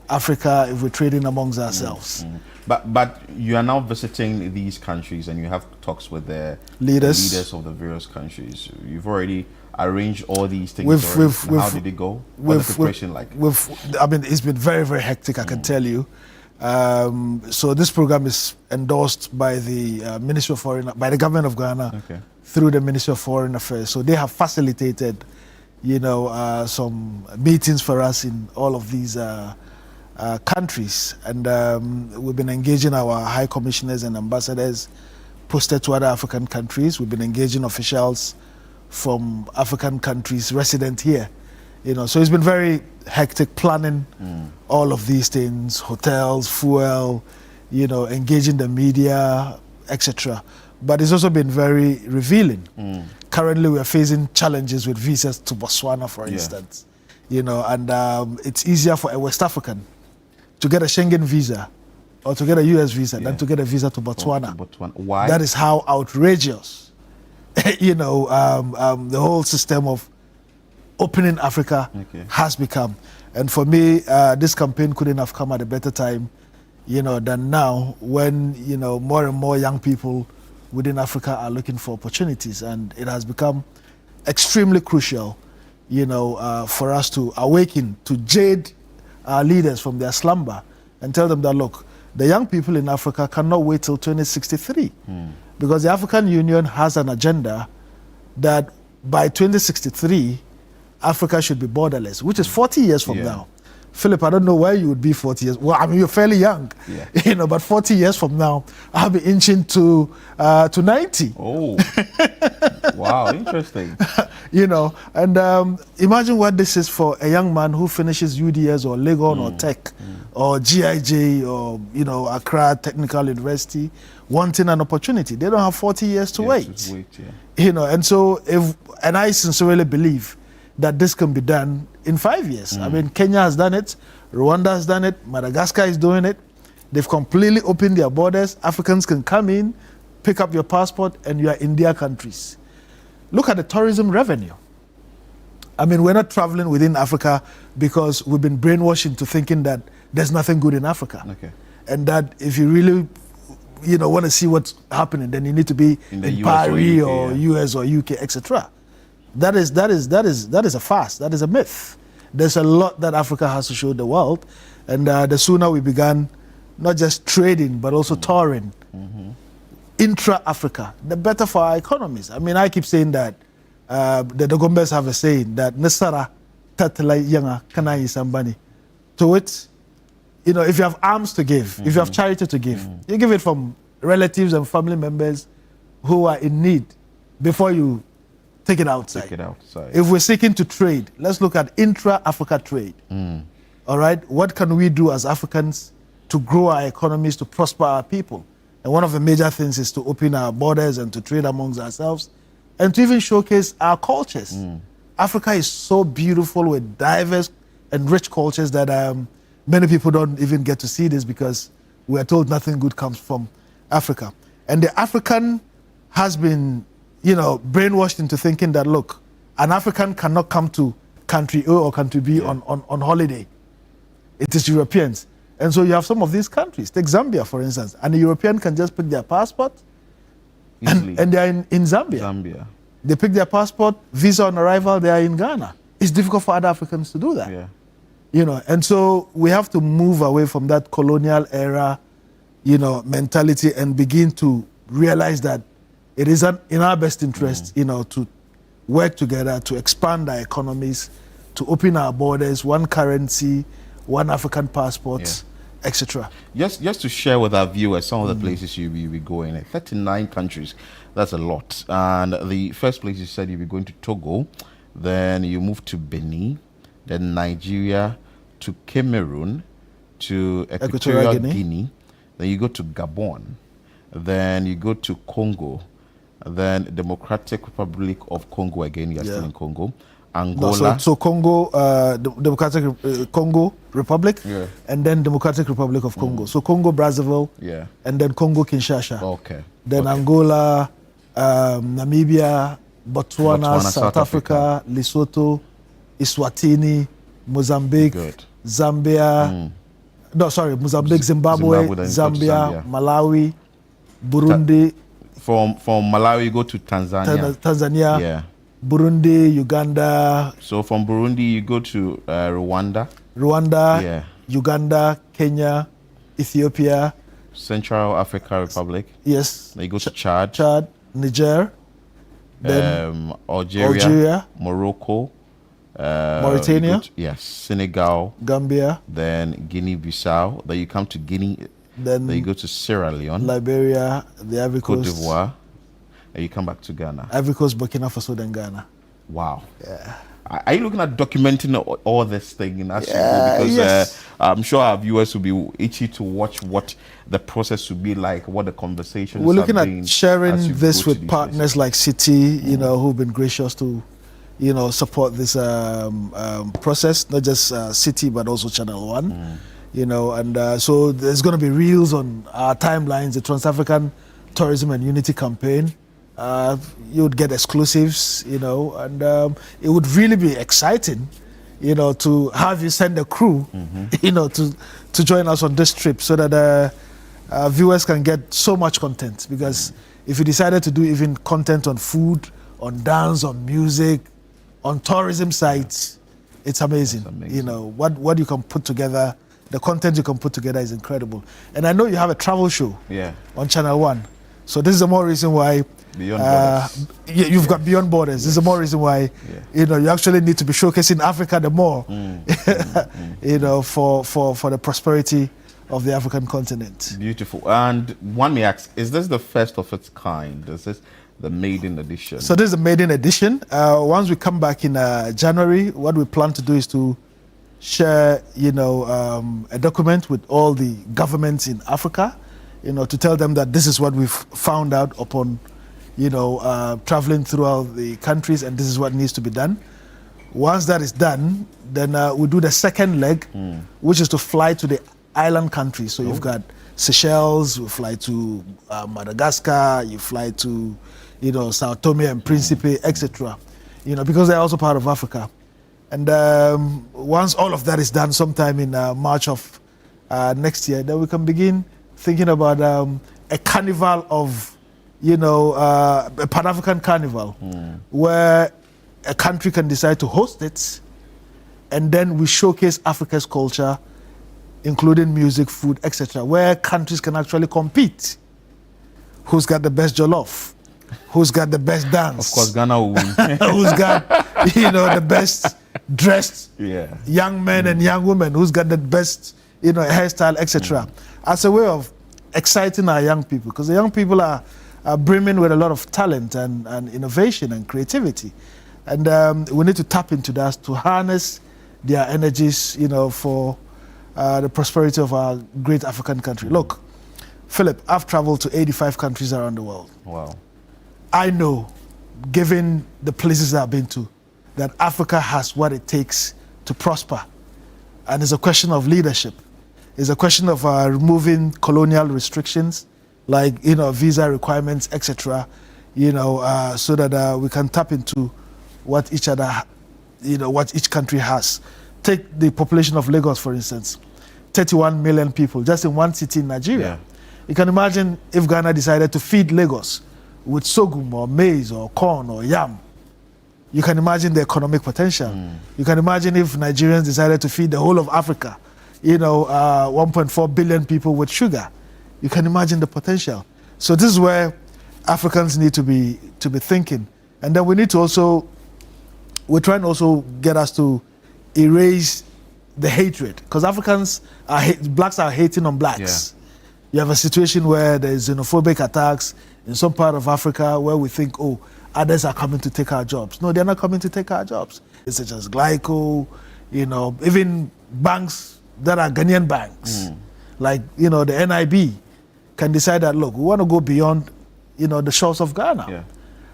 Africa if we're trading amongst ourselves. But you are now visiting these countries, and you have talks with the leaders of the various countries. You've already arranged all these things. How did it go? What's the preparation like? It's been very, very hectic, I can tell you. So this program is endorsed by the by the government of Ghana through the Ministry of Foreign Affairs. So they have facilitated, some meetings for us in all of these countries, and we've been engaging our high commissioners and ambassadors posted to other African countries. We've been engaging officials from African countries resident here. So it's been very hectic planning all of these things, hotels, fuel, engaging the media, etc. But it's also been very revealing. Currently, we are facing challenges with visas to Botswana, for instance. And it's easier for a West African to get a Schengen visa or to get a US visa than to get a visa to Botswana. Why? That is how outrageous, the whole system of opening Africa has become. And for me, this campaign couldn't have come at a better time, than now, when, more and more young people within Africa are looking for opportunities. And it has become extremely crucial, for us to awaken, to jade our leaders from their slumber and tell them that, look, the young people in Africa cannot wait till 2063, because the African Union has an agenda that by 2063, Africa should be borderless, which is 40 years from now. Philip, I don't know where you would be 40 years. Well, you're fairly young, but 40 years from now, I'll be inching to 90. Oh, wow, interesting. And imagine what this is for a young man who finishes UDS or Legon or Tech or GIJ or, Accra Technical University, wanting an opportunity. They don't have 40 years to wait. And so, and I sincerely believe that this can be done in 5 years. I mean, Kenya has done it, Rwanda has done it, Madagascar is doing it. They've completely opened their borders. Africans can come in, pick up your passport, and you are in their countries. Look at the tourism revenue. I mean, we're not traveling within Africa because we've been brainwashed into thinking that there's nothing good in Africa. And that if you really want to see what's happening, then you need to be in Paris or US or UK, etc. That is a farce. That is a myth. There's a lot that Africa has to show the world, and the sooner we began, not just trading but also touring intra-Africa, the better for our economies. I mean, I keep saying that the Dogombes have a saying that Nesara Tatala Yanga Kanai Sambani. To it, if you have alms to give, if you have charity to give, you give it from relatives and family members who are in need before you take it outside. If we're seeking to trade, let's look at intra-Africa trade. All right? What can we do as Africans to grow our economies, to prosper our people? And one of the major things is to open our borders and to trade amongst ourselves and to even showcase our cultures. Africa is so beautiful with diverse and rich cultures that many people don't even get to see this because we are told nothing good comes from Africa. And the African has been brainwashed into thinking that, look, an African cannot come to country A or country B on holiday. It is Europeans. And so you have some of these countries. Take Zambia, for instance. And a European can just pick their passport and they're in Zambia. They pick their passport, visa on arrival, they are in Ghana. It's difficult for other Africans to do that. Yeah. You know, and so we have to move away from that colonial era, you know, mentality and begin to realize that it is in our best interest, you know, to work together, to expand our economies, to open our borders, one currency, one African passport, etc. Just to share with our viewers some of the places you'll be going. 39 countries, that's a lot. And the first place you said you'll be going to Togo, then you move to Benin, then Nigeria, to Cameroon, to Equatorial Guinea, then you go to Gabon, then you go to Congo, then Democratic Republic of Congo again, you're still in Congo, Angola. So Congo, Democratic Congo Republic, and then Democratic Republic of Congo. So Congo, Brazzaville, and then Congo, Kinshasa. Okay. Then Angola, Namibia, Botswana, South Africa, Lesotho, Eswatini, Mozambique, Zambia. Mozambique, Zimbabwe, Zambia, Malawi, Burundi. From Malawi, you go to Tanzania. Tanzania, Burundi, Uganda. So from Burundi, you go to Rwanda. Uganda, Kenya, Ethiopia. Central Africa Republic. Yes. Then you go to Chad. Niger. Then Algeria, Morocco. Mauritania. Senegal. Gambia. Then Guinea-Bissau. Then you come to Guinea. Then you go to Sierra Leone. Liberia, the Ivory Coast. Cote d'Ivoire. And you come back to Ghana. Ivory Coast, Burkina Faso, then Ghana. Wow. Yeah. Are you looking at documenting all this thing in because I'm sure our viewers will be itchy to watch what the process will be like, what the conversations we're looking at sharing this with partners like City, you know, who've been gracious to, you know, support this process, not just City but also Channel One, you know, and so there's going to be reels on our timelines, the Trans-African Tourism and Unity Campaign. You would get exclusives, you know, and it would really be exciting, you know, to have you send a crew, you know, to join us on this trip so that viewers can get so much content. Because if you decided to do even content on food, on dance, on music, on tourism sites, it's amazing. You know, what you can put together, the content you can put together is incredible. And I know you have a travel show on Channel One. So this is the more reason why Beyond Borders. You've got Beyond Borders. This is the more reason why you know you actually need to be showcasing Africa the more, you know, for the prosperity of the African continent. Beautiful. And one may ask, is this the first of its kind? Is this the maiden edition? So this is the maiden edition. Once we come back in January, what we plan to do is to share, you know, a document with all the governments in Africa, you know, to tell them that this is what we've found out upon, you know, traveling throughout the countries, and this is what needs to be done. Once that is done, then we do the second leg, which is to fly to the island countries. So you've got Seychelles, you fly to Madagascar, you fly to, you know, Sao Tome and Principe, etc. You know, because they're also part of Africa. And once all of that is done, sometime in March of next year, then we can begin thinking about a carnival of, you know, a Pan-African carnival, where a country can decide to host it, and then we showcase Africa's culture, including music, food, etc., where countries can actually compete. Who's got the best jollof? Who's got the best dance? Of course, Ghana will win. Who's got, you know, the best dressed young men and young women? Who's got the best, you know, hairstyle, etc. As a way of exciting our young people, because the young people are brimming with a lot of talent and innovation and creativity. And we need to tap into that to harness their energies, you know, for the prosperity of our great African country. Look, Philip, I've traveled to 85 countries around the world. Wow. I know, given the places I've been to, that Africa has what it takes to prosper. And it's a question of leadership. It's a question of removing colonial restrictions, like, you know, visa requirements, etc., you know, so that we can tap into what each other, you know, what each country has. Take the population of Lagos, for instance. 31 million people just in one city in Nigeria. You can imagine if Ghana decided to feed Lagos with sorghum or maize or corn or yam. You can imagine the economic potential. You can imagine if Nigerians decided to feed the whole of Africa, 1.4 billion people with sugar. You can imagine the potential. So this is where Africans need to be thinking. And then we need to also, we're trying to also get us to erase the hatred. Because blacks are hating on blacks. You have a situation where there's xenophobic attacks in some part of Africa where we think, oh, others are coming to take our jobs. No, they're not coming to take our jobs. Such as Glyco, even banks that are Ghanaian banks, like, the NIB, can decide that, look, we want to go beyond, the shores of Ghana.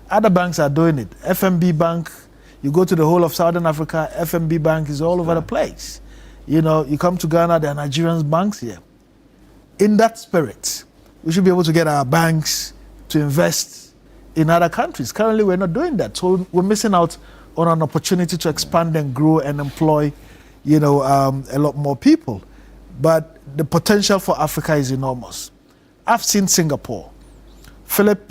Other banks are doing it. FNB Bank, you go to the whole of Southern Africa, FNB Bank is all over the place. You come to Ghana, there are Nigerian banks here. In that spirit, we should be able to get our banks to invest in other countries. Currently, we're not doing that. So we're missing out on an opportunity to expand and grow and employ, a lot more people. But the potential for Africa is enormous. I've seen Singapore.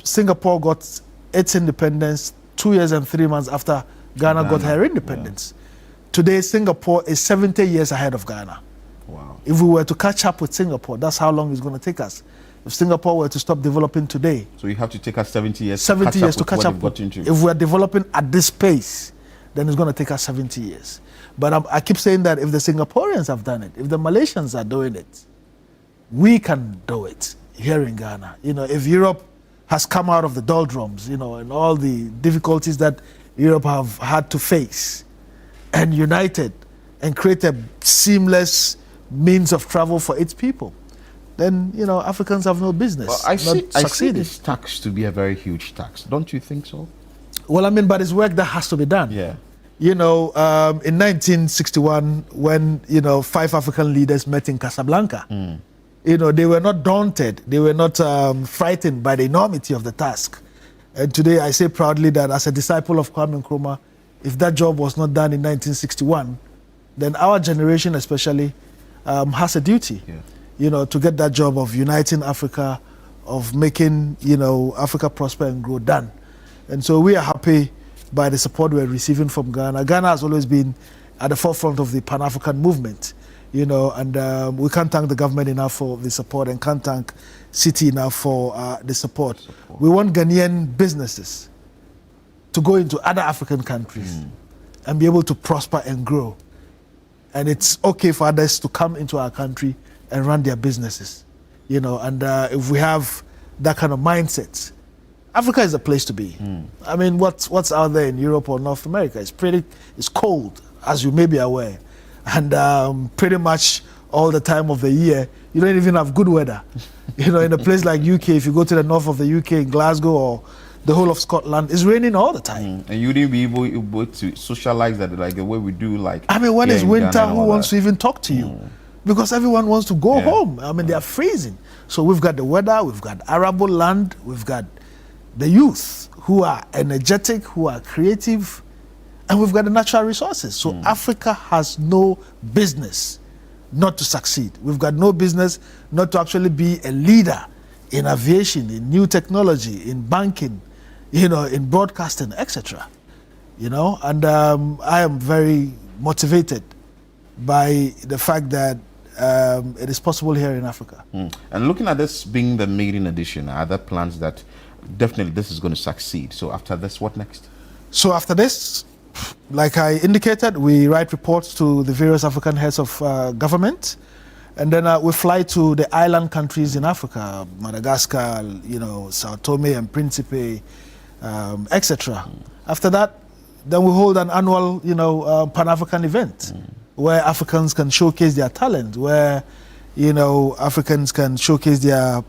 Singapore got its independence 2 years and 3 months after Ghana got her independence. Today, Singapore is 70 years ahead of Ghana. Wow. If we were to catch up with Singapore, that's how long it's going to take us. If Singapore were to stop developing today, so you have to take us 70 years. 70 years to catch up. Into. If we're developing at this pace, then it's going to take us 70 years. But I keep saying that if the Singaporeans have done it, if the Malaysians are doing it, we can do it here in Ghana. If Europe has come out of the doldrums, and all the difficulties that Europe have had to face, and united and create a seamless means of travel for its people, then Africans have no business. Well, I see this tax to be a very huge tax. Don't you think so? Well, but it's work that has to be done. Yeah. In 1961, when 5 African leaders met in Casablanca, they were not daunted. They were not frightened by the enormity of the task. And today, I say proudly that as a disciple of Kwame Nkrumah, if that job was not done in 1961, then our generation, especially, has a duty. To get that job of uniting Africa, of making, Africa prosper and grow done. And so we are happy by the support we're receiving from Ghana. Ghana has always been at the forefront of the Pan-African movement, and we can't thank the government enough for the support and can't thank City enough for the support. We want Ghanaian businesses to go into other African countries and be able to prosper and grow. And it's okay for others to come into our country and run their businesses, and if we have that kind of mindset, Africa is a place to be. What's out there in Europe or North America? It's cold, as you may be aware, and pretty much all the time of the year, you don't even have good weather. In a place like UK, if you go to the north of the UK, in Glasgow or the whole of Scotland, it's raining all the time. And you wouldn't be able to socialize that like the way we do. Like when it's winter, who wants to even talk to you? Because everyone wants to go home. They are freezing. So we've got the weather, we've got arable land, we've got the youth who are energetic, who are creative, and we've got the natural resources. So Africa has no business not to succeed. We've got no business not to actually be a leader in aviation, in new technology, in banking, in broadcasting, etc. And I am very motivated by the fact that it is possible here in Africa. And looking at this being the maiden edition, are there plans that definitely this is going to succeed? So after this, what next? So after this, like I indicated, we write reports to the various African heads of government, and then we fly to the island countries in Africa, Madagascar, Sao Tome and Principe, etc. After that, then we hold an annual, Pan-African event where Africans can showcase their talent, where, Africans can showcase their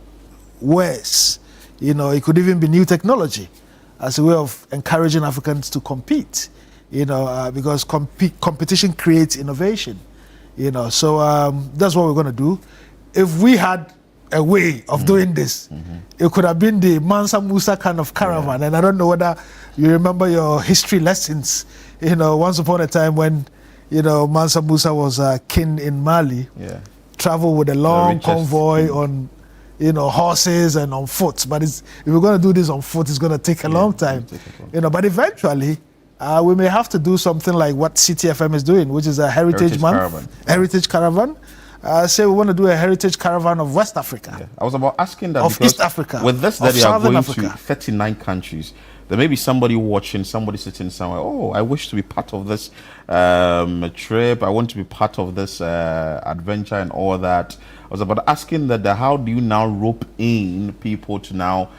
wares. It could even be new technology as a way of encouraging Africans to compete, because competition creates innovation, So that's what we're going to do. If we had a way of doing this, it could have been the Mansa Musa kind of caravan. And I don't know whether you remember your history lessons, once upon a time when, Mansa Musa was king in Mali, travel with a long convoy on, horses and on foot. But if we're going to do this on foot, it's going to take a long time. But eventually, we may have to do something like what CTFM is doing, which is a Heritage Month, Heritage Caravan. Say we want to do a Heritage Caravan of West Africa. Yeah. I was about asking that of East Africa, with this that of you are Southern going Africa. to 39 countries. There may be somebody watching, somebody sitting somewhere. Oh, I wish to be part of this trip. I want to be part of this adventure and all that. I was about asking that how do you now rope in people to now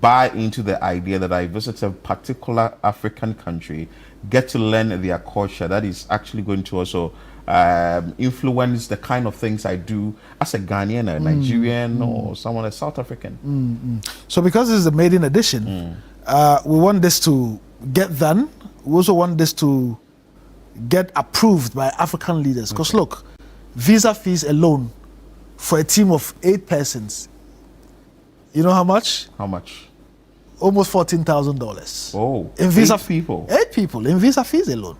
buy into the idea that I visit a particular African country, get to learn their culture, that is actually going to also influence the kind of things I do as a Ghanaian, a Nigerian, or someone, a South African. So because this is a maiden edition, we want this to get done. We also want this to get approved by African leaders. Because look, visa fees alone for a team of 8 persons, you know how much? How much? Almost $14,000. Oh, in visa 8 people. 8 people in visa fees alone.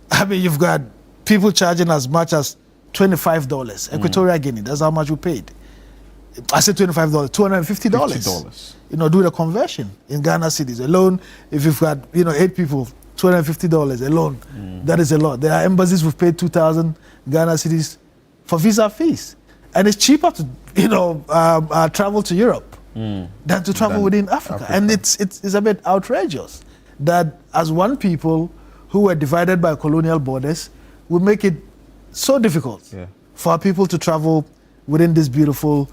I mean, you've got people charging as much as $25. Equatorial Guinea, that's how much we paid. I said $25, $250. $50. Do the conversion in Ghana cities alone. If you've got 8 people, $250 alone, that is a lot. There are embassies who've paid 2,000 Ghana cities for visa fees, and it's cheaper to travel to Europe than to travel within Africa. And it's a bit outrageous that as one people who were divided by colonial borders would make it so difficult for our people to travel within this beautiful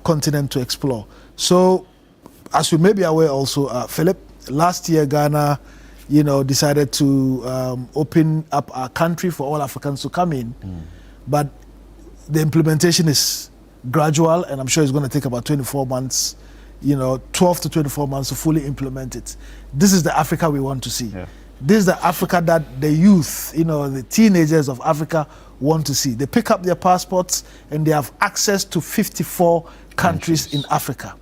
continent to explore. So, as you may be aware also, Philip, last year Ghana, decided to open up our country for all Africans to come in. But the implementation is gradual, and I'm sure it's going to take about 24 months, 12 to 24 months to fully implement it. This is the Africa we want to see. This is the Africa that the youth, the teenagers of Africa want to see. They pick up their passports and they have access to 54 countries in Africa.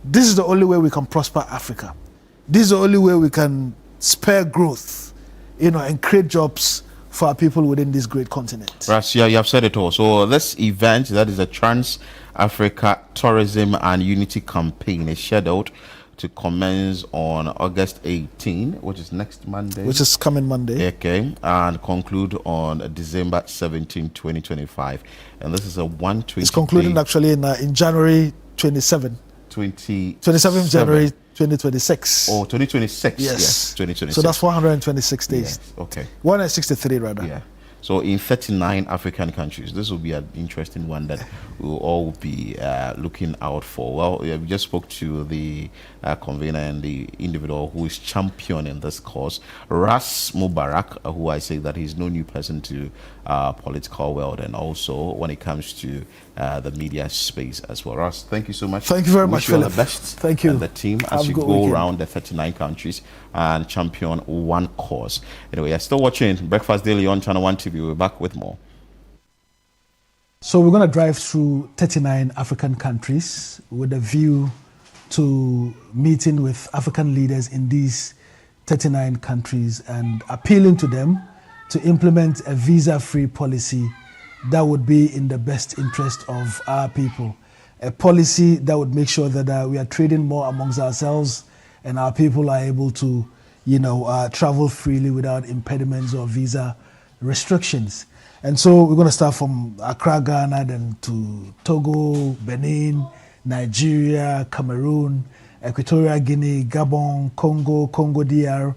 This is the only way we can prosper Africa. This is the only way we can spur growth, and create jobs for our people within this great continent. Right, you have said it all. So this event, that is a Trans-Africa Tourism and Unity Campaign, is scheduled to commence on August 18, which is next Monday. Which is coming Monday. Okay, and conclude on December 17, 2025. And this is a 120. It's concluding actually in January 27. 27th January 2026. Oh, 2026. Yes. 2026. So that's 426 days. Yes. Okay. 163 rather. Yeah. So in 39 African countries, this will be an interesting one that we'll all be looking out for. Well, we just spoke to the convener and the individual who is championing this cause, Ras Mubarak, who I say that he's no new person to political world, and also when it comes to the media space as well. Ras, thank you so much. Thank you very much, Philip. All the best. Thank you. And the team as you go around the 39 countries and champion one cause. Anyway, you're still watching Breakfast Daily on Channel 1 TV. We're back with more. So we're going to drive through 39 African countries with a view to meeting with African leaders in these 39 countries and appealing to them to implement a visa-free policy that would be in the best interest of our people. A policy that would make sure that we are trading more amongst ourselves and our people are able to, travel freely without impediments or visa restrictions. And so we're going to start from Accra, Ghana, then to Togo, Benin, Nigeria, Cameroon, Equatorial Guinea, Gabon, Congo DR.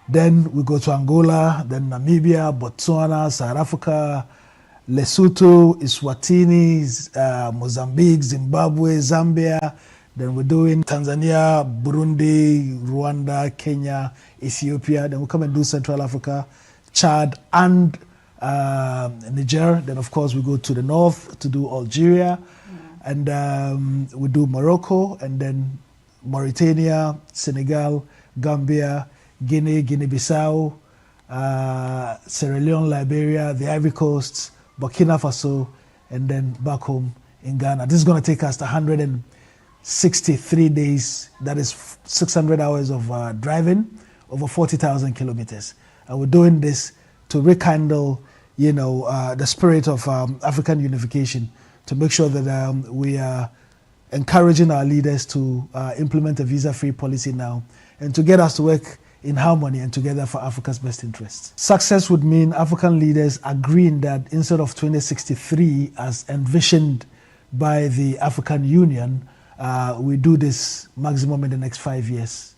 Then we go to Angola, then Namibia, Botswana, South Africa, Lesotho, Eswatini, Mozambique, Zimbabwe, Zambia. Then we're doing Tanzania, Burundi, Rwanda, Kenya, Ethiopia. Then we'll come and do Central Africa, Chad, and Niger. Then, of course, we go to the north to do Algeria. And we do Morocco, and then Mauritania, Senegal, Gambia, Guinea, Guinea-Bissau, Sierra Leone, Liberia, the Ivory Coast, Burkina Faso, and then back home in Ghana. This is going to take us 163 days. That is 600 hours of driving, over 40,000 kilometers. And we're doing this to rekindle, the spirit of African unification, to make sure that we are encouraging our leaders to implement a visa-free policy now, and to get us to work in harmony and together for Africa's best interests. Success would mean African leaders agreeing that instead of 2063 as envisioned by the African Union, we do this maximum in the next 5 years.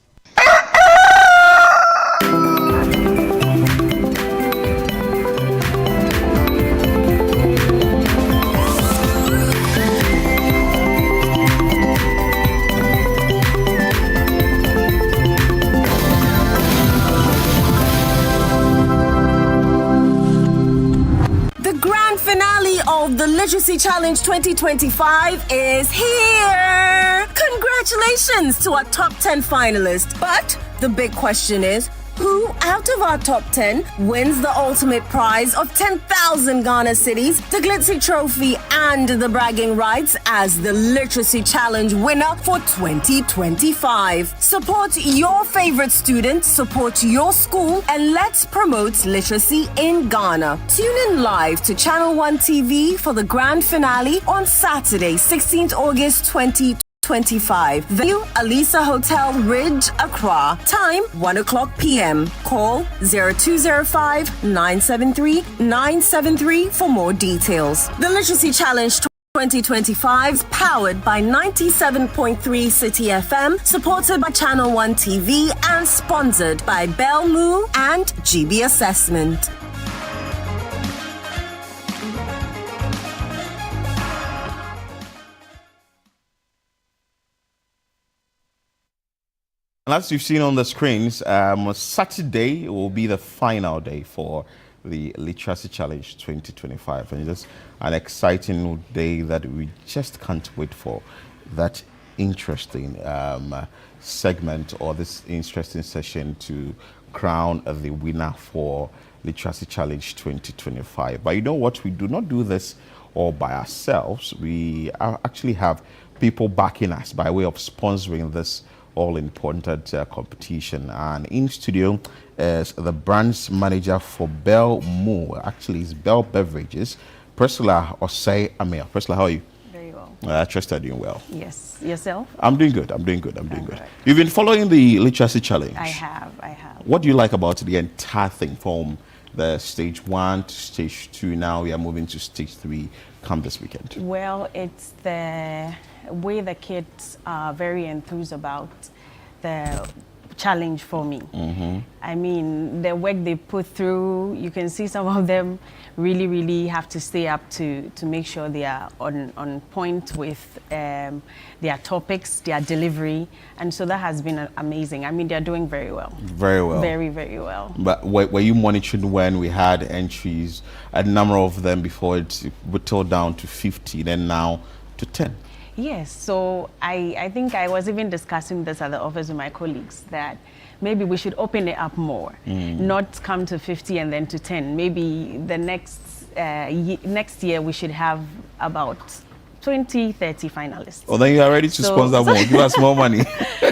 Of the Literacy Challenge 2025 is here! Congratulations to our top 10 finalists. But the big question is, who out of our top 10 wins the ultimate prize of 10,000 Ghana cedis, the Glitzy Trophy, and the bragging rights as the Literacy Challenge winner for 2025? Support your favorite student, support your school, and let's promote literacy in Ghana. Tune in live to Channel One TV for the grand finale on Saturday, 16th August 2025. Venue, Alisa Hotel Ridge, Accra. Time, 1 o'clock p.m. Call 0205-973-973 for more details. The Literacy Challenge 2025, powered by 97.3 City FM, supported by Channel One TV, and sponsored by Belmu and GB Assessment. And as you've seen on the screens, Saturday will be the final day for the Literacy Challenge 2025. And it's an exciting day that we just can't wait for. That interesting segment, or this interesting session, to crown the winner for Literacy Challenge 2025. But you know what? We do not do this all by ourselves. We actually have people backing us by way of sponsoring this all-important competition. And in studio is the branch manager for Belmu. Actually, it's Bell Beverages, Priscilla Osei Amir. Priscilla, how are you? Very well. I trust you're doing well. Yes. Yourself? I'm doing good. You've been following the Literacy Challenge. I have. What do you like about the entire thing, from the stage 1 to stage 2? Now we are moving to stage 3 come this weekend. Well, it's the way the kids are very enthused about the challenge for me. I mean, the work they put through, you can see some of them really have to stay up to make sure they are on point with their topics, their delivery, and so that has been amazing. I mean, they're doing very well. Very well. Very well. But were you monitoring when we had entries, a number of them before it whittled down to 50, then now to 10? Yes, so I think I was even discussing this at the office with my colleagues, that maybe we should open it up more, not come to 50 and then to 10. Maybe the next year we should have about 20, 30 finalists. Oh, then you are ready to sponsor more. Give us more money.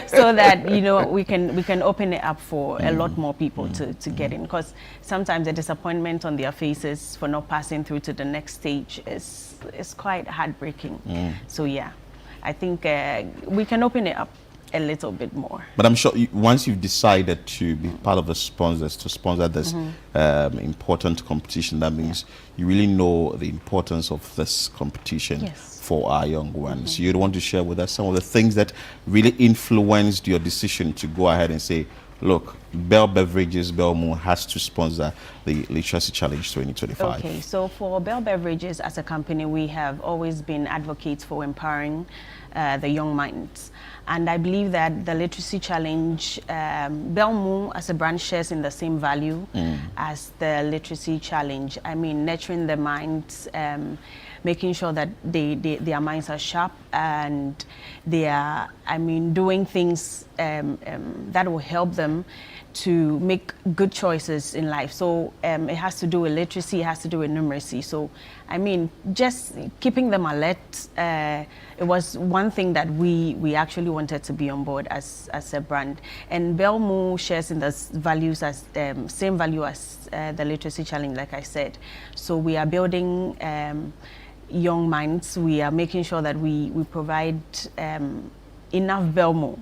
So that, you know, we can open it up for a lot more people to get in, because sometimes the disappointment on their faces for not passing through to the next stage is quite heartbreaking. So yeah, I think we can open it up a little bit more. But I'm sure once you've decided to be part of the sponsors, to sponsor this important competition, that means you really know the importance of this competition for our young ones. You'd want to share with us some of the things that really influenced your decision to go ahead and say, look, Bell Beverages, Belmu has to sponsor the Literacy Challenge 2025. Okay, so for Bell Beverages as a company, we have always been advocates for empowering the young minds. And I believe that the Literacy Challenge, Belmu as a brand shares in the same value as the Literacy Challenge. I mean, nurturing the minds, making sure that their minds are sharp, and they are, I mean, doing things that will help them to make good choices in life. So it has to do with literacy, it has to do with numeracy. So, I mean, just keeping them alert, it was one thing that we actually wanted to be on board as a brand. And Belmo shares in the values as same value as the Literacy Challenge, like I said. So we are building young minds. We are making sure that we provide enough Belmo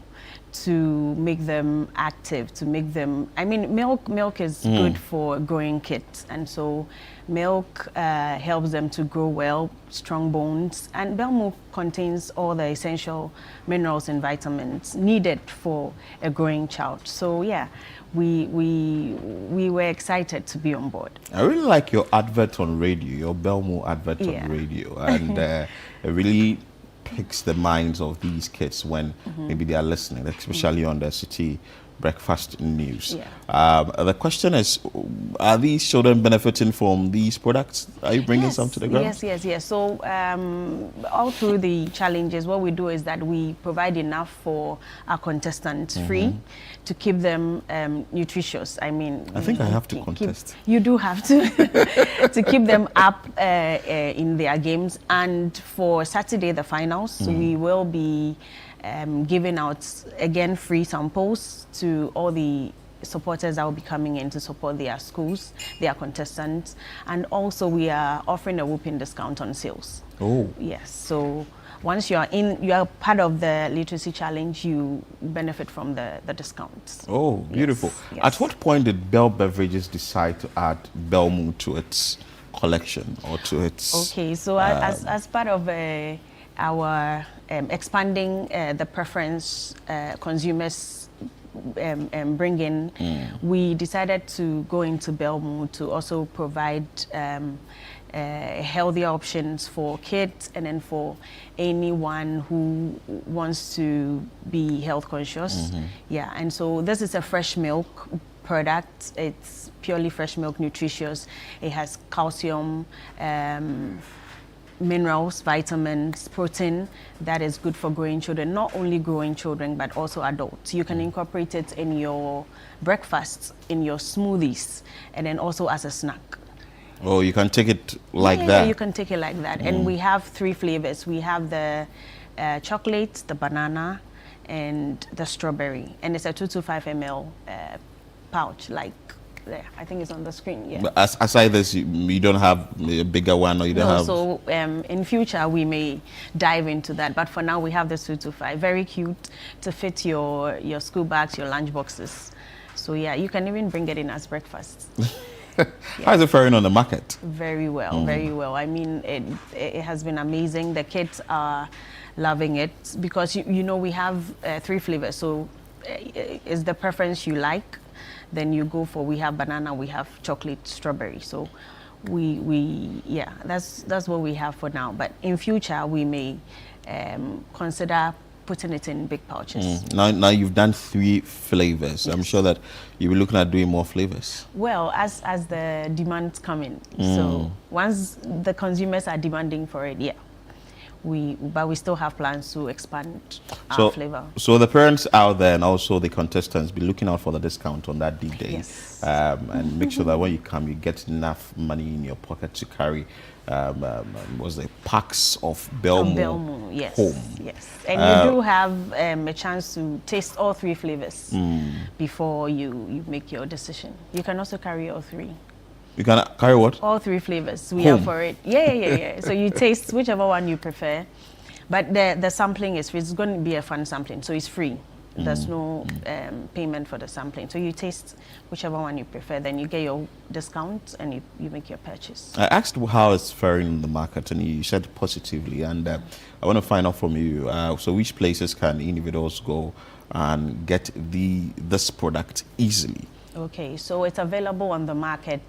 to make them active, to make them, I mean, milk is good for growing kids, and so milk helps them to grow well, strong bones, and Belmo contains all the essential minerals and vitamins needed for a growing child. So yeah, we were excited to be on board. I really like your advert on radio, your Belmo advert on radio, and it really picks the minds of these kids when maybe they are listening, especially on the city breakfast news. The question is, are these children benefiting from these products? Are you bringing some to the ground? Yes. So all through the challenges, what we do is that we provide enough for our contestants free to keep them nutritious. I mean, I think I have to contest. You do have to to keep them up in their games. And for Saturday, the finals, we will be giving out again free samples to all the supporters that will be coming in to support their schools, their contestants, and also we are offering a whooping discount on sales. Oh, yes. So once you are part of the Literacy Challenge, you benefit from the discounts. Oh, beautiful. Yes. At what point did Bell Beverages decide to add Belmo to its collection or to its? Okay, so as part of our expanding the preference consumers bring in, we decided to go into Belmo to also provide healthier options for kids and then for anyone who wants to be health conscious. Yeah, and so this is a fresh milk product. It's purely fresh milk, nutritious. It has calcium, minerals, vitamins, protein that is good for growing children, not only growing children but also adults. You can incorporate it in your breakfasts, in your smoothies, and then also as a snack. Oh, you can take it like that? Yeah, you can take it like that. And we have 3 flavors. We have the chocolate, the banana, and the strawberry. And it's a 225 ml pouch, like there. I think it's on the screen. Yeah. But aside this, you don't have a bigger one, or you don't have. So in future we may dive into that, but for now we have the 225. Very cute to fit your school bags, your lunch boxes. So yeah, you can even bring it in as breakfast. How is it faring on the market? Very well, very well. I mean, it has been amazing. The kids are loving it because you know we have 3 flavors. So is the preference you like? Then you go for, we have banana, we have chocolate, strawberry. So yeah, that's what we have for now. But in future, we may consider putting it in big pouches. Now you've done 3 flavors. Yes. I'm sure that you'll be looking at doing more flavors. Well, as the demands come in. So once the consumers are demanding for it, yeah. But we still have plans to expand our flavor. So the parents out there and also the contestants, be looking out for the discount on that D-Day. Yes. And make sure that when you come, you get enough money in your pocket to carry packs of Belmo yes, home. Yes. And you do have a chance to taste all 3 flavors before you make your decision. You can also carry all 3. You can carry what? All 3 flavors. We are for it. Yeah. So you taste whichever one you prefer. But the sampling is free. It's going to be a fun sampling, so it's free. There's no payment for the sampling. So you taste whichever one you prefer, then you get your discount and you make your purchase. I asked how it's faring in the market, and you said positively. And I want to find out from you, so which places can individuals go and get this product easily? Okay, so it's available on the market.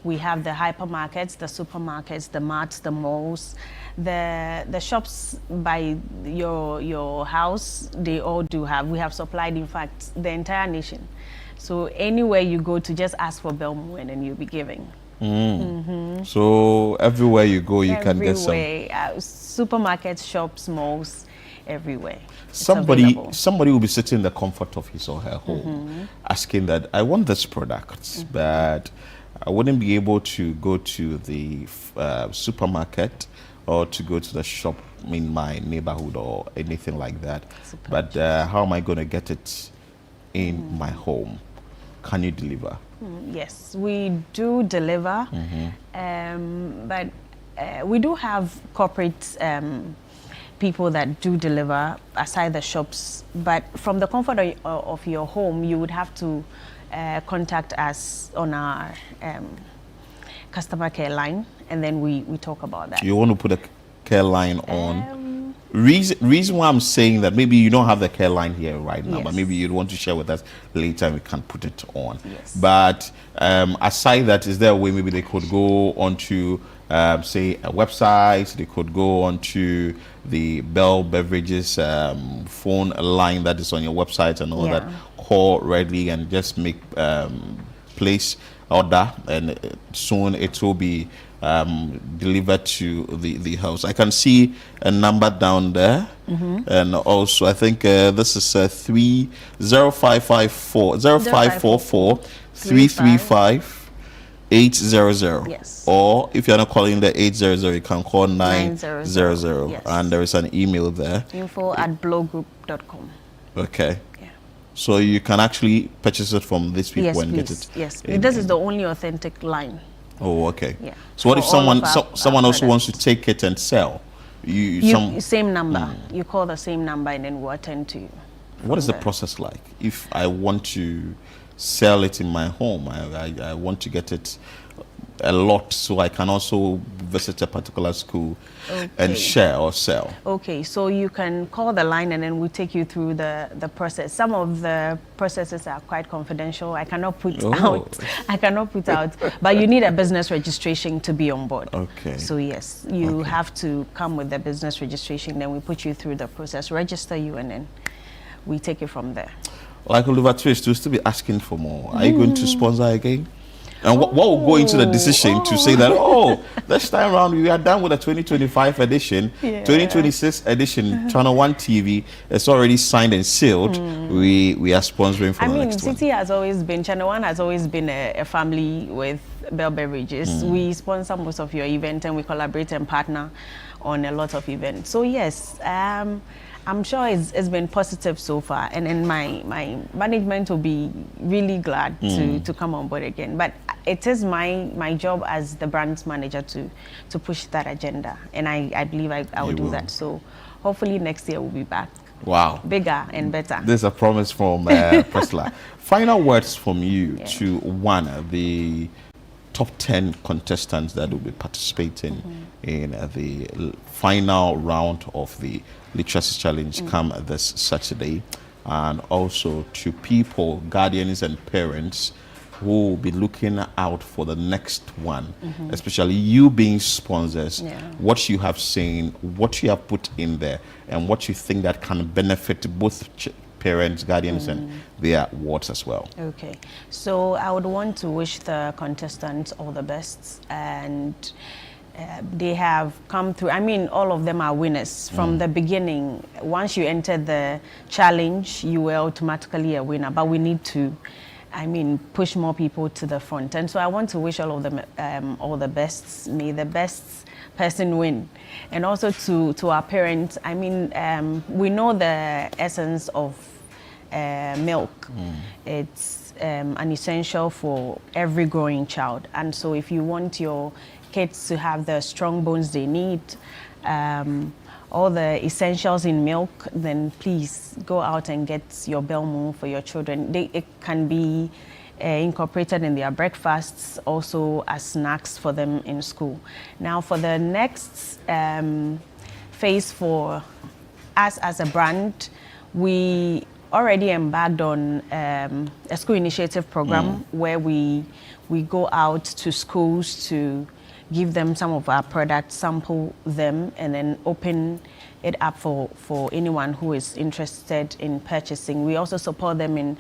We have the hypermarkets, the supermarkets, the marts, the malls, the shops by your house. They all do have. We have supplied, in fact, the entire nation. So anywhere you go to, just ask for Belmo and then you'll be giving. So everywhere you go, you can get some. Supermarkets, shops, malls, everywhere. Somebody will be sitting in the comfort of his or her home, asking that, I want this product, but I wouldn't be able to go to the supermarket or to go to the shop in my neighborhood or anything like that. But how am I going to get it in my home? Can you deliver? Yes, we do deliver, but we do have corporate people that do deliver aside the shops. But from the comfort of your home, you would have to contact us on our customer care line, and then we talk about that. You want to put a care line on? Reason why I'm saying that, maybe you don't have the care line here right now, but maybe you'd want to share with us later and we can put it on. But aside that, is there a way maybe they could go onto say a website, they could go onto the Bell Beverages phone line that is on your website and all that, call readily and just make place order, and soon it will be delivered to the house. I can see a number down there, and also I think this is 0544 335 800. Yes. Or if you're not calling the 800, you can call 900. Yes. And there is an email there. info@blowgroup.com. Okay. So you can actually purchase it from these people and get it. Yes, this is the only authentic line. Oh, okay. Yeah. So what if For all someone of our someone also products. wants to take it and sell? Same number. You call the same number and then we'll attend to you. What is the process like? If I want to sell it in my home, I want to get it a lot so I can also visit a particular school and share or sell. Okay, so you can call the line and then we'll take you through the process. Some of the processes are quite confidential. I cannot put out. But you need a business registration to be on board. Okay. So yes, you have to come with the business registration. Then we put you through the process, register you, and then we take it from there. Like Oliver Twist, we'll still be asking for more. Are you going to sponsor again? And what will go into the decision to say that, this time around we are done with the 2025 edition, 2026 edition, Channel One TV is already signed and sealed. We are sponsoring for the next one. Channel One has always been a family with Bell Beverages. We sponsor most of your events and we collaborate and partner on a lot of events. So yes, I'm sure it's been positive so far, and then my management will be really glad to come on board again. But it is my job as the brand manager to push that agenda, and I believe I will do that. So hopefully next year we'll be back. Wow. Bigger and better. There's a promise from Priscilla. Final words from you to one of the top 10 contestants that will be participating in the final round of the Literacy Challenge come this Saturday, and also to people, guardians and parents who will be looking out for the next one, especially you being sponsors, what you have seen, what you have put in there, and what you think that can benefit both parents, guardians, and their wards as well. Okay, so I would want to wish the contestants all the best, and they have come through. I mean, all of them are winners from the beginning. Once you enter the challenge, you were automatically a winner, but we need to, push more people to the front. And so I want to wish all of them all the best. May the best person win. And also to our parents, we know the essence of milk. It's an essential for every growing child. And so if you want your kids to have the strong bones they need, all the essentials in milk, then please go out and get your Belmo for your children. It can be incorporated in their breakfasts, also as snacks for them in school. Now for the next phase for us as a brand, we already embarked on a school initiative program where we go out to schools to give them some of our products, sample them, and then open it up for anyone who is interested in purchasing. We also support them in,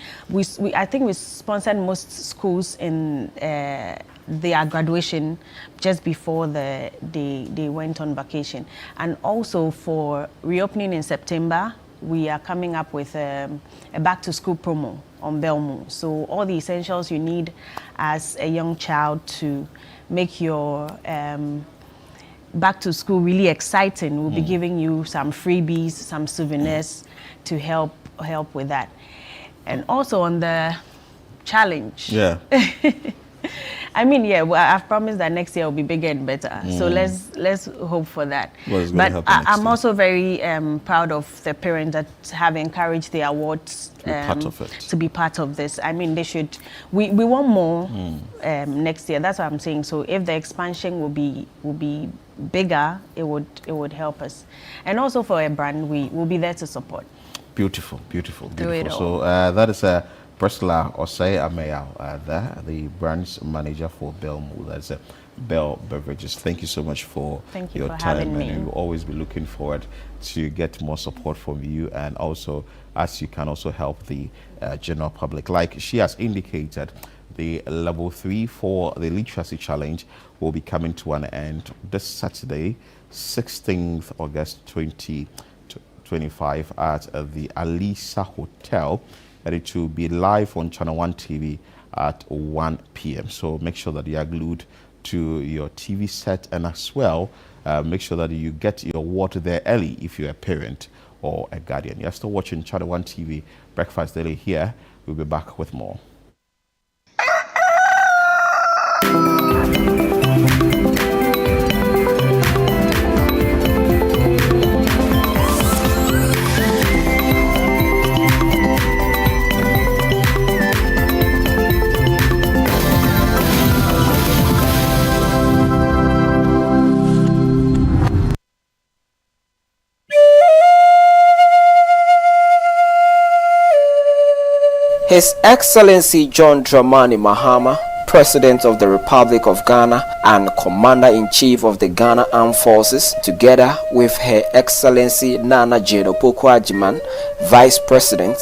I think we sponsored most schools in their graduation just before they went on vacation. And also for reopening in September, we are coming up with a back to school promo on Belmo. So all the essentials you need as a young child to make your back to school really exciting, we'll be giving you some freebies, some souvenirs to help with that. And also on the challenge. Yeah. I mean, yeah, well, I've promised that next year will be bigger and better. So let's hope for that. Well, but I'm also very proud of the parents that have encouraged the awards to be part of this. I mean, they should. We want more next year. That's what I'm saying. So if the expansion will be bigger, it would help us. And also for a brand, we will be there to support. Beautiful. So that is Priscilla Osei Ameya, the branch manager for Belmu. That's Bell Beverages. Thank you so much for your time, and we'll always be looking forward to get more support from you, and also as you can also help the general public. Like she has indicated, the level 3 for the literacy challenge will be coming to an end this Saturday, 16th August 2025 at the Alisa Hotel. And it will be live on Channel 1 TV at 1 p.m. So make sure that you are glued to your TV set, and as well, make sure that you get your water there early if you're a parent or a guardian. You're still watching Channel 1 TV, Breakfast Daily here. We'll be back with more. His Excellency John Dramani Mahama, President of the Republic of Ghana and Commander-in-Chief of the Ghana Armed Forces, together with Her Excellency Nana Jane Opoku-Agyeman, Vice President,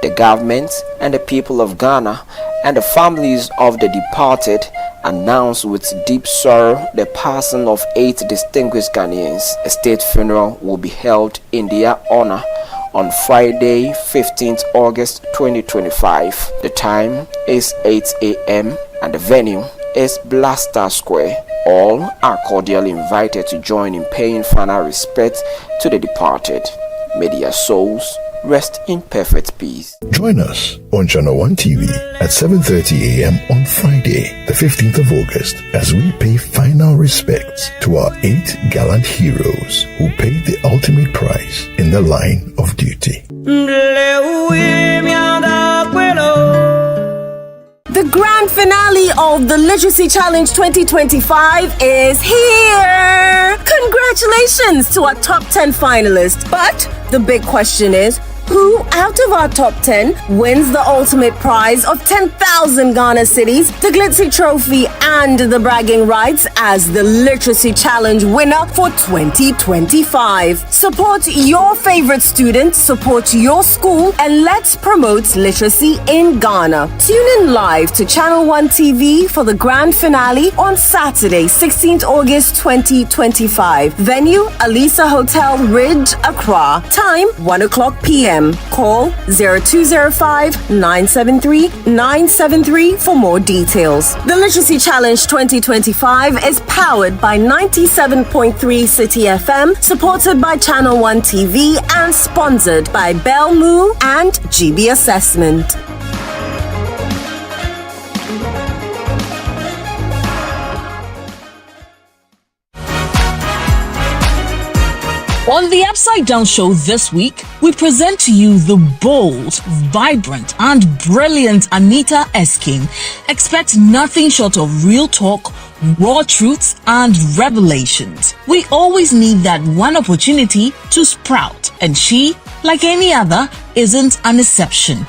the government and the people of Ghana and the families of the departed, announced with deep sorrow the passing of 8 distinguished Ghanaians. A state funeral will be held in their honor on Friday, 15th August 2025. The time is 8 a.m. and the venue is Blaster Square. All are cordially invited to join in paying final respect to the departed. May their souls rest in perfect peace. Join us on Channel 1 TV at 7:30 a.m. on Friday, the 15th of August, as we pay final respects to our 8 gallant heroes who paid the ultimate price in the line of duty. The grand finale of the Literacy Challenge 2025 is here! Congratulations to our top 10 finalists. But the big question is, who out of our top 10 wins the ultimate prize of 10,000 Ghana cedis, the Glitzy Trophy, and the bragging rights as the Literacy Challenge winner for 2025? Support your favorite student, support your school, and let's promote literacy in Ghana. Tune in live to Channel 1 TV for the grand finale on Saturday, 16th August 2025. Venue, Alisa Hotel Ridge, Accra. Time, 1 o'clock p.m. Call 0205-973-973 for more details. The Literacy Challenge 2025 is powered by 97.3 City FM, supported by Channel 1 TV, and sponsored by Belmu and GB Assessment. On the Upside Down Show this week, we present to you the bold, vibrant, and brilliant Anita Esking. Expect nothing short of real talk, raw truths, and revelations. We always need that one opportunity to sprout, and she, like any other, isn't an exception.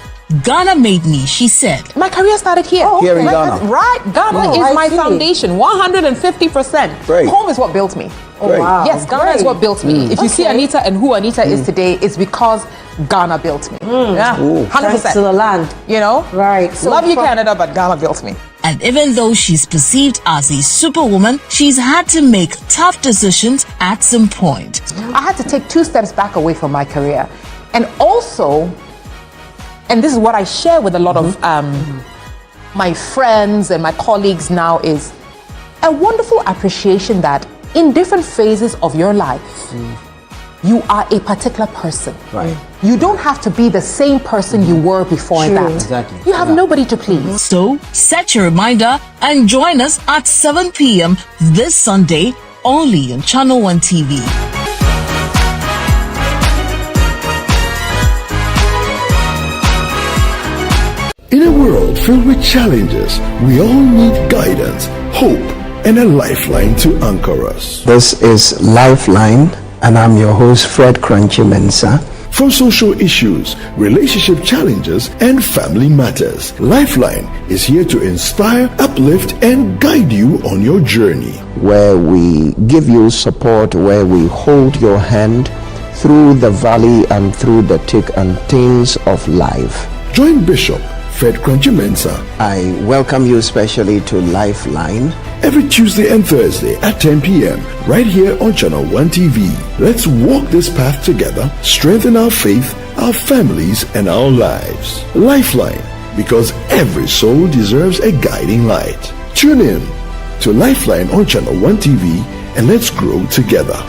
Ghana made me, she said. My career started here. Here in Ghana. Right. Ghana is my foundation, 150%. Great. Home is what built me. Oh, wow. Yes, Ghana is what built me. If you see Anita and who Anita is today, it's because Ghana built me. Yeah, 100%. Thanks to the land. You know? Right. So love you, Canada, but Ghana built me. And even though she's perceived as a superwoman, she's had to make tough decisions at some point. I had to take 2 steps back away from my career. And also, and this is what I share with a lot of my friends and my colleagues now, is a wonderful appreciation that in different phases of your life, you are a particular person. Right. You don't have to be the same person you were before that. Exactly. You have nobody to please. So, set your reminder and join us at 7 p.m. this Sunday, only on Channel 1 TV. In a world filled with challenges, we all need guidance, hope, and a lifeline to anchor us. This is Lifeline, and I'm your host, Fred Crunchy Mensa. For social issues, relationship challenges, and family matters, Lifeline is here to inspire, uplift, and guide you on your journey. Where we give you support, where we hold your hand through the valley and through the thick and thins of life. Join Bishop Fred Crunchy Mensa. I welcome you especially to Lifeline. Every Tuesday and Thursday at 10 p.m. right here on Channel 1 TV. Let's walk this path together, strengthen our faith, our families, and our lives. Lifeline, because every soul deserves a guiding light. Tune in to Lifeline on Channel 1 TV and let's grow together.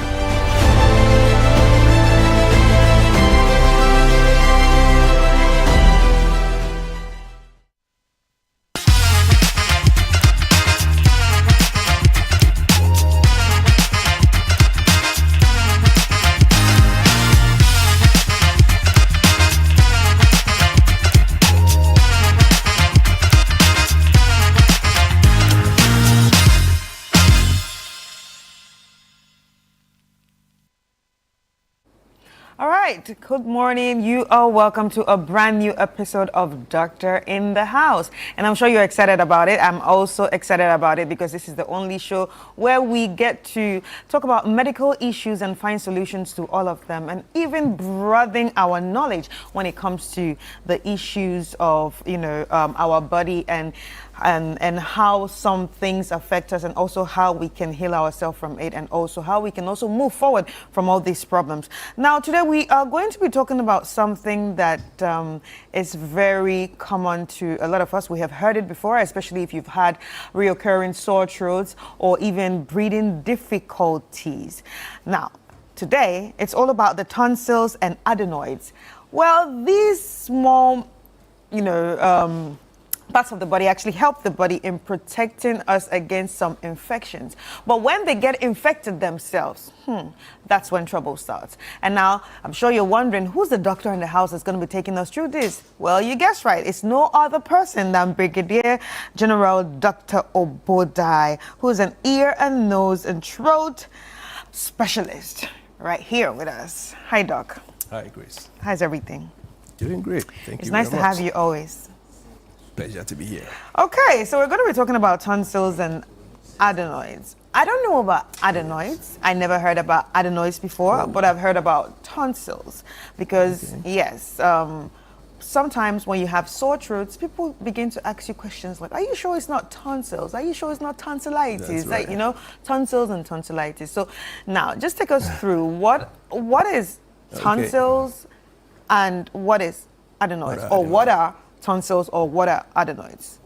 Good morning. You are welcome to a brand new episode of Doctor in the House. And I'm sure you're excited about it. I'm also excited about it because this is the only show where we get to talk about medical issues and find solutions to all of them, and even broaden our knowledge when it comes to the issues of, our body and how some things affect us, and also how we can heal ourselves from it, and also how we can also move forward from all these problems. Now, today we are going to be talking about something that is very common to a lot of us. We have heard it before, especially if you've had reoccurring sore throats or even breathing difficulties. Now, today it's all about the tonsils and adenoids. Well, these small, parts of the body actually help the body in protecting us against some infections. But when they get infected themselves, that's when trouble starts. And now, I'm sure you're wondering, who's the doctor in the house that's going to be taking us through this? Well, you guessed right. It's no other person than Brigadier General Dr. Obodai, who's an ear and nose and throat specialist right here with us. Hi, Doc. Hi, Grace. How's everything? Doing great. Thank you. It's nice to have you always. Pleasure to be here. Okay, so we're going to be talking about tonsils and adenoids. I don't know about adenoids. I never heard about adenoids before, but I've heard about tonsils because, yes, sometimes when you have sore throats, people begin to ask you questions like, are you sure it's not tonsils? Are you sure it's not tonsillitis? That's right. Like, tonsils and tonsillitis. So now, just take us through what is tonsils and what is adenoids, or what are tonsils or what are adenoids?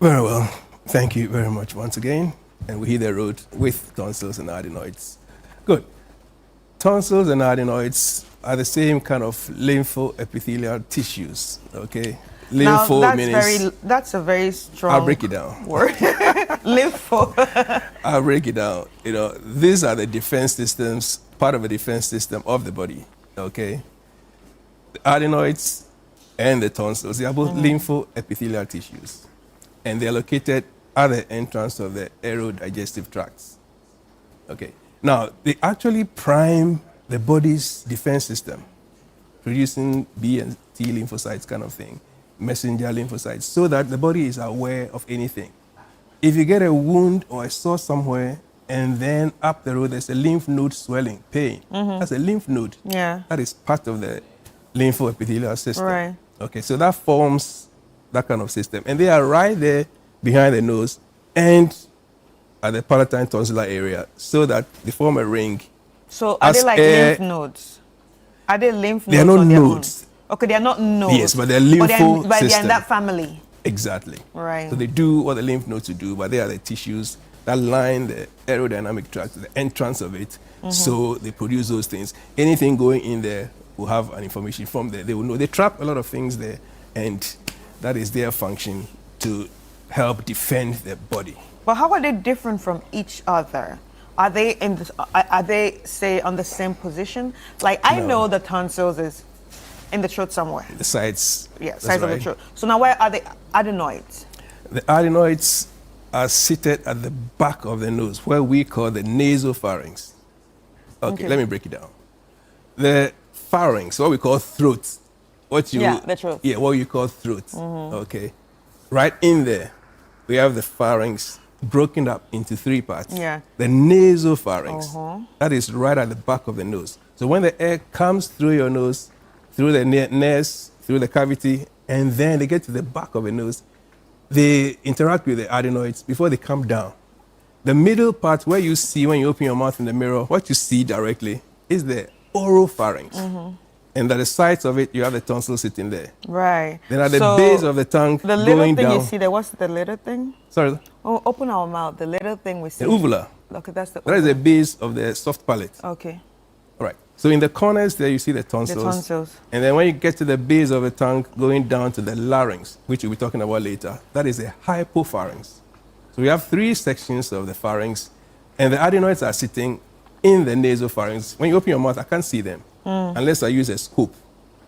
Very well. Thank you very much once again. And we hit the road with tonsils and adenoids. Good. Tonsils and adenoids are the same kind of lymphoepithelial tissues. Okay. Lympho now, means that's a very strong I'll break it down. Word. Lympho. I'll break it down. These are the defense systems, part of the defense system of the body. Okay. The adenoids and the tonsils, they are both lymphoepithelial tissues, and they are located at the entrance of the aerodigestive tracts. Okay. Now, they actually prime the body's defense system, producing B and T lymphocytes kind of thing, messenger lymphocytes, so that the body is aware of anything. If you get a wound or a sore somewhere, and then up the road there's a lymph node swelling, pain, that's a lymph node. Yeah. That is part of the lymphoepithelial system. Right. Okay, so that forms that kind of system. And they are right there behind the nose and at the palatine tonsillar area, so that they form a ring. So are they like lymph nodes? Are they lymph nodes? They are not nodes. Okay, they are not nodes. Yes, but they're lympho but they're in system. that family. Exactly. Right. So they do what the lymph nodes to do, but they are the tissues that line the aerodynamic tract, the entrance of it. So they produce those things. Anything going in there will have an information from there. They will know. They trap a lot of things there, and that is their function to help defend their body. But how are they different from each other? Are they in this? Are they say on the same position? Like I No. know the tonsils is in the throat somewhere. The sides. Yeah, that's sides of the right. throat. So now where are the adenoids? The adenoids are seated at the back of the nose, where we call the nasopharynx. Okay, let me break it down. The pharynx, what we call throat. The throat. Yeah, what you call throat. Okay. Right in there, we have the pharynx broken up into three parts. Yeah. The nasopharynx. That is right at the back of the nose. So when the air comes through your nose, through the nares, through the cavity, and then they get to the back of the nose, they interact with the adenoids before they come down. The middle part where you see when you open your mouth in the mirror, what you see directly is the oropharynx. And at the sides of it, you have the tonsil sitting there. Right. Then at the So base of the tongue, the little going thing down. you see there, what's the little thing? Sorry, Oh, open our mouth. The little thing we see. the uvula. Okay, that's the. That is the base of the soft palate. Okay. All right. So in the corners there, you see the tonsils. The tonsils. And then when you get to the base of the tongue, going down to the larynx, which we'll be talking about later, that is the hypopharynx. So we have three sections of the pharynx, and the adenoids are sitting in the nasopharynx. When you open your mouth, I can't see them unless I use a scope.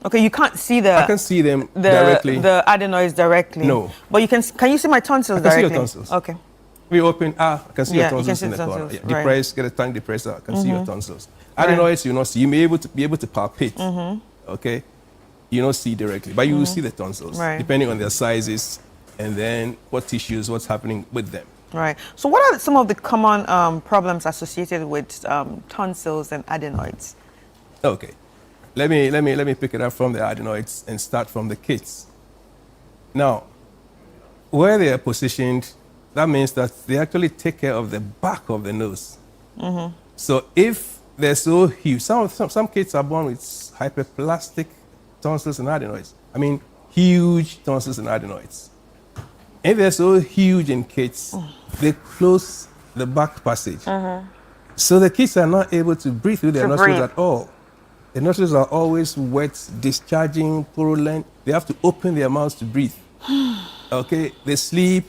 Okay, you can't see the. I can see them directly. The adenoids directly. No. But you can. Can you see my tonsils I can see directly? your tonsils. Okay. We open, I can see Yeah, your you can tonsils see in the the corner. tonsils, Yeah, right. depress, get a tongue depressor, I can see your tonsils. Adenoids, you not see. You may be able to palpate, okay? You don't see directly, but you will see the tonsils, Right. depending on their sizes, and then what tissues, what's happening with them. Right. So, what are some of the common problems associated with tonsils and adenoids? Okay, let me pick it up from the adenoids and start from the kids. Now, where they are positioned, that means that they actually take care of the back of the nose. So if they're so huge, some kids are born with hyperplastic tonsils and adenoids. I mean, huge tonsils and adenoids. If they're so huge in kids, they close the back passage. So the kids are not able to breathe through their nostrils at all. The nostrils are always wet, discharging, purulent. They have to open their mouths to breathe. Okay, they sleep,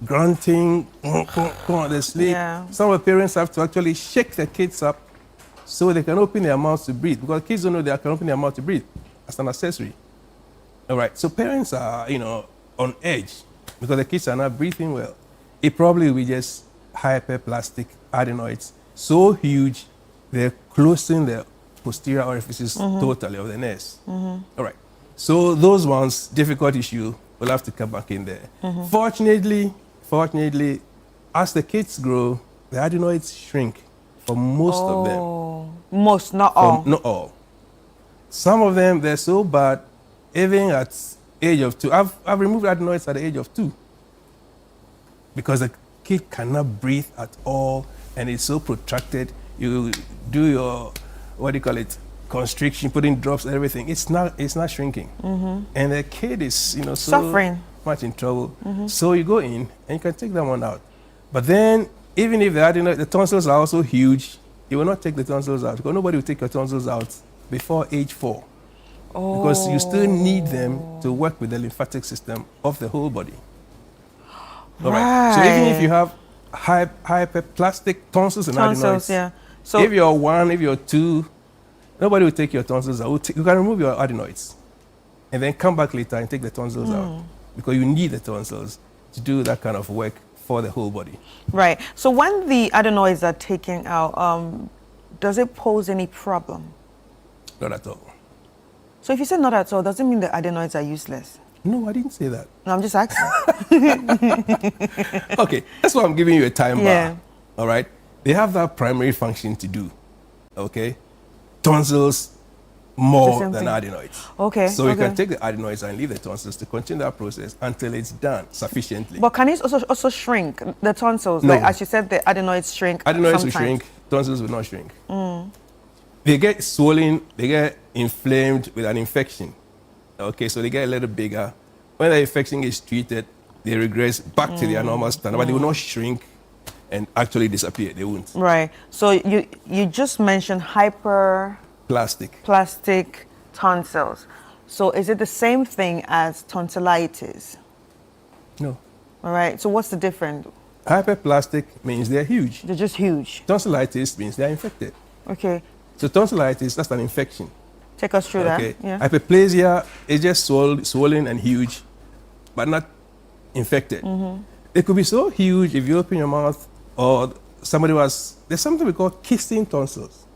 grunting, they sleep. Yeah. Some of the parents have to actually shake the kids up so they can open their mouths to breathe, because kids don't know they can open their mouth to breathe. That's an accessory. All right, so parents are, on edge because the kids are not breathing well. It probably will be just hyperplastic adenoids, so huge they're closing the posterior orifices totally of the nose. All right, so those ones, difficult issue, we'll have to come back in there. Fortunately, as the kids grow, the adenoids shrink for most of them. Most, not all. Not all. Some of them, they're so bad, even at age of 2. I've removed adenoids at the age of 2 because the kid cannot breathe at all, and it's so protracted. You do your, constriction, putting drops and everything. It's not shrinking, and the kid is so Suffering. much in trouble. So you go in and you can take that one out, but then even if the tonsils are also huge, you will not take the tonsils out because nobody will take your tonsils out before age 4. Because you still need them to work with the lymphatic system of the whole body. All right. So even if you have hyperplastic tonsils and adenoids, yeah. So if you're 1, if you're 2, nobody will take your tonsils out. You can remove your adenoids and then come back later and take the tonsils out because you need the tonsils to do that kind of work for the whole body. Right. So when the adenoids are taken out, does it pose any problem? Not at all. So if you say not at all, does it mean the adenoids are useless? No, I didn't say that. No, I'm just asking. Okay, that's why I'm giving you a time Yeah. bar. All right? They have that primary function to do. Okay? Tonsils more same than thing. adenoids. Okay. So you okay. can take the adenoids and leave the tonsils to continue that process until it's done sufficiently. But can it also shrink the tonsils? No. Like as you said, the adenoids shrink. Adenoids will sometimes. shrink, tonsils will not shrink. They get swollen, they get inflamed with an infection. Okay, so they get a little bigger. When the infection is treated, they regress back to their normal standard, but they will not shrink and actually disappear. They won't. Right. So you just mentioned hyperplastic tonsils. So is it the same thing as tonsillitis? No. All right. So what's the difference? Hyperplastic means they're huge. They're just huge. Tonsillitis means they're infected. Okay. So tonsillitis, that's an infection. Take us through that. Yeah. Hyperplasia is just swollen and huge, but not infected. It could be so huge if you open your mouth, or there's something we call kissing tonsils.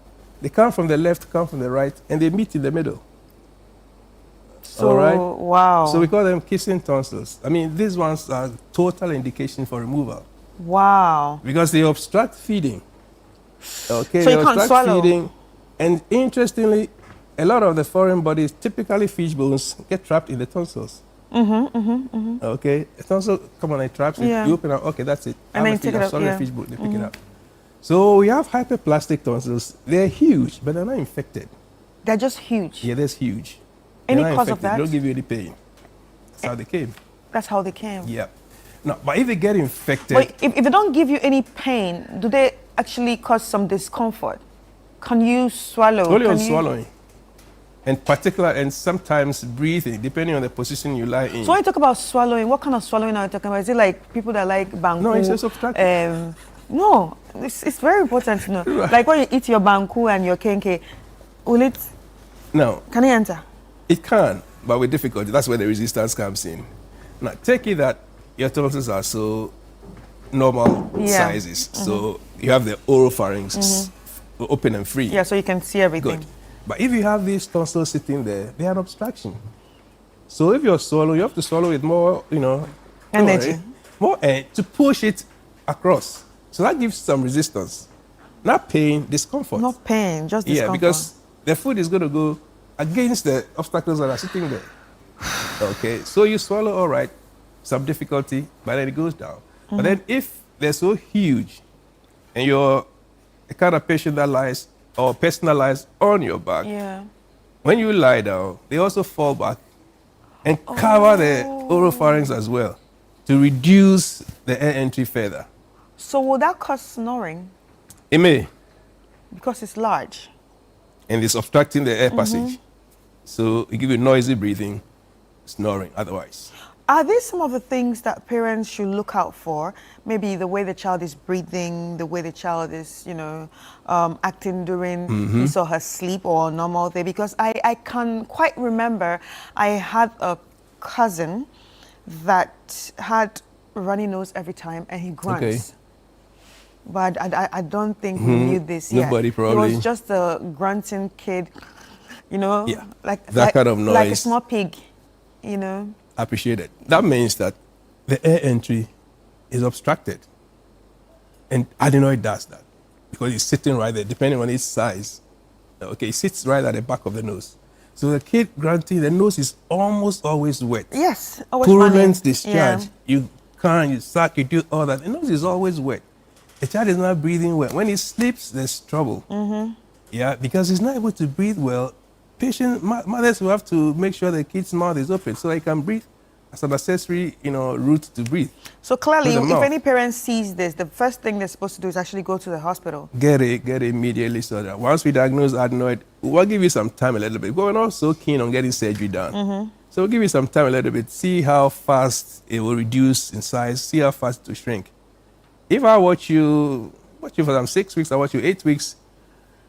They come from the left, come from the right, and they meet in the middle. So, all right? Wow. So we call them kissing tonsils. I mean, these ones are total indication for removal. Wow. Because they obstruct feeding. Okay, so they you can't obstruct swallow. feeding. And interestingly, a lot of the foreign bodies, typically fish bones, get trapped in the tonsils. Okay, a tonsil, come on, it traps it. Yeah. You open up, okay, that's it. And then I'm a you take fish, it up, sorry, yeah. fish bone, they pick it up. So we have hyperplastic tonsils. They're huge, but they're not infected. They're just huge. Yeah, that's huge. Any They're not cause of infected. that? They don't give you any pain. That's how they came. That's how they came. Yeah. No, but if they get infected, But if they don't give you any pain, do they actually cause some discomfort? Can you swallow? only Can on you- swallowing, and sometimes breathing, depending on the position you lie in. So when you talk about swallowing, what kind of swallowing are you talking about? Is it like people that like banku? No, it's just obstructive. No, it's very important to know. Right. Like when you eat your banku and your kenke, will it? No, Can it enter? it can, but with difficulty. That's where the resistance comes in. Now, take it that your tonsils are so normal Yeah. sizes. So you have the oropharynx open and free. Yeah, so you can see everything. Good. But if you have these tonsils sitting there, they are an obstruction. So if you're swallowing, you have to swallow with more, Energy. more air to push it across. So that gives some resistance. Not pain, discomfort. Not pain, just Yeah, discomfort. because the food is going to go against the obstacles that are sitting there. Okay, so you swallow all right, some difficulty, but then it goes down. But then if they're so huge and you're a kind of patient that lies or personalized on your back, Yeah. when you lie down, they also fall back and cover the oropharynx as well to reduce the air entry further. So will that cause snoring? It may, Because it's large. and it's obstructing the air passage. So it gives you noisy breathing, snoring otherwise. Are these some of the things that parents should look out for? Maybe the way the child is breathing, the way the child is, acting during his or her sleep or normal day? Because I can quite remember I had a cousin that had runny nose every time and he grunts. Okay. But I don't think he knew this yet. Nobody He probably. was just a grunting kid, Yeah, like that kind of like a noise. small pig, Appreciated. That means that the air entry is obstructed. And adenoid does that because it's sitting right there, depending on its size. Okay, it sits right at the back of the nose. So the kid grunting, the nose is almost always wet. Yes, always running. Purulent discharge. Yeah. You can, you suck, you do all that. The nose is always wet. The child is not breathing well. When he sleeps, there's trouble. Yeah, because he's not able to breathe well. Mothers will have to make sure the kid's mouth is open so they can breathe as an accessory, route to breathe. So clearly, Through the if mouth. any parent sees this, the first thing they're supposed to do is actually go to the hospital. Get it immediately so that once we diagnose adenoid, we'll give you some time a little bit. We're not so keen on getting surgery done. So we'll give you some time a little bit, see how fast it will reduce in size, see how fast it will shrink. If I watch you for some 6 weeks, I watch you 8 weeks,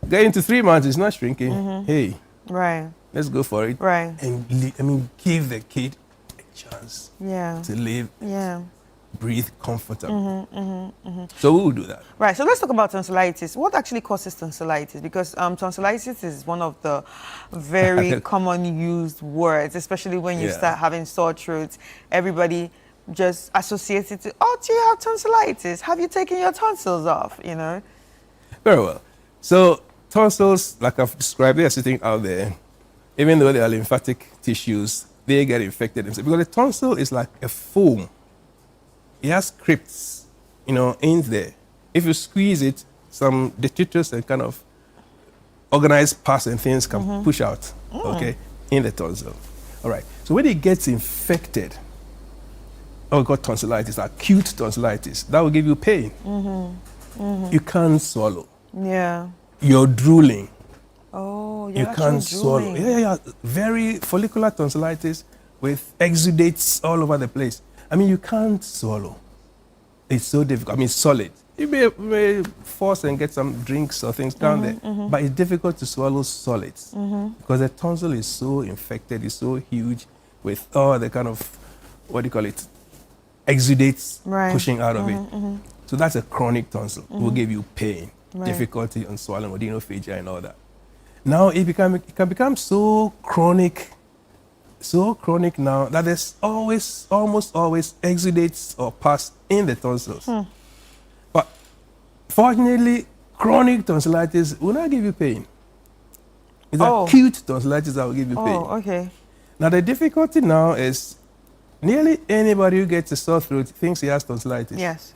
get into 3 months, it's not shrinking. Hey, Right. let's go for it. Right. And give the kid a chance Yeah. to live, Yeah. breathe comfortably. So we'll do that. Right. So let's talk about tonsillitis. What actually causes tonsillitis? Because tonsillitis is one of the very common used words, especially when you Yeah. start having sore throats. Everybody just associates it to, oh, do you have tonsillitis? Have you taken your tonsils off? Very well. So tonsils, like I've described, they are sitting out there. Even though they are lymphatic tissues, they get infected themselves. Because the tonsil is like a foam. It has crypts, in there. If you squeeze it, some detritus and kind of organized pus and things can push out, okay, in the tonsil. All right. So when it gets infected, or got tonsillitis, acute tonsillitis, that will give you pain. You can't swallow. Yeah. You're drooling. Oh, You can't swallow. Yeah. Very follicular tonsillitis with exudates all over the place. I mean, you can't swallow. It's so difficult. I mean, solid. You may force and get some drinks or things down there, but it's difficult to swallow solids because the tonsil is so infected, it's so huge with all the kind of, what do you call it, exudates pushing out of it. So that's a chronic tonsil. It will give you pain, difficulty on swallowing, odinophagia and all that. Now it can become so chronic now that there's almost always exudates or pus in the tonsils. But fortunately, chronic tonsillitis will not give you pain. It's acute tonsillitis that will give you pain. Oh, okay. Now the difficulty now is nearly anybody who gets a sore throat thinks he has tonsillitis. Yes.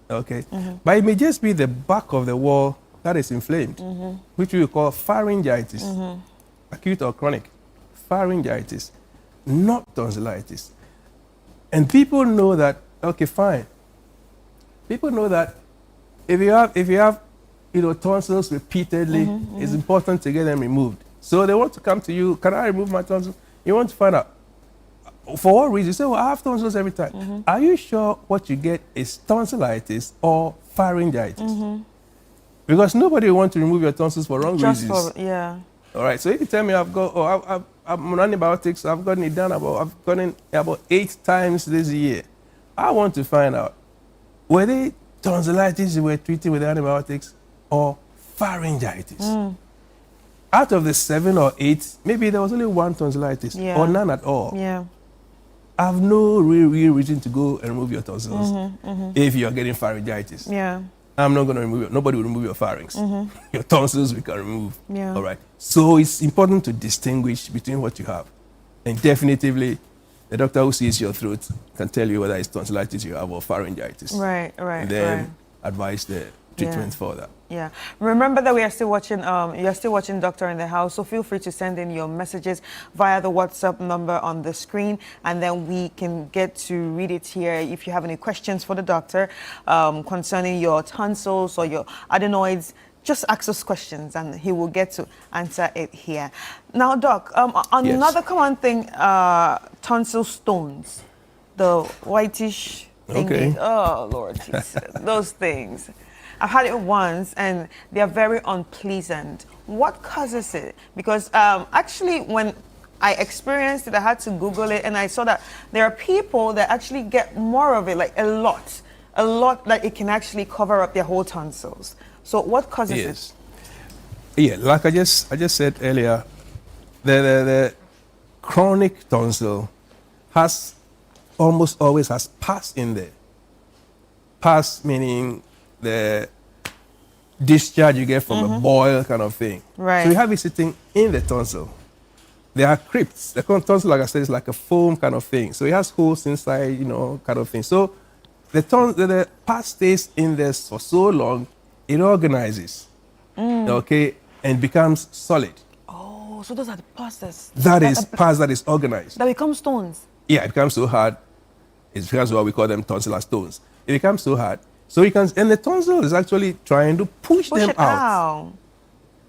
Okay. But it may just be the back of the wall that is inflamed, which we call pharyngitis, acute or chronic pharyngitis, not tonsillitis. And people know that, okay, fine. People know that if you have tonsils repeatedly, it's important to get them removed. So they want to come to you, can I remove my tonsils? You want to find out, for what reason? You say, well, I have tonsils every time. Are you sure what you get is tonsillitis or pharyngitis? Because nobody wants to remove your tonsils for wrong reasons. Yeah. All right, so if you tell me I'm on antibiotics, I've gotten it done about 8 times this year, I want to find out, were they tonsillitis you were treating with antibiotics or pharyngitis? Out of the 7 or 8, maybe there was only 1 tonsillitis or none at all. Yeah. I have no real reason to go and remove your tonsils if you're getting pharyngitis. Yeah. I'm not going to remove it. Nobody will remove your pharynx. Your tonsils we can remove. Yeah. All right. So it's important to distinguish between what you have. And definitively, the doctor who sees your throat can tell you whether it's tonsillitis you have or pharyngitis. Right. And then advise the treatment for that. Yeah. Remember that we are still watching, you're still watching Doctor in the House, so feel free to send in your messages via the WhatsApp number on the screen, and then we can get to read it here. If you have any questions for the doctor concerning your tonsils or your adenoids, just ask us questions and he will get to answer it here. Now, Doc, another common thing, tonsil stones, the whitish thingy. Oh, Lord Jesus, those things. I've had it once and they are very unpleasant. What causes it? Because actually when I experienced it, I had to Google it and I saw that there are people that actually get more of it, like a lot, like it can actually cover up their whole tonsils. So what causes it? Yeah, like I just said earlier, the chronic tonsil has almost always has pus in there. Pus meaning the discharge you get from a boil kind of thing. Right. So you have it sitting in the tonsil. There are crypts. The tonsil, like I said, is like a foam kind of thing. So it has holes inside, kind of thing. So the pus stays in there for so long, it organizes, okay, and becomes solid. Oh, so those are the pus that is pus that is organized. That becomes stones. Yeah, it becomes so hard. It becomes what we call them tonsillar stones. It becomes so hard. So you can, and the tonsil is actually trying to push them out.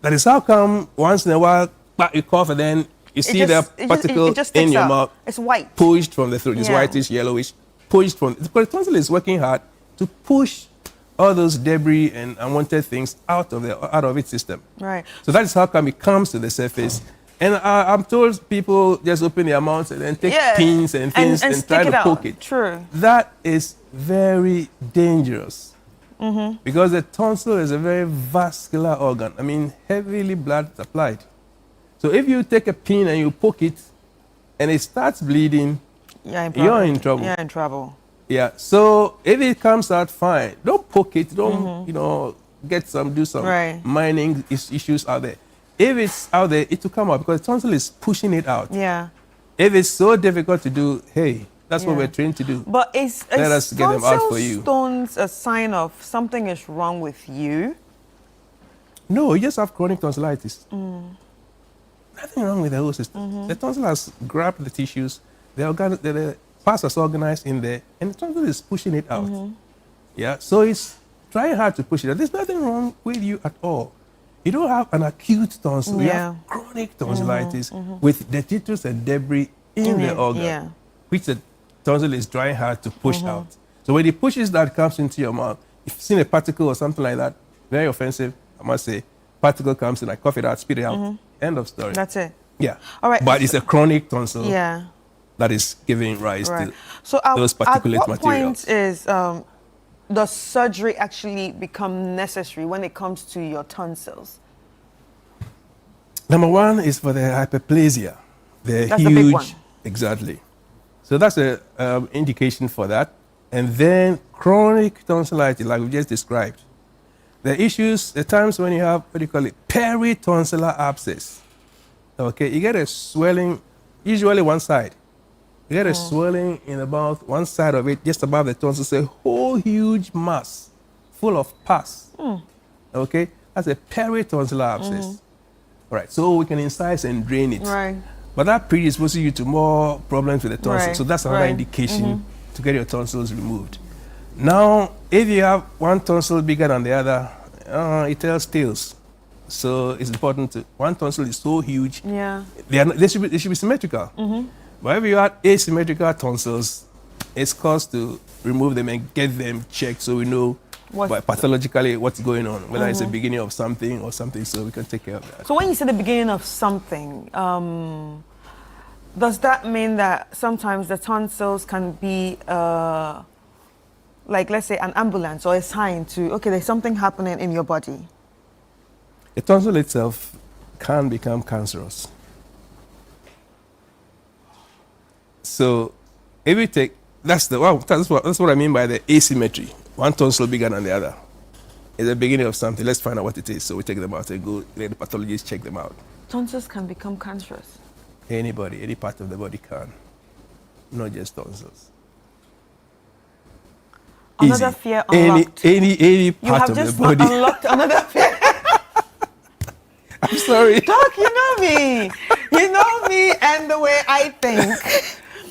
That is how come once in a while you cough and then you see the particle in your mouth. It's white. Pushed from the throat. It's whitish, yellowish. Pushed from. Because the tonsil is working hard to push all those debris and unwanted things out of its system. Right. So that is how come it comes to the surface. And I'm told people just open their mouths and then take pins and things and try to poke it. True. That is very dangerous because the tonsil is a very vascular organ. I mean, heavily blood supplied. So if you take a pin and you poke it and it starts bleeding, you're in trouble. You're in trouble. Yeah. So if it comes out fine, don't poke it. Don't do some mining issues out there. If it's out there, it will come out because the tonsil is pushing it out. Yeah. If it's so difficult to do, hey, that's what we're trained to do. But let us get them out for you. Stones a sign of something is wrong with you? No, you just have chronic tonsillitis. Nothing wrong with the whole system. The tonsil has grabbed the tissues. The pus is organized in there, and the tonsil is pushing it out. Yeah, so it's trying hard to push it out. There's nothing wrong with you at all. You don't have an acute tonsil. You have chronic tonsillitis with detritus and debris in the organ, which the tonsil is trying hard to push out. So when it pushes that, comes into your mouth. If you've seen a particle or something like that, very offensive, I must say. Particle comes in, I cough it out, spit it out. End of story. That's it. Yeah. All right. But it's a chronic tonsil Yeah. that is giving rise to So those at particulate what materials. point is does surgery actually become necessary when it comes to your tonsils? Number one is for the hyperplasia. They're That's huge. the big one. Exactly. So that's an indication for that. And then chronic tonsillitis, like we just described. The issues, the times when you have, what do you call it, peritonsillar abscess. Okay, you get a swelling, usually one side. You get a swelling in about one side of it, just above the tonsils, a whole huge mass full of pus. Okay, that's a peritonsillar abscess. All right, so we can incise and drain it. Right. But that predisposes you to more problems with the tonsils. Right, So that's another right. indication to get your tonsils removed. Now, if you have one tonsil bigger than the other, it tells tales. So it's important to, one tonsil is so huge, Yeah. they should be symmetrical. But if you have asymmetrical tonsils, it's cost to remove them and get them checked so we know pathologically what's going on, whether it's the beginning of something or something, so we can take care of that. So when you say the beginning of something, does that mean that sometimes the tonsils can be like, let's say, an ambulance or a sign to, okay, there's something happening in your body? The tonsil itself can become cancerous. So if you take, that's what I mean by the asymmetry. One tonsil bigger than the other. It's the beginning of something. Let's find out what it is. So we take them out and go, let the pathologist check them out. Tonsils can become cancerous. Anybody, any part of the body can, not just tonsils. Another Easy. fear unlocked. Any part of the You have just body. unlocked another fear. I'm sorry. Doc, you know me. You know me and the way I think.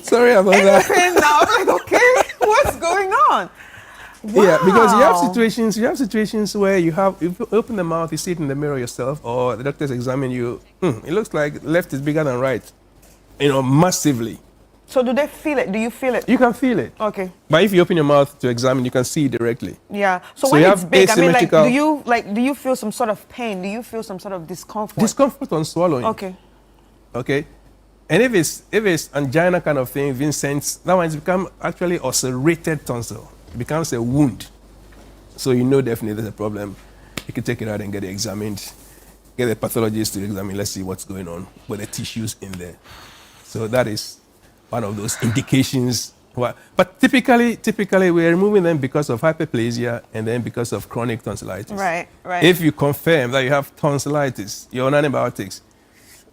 Sorry about that. And now I'm like, okay, what's going on? Yeah, because you have Wow. situations where if you open the mouth, you see it in the mirror yourself, or the doctors examine you, it looks like left is bigger than right, massively. So do they feel it? Do you feel it? You can feel it. Okay. But if you open your mouth to examine, you can see it directly. Yeah. So So when you it's have big, I mean, asymmetrical- do you feel some sort of pain? Do you feel some sort of discomfort? Discomfort on swallowing. Okay. Okay. And if it's angina kind of thing, Vincent's, that one has become actually ulcerated tonsil. It becomes a wound. So you know definitely there's a problem. You can take it out and get it examined. Get the pathologist to examine. Let's see what's going on with the tissues in there. So that is one of those indications. But typically we're removing them because of hyperplasia and then because of chronic tonsillitis. Right, right. If you confirm that you have tonsillitis, you're on antibiotics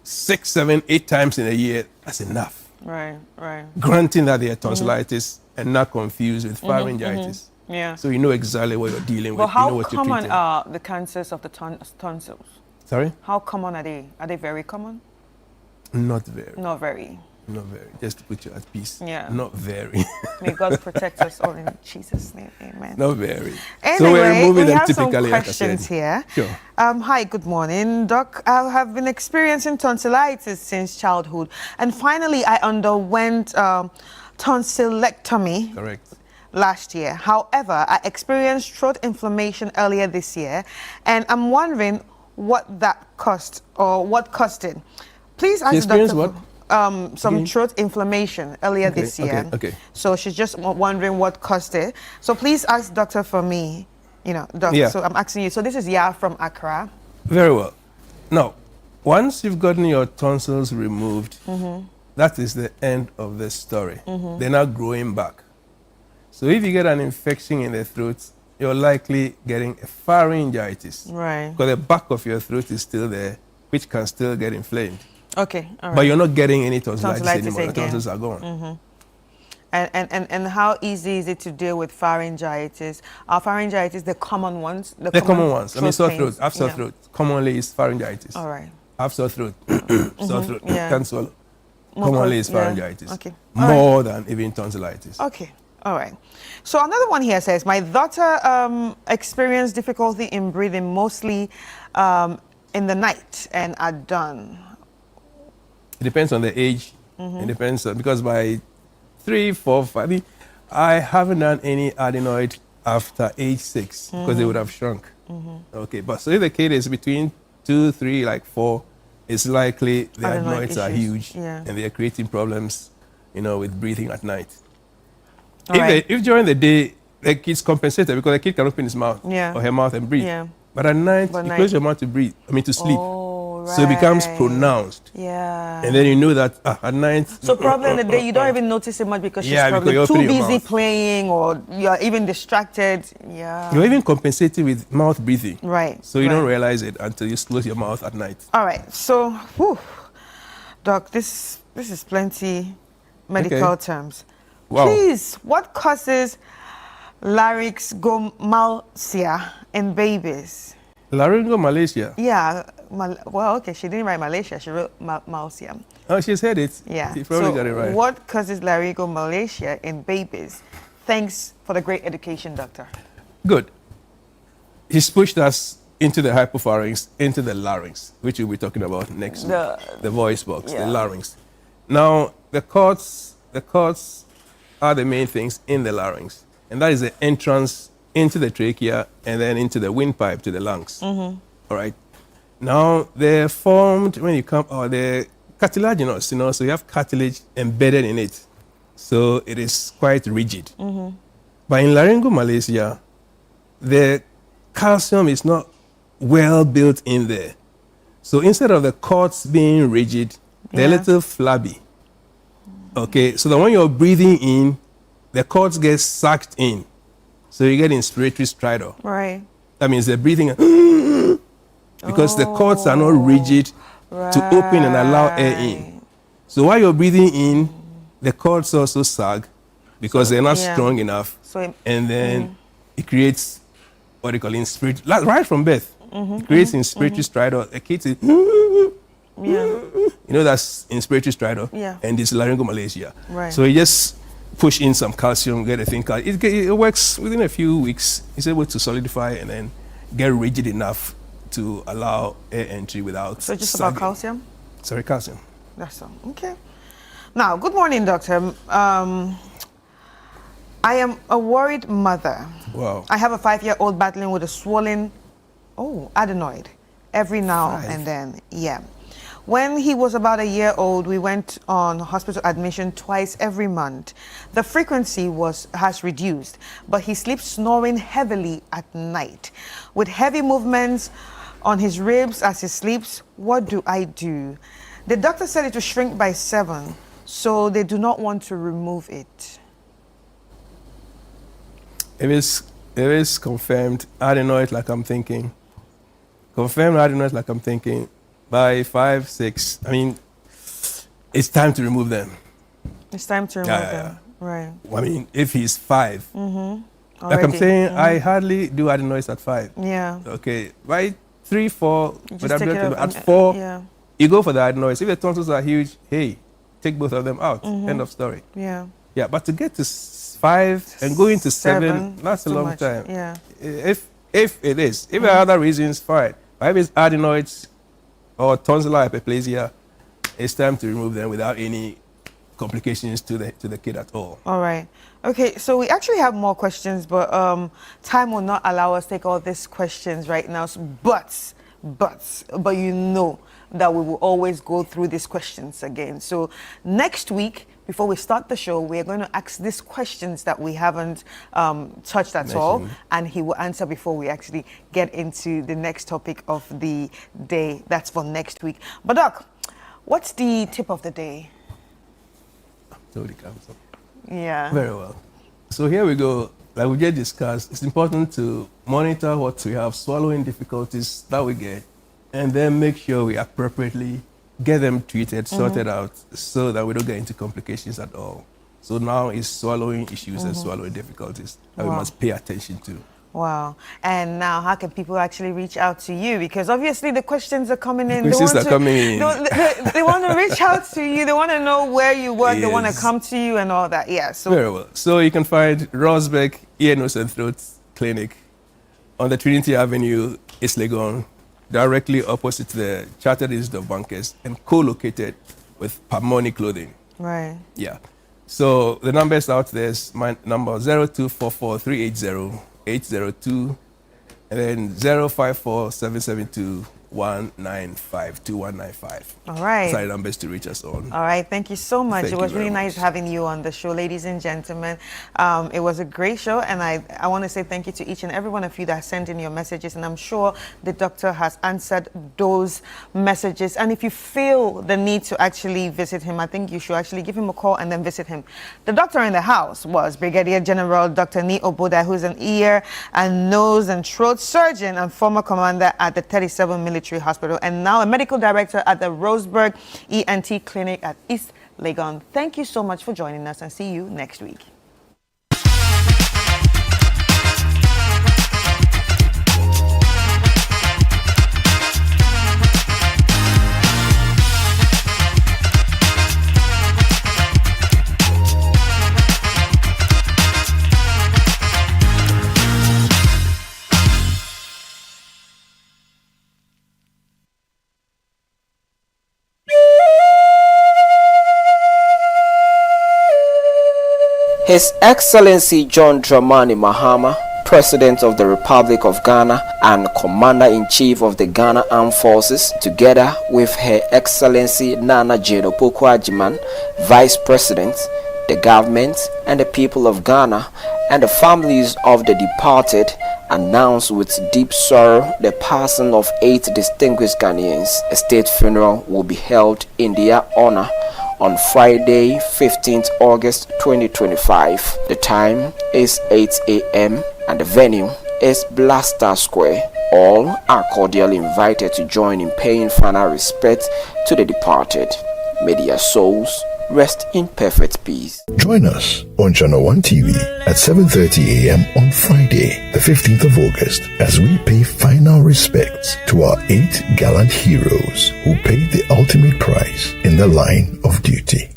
6, 7, 8 times in a year, that's enough. Right, right. Granting that they are tonsillitis and not confused with pharyngitis. Yeah. So you know exactly what you're dealing with. But you how know what you're common treating. are the cancers of the tonsils? Sorry? How common are they? Are they very common? Not very. Not very. Not very. Just to put you at peace. Yeah. Not very. May God protect us all in Jesus' name. Amen. Not very. Anyway, So we're removing we them have some typically, like I questions said. here. Sure. Hi, good morning, Doc. I have been experiencing tonsillitis since childhood, and finally I underwent tonsillectomy. Correct. Last year. However, I experienced throat inflammation earlier this year, and I'm wondering what that cost or what caused it. Please ask the experienced doctor. Some Again? throat inflammation earlier Okay, this year. okay. So she's just wondering what caused it. So please ask doctor for me. Doc. Yeah. So I'm asking you. So this is Ya from Accra. Very well. Now, once you've gotten your tonsils removed, that is the end of the story. They're not growing back. So if you get an infection in the throat, you're likely getting a pharyngitis. Right. Because the back of your throat is still there, which can still get inflamed. Okay. All right. But you're not getting any tonsillitis Tonsillitis anymore. The again. tonsils are gone. And how easy is it to deal with pharyngitis? Are pharyngitis the common ones? The common ones. I mean, sore pains? throat. Have sore Yeah. throat. Commonly is pharyngitis. All right. Have sore throat. Sore throat. Yeah. Can't swallow. commonly is yeah. pharyngitis. Okay. More than even tonsillitis. Okay. All right. So another one here says, my daughter experienced difficulty in breathing mostly in the night and at dawn. It depends on the age. It depends because by 3, 4, 5, I mean, I haven't done any adenoid after age 6 because they would have shrunk. Okay, but so if the kid is between 2, 3, like 4, it's likely the adenoids are huge and they are creating problems, with breathing at night. If during the day the kid's compensated because the kid can open his mouth or her mouth and breathe, but at night you close your mouth to breathe, to sleep. So it becomes pronounced. Yeah. And then you know that at night. So probably in the day you don't even notice it much because she's probably because too busy playing or you're even distracted. Yeah. You're even compensating with mouth breathing. Right. So you don't realize it until you close your mouth at night. All right. So, Doc, this is plenty medical terms. Wow. Please, what causes laryngomalacia in babies? Laryngomalacia? Yeah. Okay, she didn't write Malaysia, she wrote Malacia. Oh, she said it. Yeah. She probably got it right. What causes laryngomalacia in babies? Thanks for the great education, doctor. Good. He's pushed us into the hypopharynx, into the larynx, which we'll be talking about next week. The voice box, the larynx. Now, the cords are the main things in the larynx, and that is the entrance into the trachea and then into the windpipe to the lungs. All right. Now, they're formed when you come, they're cartilaginous, so you have cartilage embedded in it. So it is quite rigid. But in laryngomalacia, the calcium is not well built in there. So instead of the cords being rigid, they're a little flabby. Okay, so that when you're breathing in, the cords get sucked in. So you get inspiratory stridor. Right. That means they're breathing because the cords are not rigid to open and allow air in. So while you're breathing in, the cords also sag because they're not strong enough. And then it creates what they call inspiratory, right from birth. It creates inspiratory stridor. The kids is, that's inspiratory stridor. And this laryngomalacia. Right. So you just push in some calcium, get a thing called, it works within a few weeks. It's able to solidify and then get rigid enough to allow air entry without So just sagging. about calcium? Sorry, calcium. That's all. Okay. Now, good morning, doctor. I am a worried mother. Wow. I have a 5-year-old battling with a swollen, adenoid every now and then. Yeah. When he was about a year old, we went on hospital admission twice every month. The frequency has reduced, but he sleeps snoring heavily at night. With heavy movements on his ribs as he sleeps, what do I do? The doctor said it will shrink by 7, so they do not want to remove it. It is confirmed adenoid like I'm thinking. Confirmed adenoid like I'm thinking. By 5, 6, it's time to remove them. It's time to remove them. Right. If he's 5. Like I'm saying, I hardly do adenoids at 5. Yeah. Okay. By 3, 4, at 4, you go for the adenoids. If the tonsils are huge, hey, take both of them out. End of story. Yeah. Yeah, but to get to 5 and go into 7, that's a long time. Yeah. If it is. If there are other reasons, fine. But if it's adenoids or tonsillar hyperplasia, it's time to remove them without any complications to the kid at all. All right. Okay, so we actually have more questions, but time will not allow us to take all these questions right now. But you know that we will always go through these questions again. So next week, before we start the show, we are going to ask these questions that we haven't touched at all, and he will answer before we actually get into the next topic of the day. That's for next week. But Doc, what's the tip of the day? Yeah. Very well. So here we go. Like we just discussed, it's important to monitor what we have, swallowing difficulties that we get, and then make sure we appropriately get them treated, sorted out, so that we don't get into complications at all. So now it's swallowing issues and swallowing difficulties that we must pay attention to. Wow. And now, how can people actually reach out to you? Because obviously the questions are coming in. Questions are coming in. They want to reach out to you. They want to know where you work. Yes. They want to come to you and all that. Yeah. So very well. So you can find Rosberg Ear, Nose and Throat Clinic on the Trinity Avenue, East Legon, directly opposite the Chartered Institute of Bankers and co-located with Pamoni Clothing. Right. Yeah. So the numbers out there is my number 0244-380-802 and then 054-772-195-2195. All right. Sorry, numbers to reach us on. All right. Thank you so much. Thank It was you really very nice having you on the show, ladies and gentlemen. It was a great show, and I want to say thank you to each and every one of you that sent in your messages, and I'm sure the doctor has answered those messages. And if you feel the need to actually visit him, I think you should actually give him a call and then visit him. The doctor in the house was Brigadier General Dr. Ni Oboda, who's an ear and nose and throat surgeon and former commander at the 37 Military Hospital, and now a medical director at the Rosberg ENT Clinic at East Legon. Thank you so much for joining us, and see you next week. His Excellency John Dramani Mahama, President of the Republic of Ghana and Commander-in-Chief of the Ghana Armed Forces, together with Her Excellency Nana Jane Opoku-Agyeman, Vice President, the government and the people of Ghana and the families of the departed, announced with deep sorrow the passing of 8 distinguished Ghanaians. A state funeral will be held in their honor on Friday, 15th August 2025. The time is 8 a.m. and the venue is Blaster Square. All are cordially invited to join in paying final respect to the departed. May their souls rest in perfect peace. Join us on Channel One TV at 7:30 a.m. on Friday, the 15th of August, as we pay final respects to our 8 gallant heroes who paid the ultimate price in the line of duty.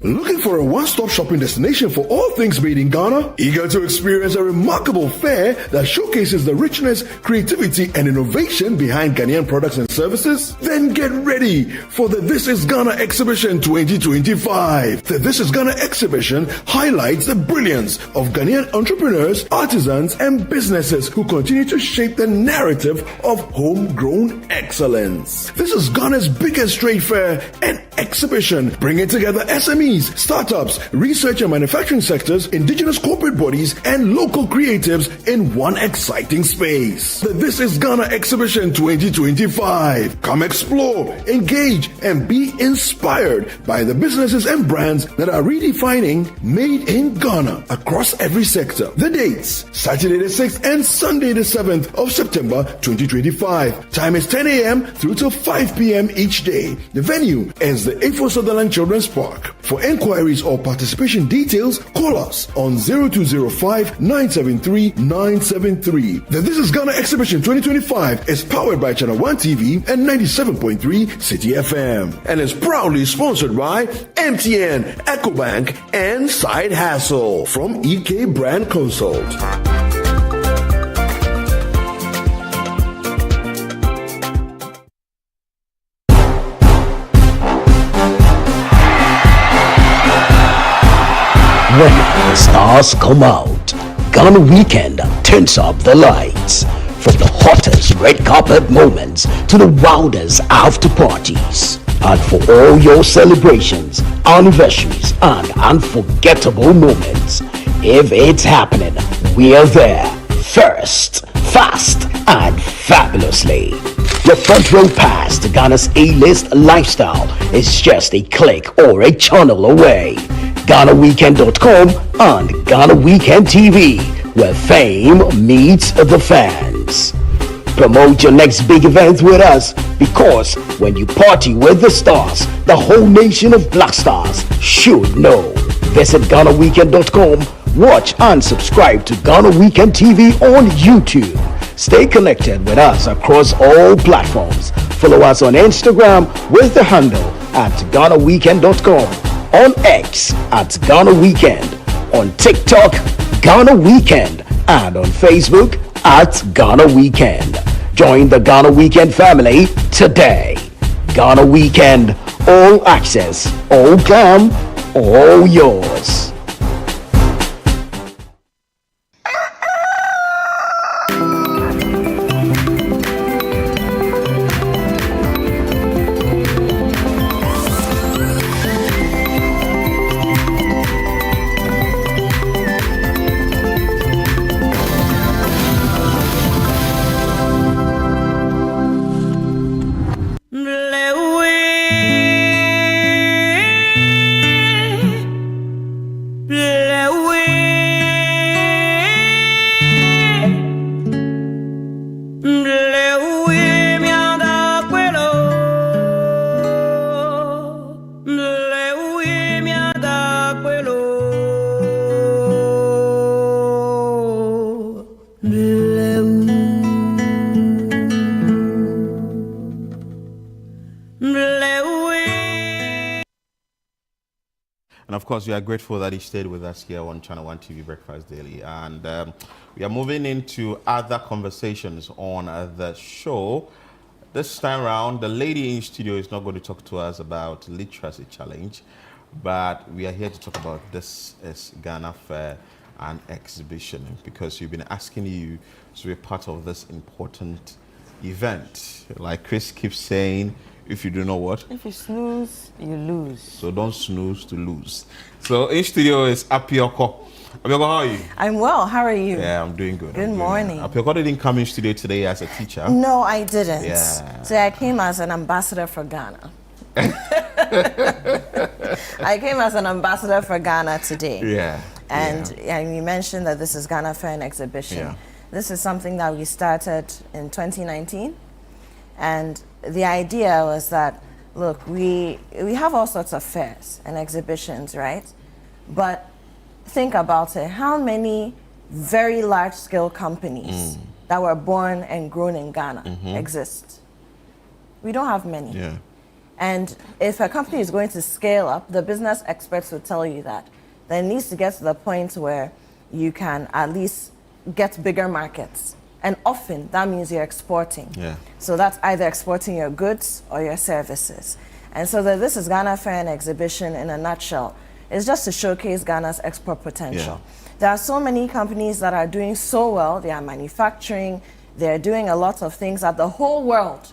Looking for a one-stop shopping destination for all things made in Ghana? Eager to experience a remarkable fair that showcases the richness, creativity, and innovation behind Ghanaian products and services? Then get ready for the This is Ghana Exhibition 2025. The This is Ghana Exhibition highlights the brilliance of Ghanaian entrepreneurs, artisans, and businesses who continue to shape the narrative of homegrown excellence. This is Ghana's biggest trade fair and exhibition, bringing together SMEs, startups, research and manufacturing sectors, indigenous corporate bodies, and local creatives in one exciting space. The This is Ghana Exhibition 2025. Come explore, engage, and be inspired by the businesses and brands that are redefining made in Ghana across every sector. The dates: Saturday the 6th and Sunday the 7th of September 2025. Time is 10 a.m. through to 5 p.m. each day. The venue is the A4 Sutherland Children's Park. For enquiries or participation details, call us on 0205-973-973. The This is Ghana Exhibition 2025 is powered by Channel One TV and 97.3 City FM and is proudly sponsored by MTN, EcoBank, and Side Hassle from EK Brand Consult. When the stars come out, Ghana Weekend turns up the lights. From the hottest red carpet moments to the wildest after parties. And for all your celebrations, anniversaries, and unforgettable moments, if it's happening, we're there. First, fast, and fabulously. Your front row pass to Ghana's A-list lifestyle is just a click or a channel away. GhanaWeekend.com and Ghana Weekend TV, where fame meets the fans. Promote your next big event with us, because when you party with the stars, the whole nation of Black Stars should know. Visit GhanaWeekend.com. Watch and subscribe to Ghana Weekend TV on YouTube. Stay connected with us across all platforms. Follow us on Instagram with the handle at GhanaWeekend.com, on X at Ghana Weekend, on TikTok, Ghana Weekend, and on Facebook at Ghana Weekend. Join the Ghana Weekend family today. Ghana Weekend, all access, all glam, all yours. And of course, we are grateful that he stayed with us here on Channel One TV Breakfast Daily. And we are moving into other conversations on the show. This time around, the lady in studio is not going to talk to us about literacy challenge, but we are here to talk about this is Ghana Fair and Exhibition, because we've been asking you to be part of this important event. Like Chris keeps saying, if you do know what? If you snooze, you lose. So don't snooze to lose. So in studio is Apioko. Apioko, how are you? I'm well. How are you? Yeah, I'm doing good. Good morning. Apioko didn't come in studio today as a teacher. No, I didn't. Yeah. So I came as an ambassador for Ghana. I came as an ambassador for Ghana today. Yeah. And you mentioned that this is Ghana Fair and Exhibition. Yeah. This is something that we started in 2019. And the idea was that, look, we have all sorts of fairs and exhibitions, right? But think about it. How many very large-scale companies that were born and grown in Ghana exist? We don't have many. Yeah. And if a company is going to scale up, the business experts will tell you that it needs to get to the point where you can at least get bigger markets. And often that means you're exporting. Yeah. So that's either exporting your goods or your services. And so this is Ghana Fair and Exhibition in a nutshell. It's just to showcase Ghana's export potential. Yeah. There are so many companies that are doing so well. They are manufacturing. They're doing a lot of things that the whole world,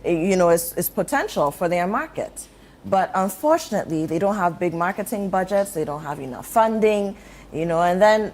is potential for their market. But unfortunately, they don't have big marketing budgets. They don't have enough funding. And then,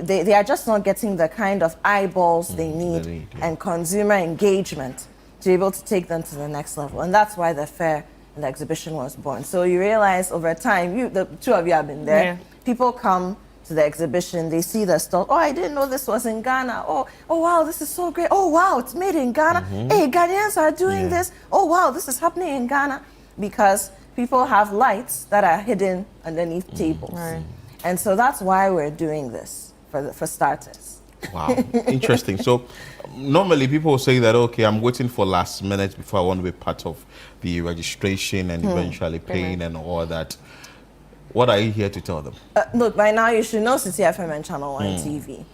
they are just not getting the kind of eyeballs they need and consumer engagement to be able to take them to the next level. And that's why the fair and the exhibition was born. So you realize over time, the two of you have been there. Yeah. People come to the exhibition, they see the stall. Oh, I didn't know this was in Ghana. Oh, wow, this is so great. Oh, wow, it's made in Ghana. Hey, Ghanaians are doing this. Oh, wow, this is happening in Ghana. Because people have lights that are hidden underneath tables. Right. And so that's why we're doing this, for starters. Wow, interesting. So normally people say that, okay, I'm waiting for last minute before I want to be part of the registration and eventually paying and all that. What are you here to tell them? Look, by now you should know City FM and Channel 1 TV.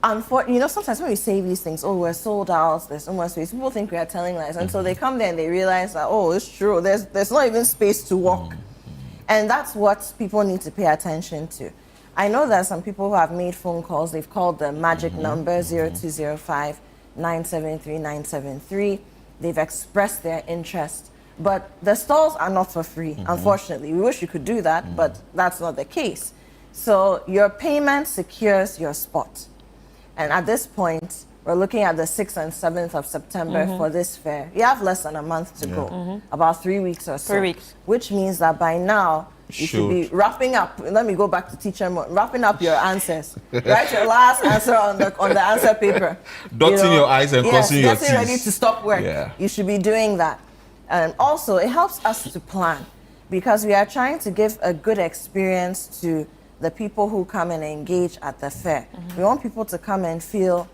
Sometimes when we say these things, oh, we're sold out, there's no more space, people think we are telling lies. And so they come there and they realize that, oh, it's true, there's not even space to walk. And that's what people need to pay attention to. I know there are some people who have made phone calls. They've called the magic number 0205 973 973. They've expressed their interest. But the stalls are not for free, unfortunately. We wish you could do that, but that's not the case. So your payment secures your spot. And at this point, we're looking at the 6th and 7th of September for this fair. You have less than a month to go, about 3 weeks or so. 3 weeks. Which means that by now, you should be wrapping up. Let me go back to teacher mode. Wrapping up your answers. Write your last answer on the answer paper. Dotting your I's and crossing your T's. Getting ready to stop work. Yeah. You should be doing that. And also, it helps us to plan. because we are trying to give a good experience to the people who come and engage at the fair. We want people to come and feel,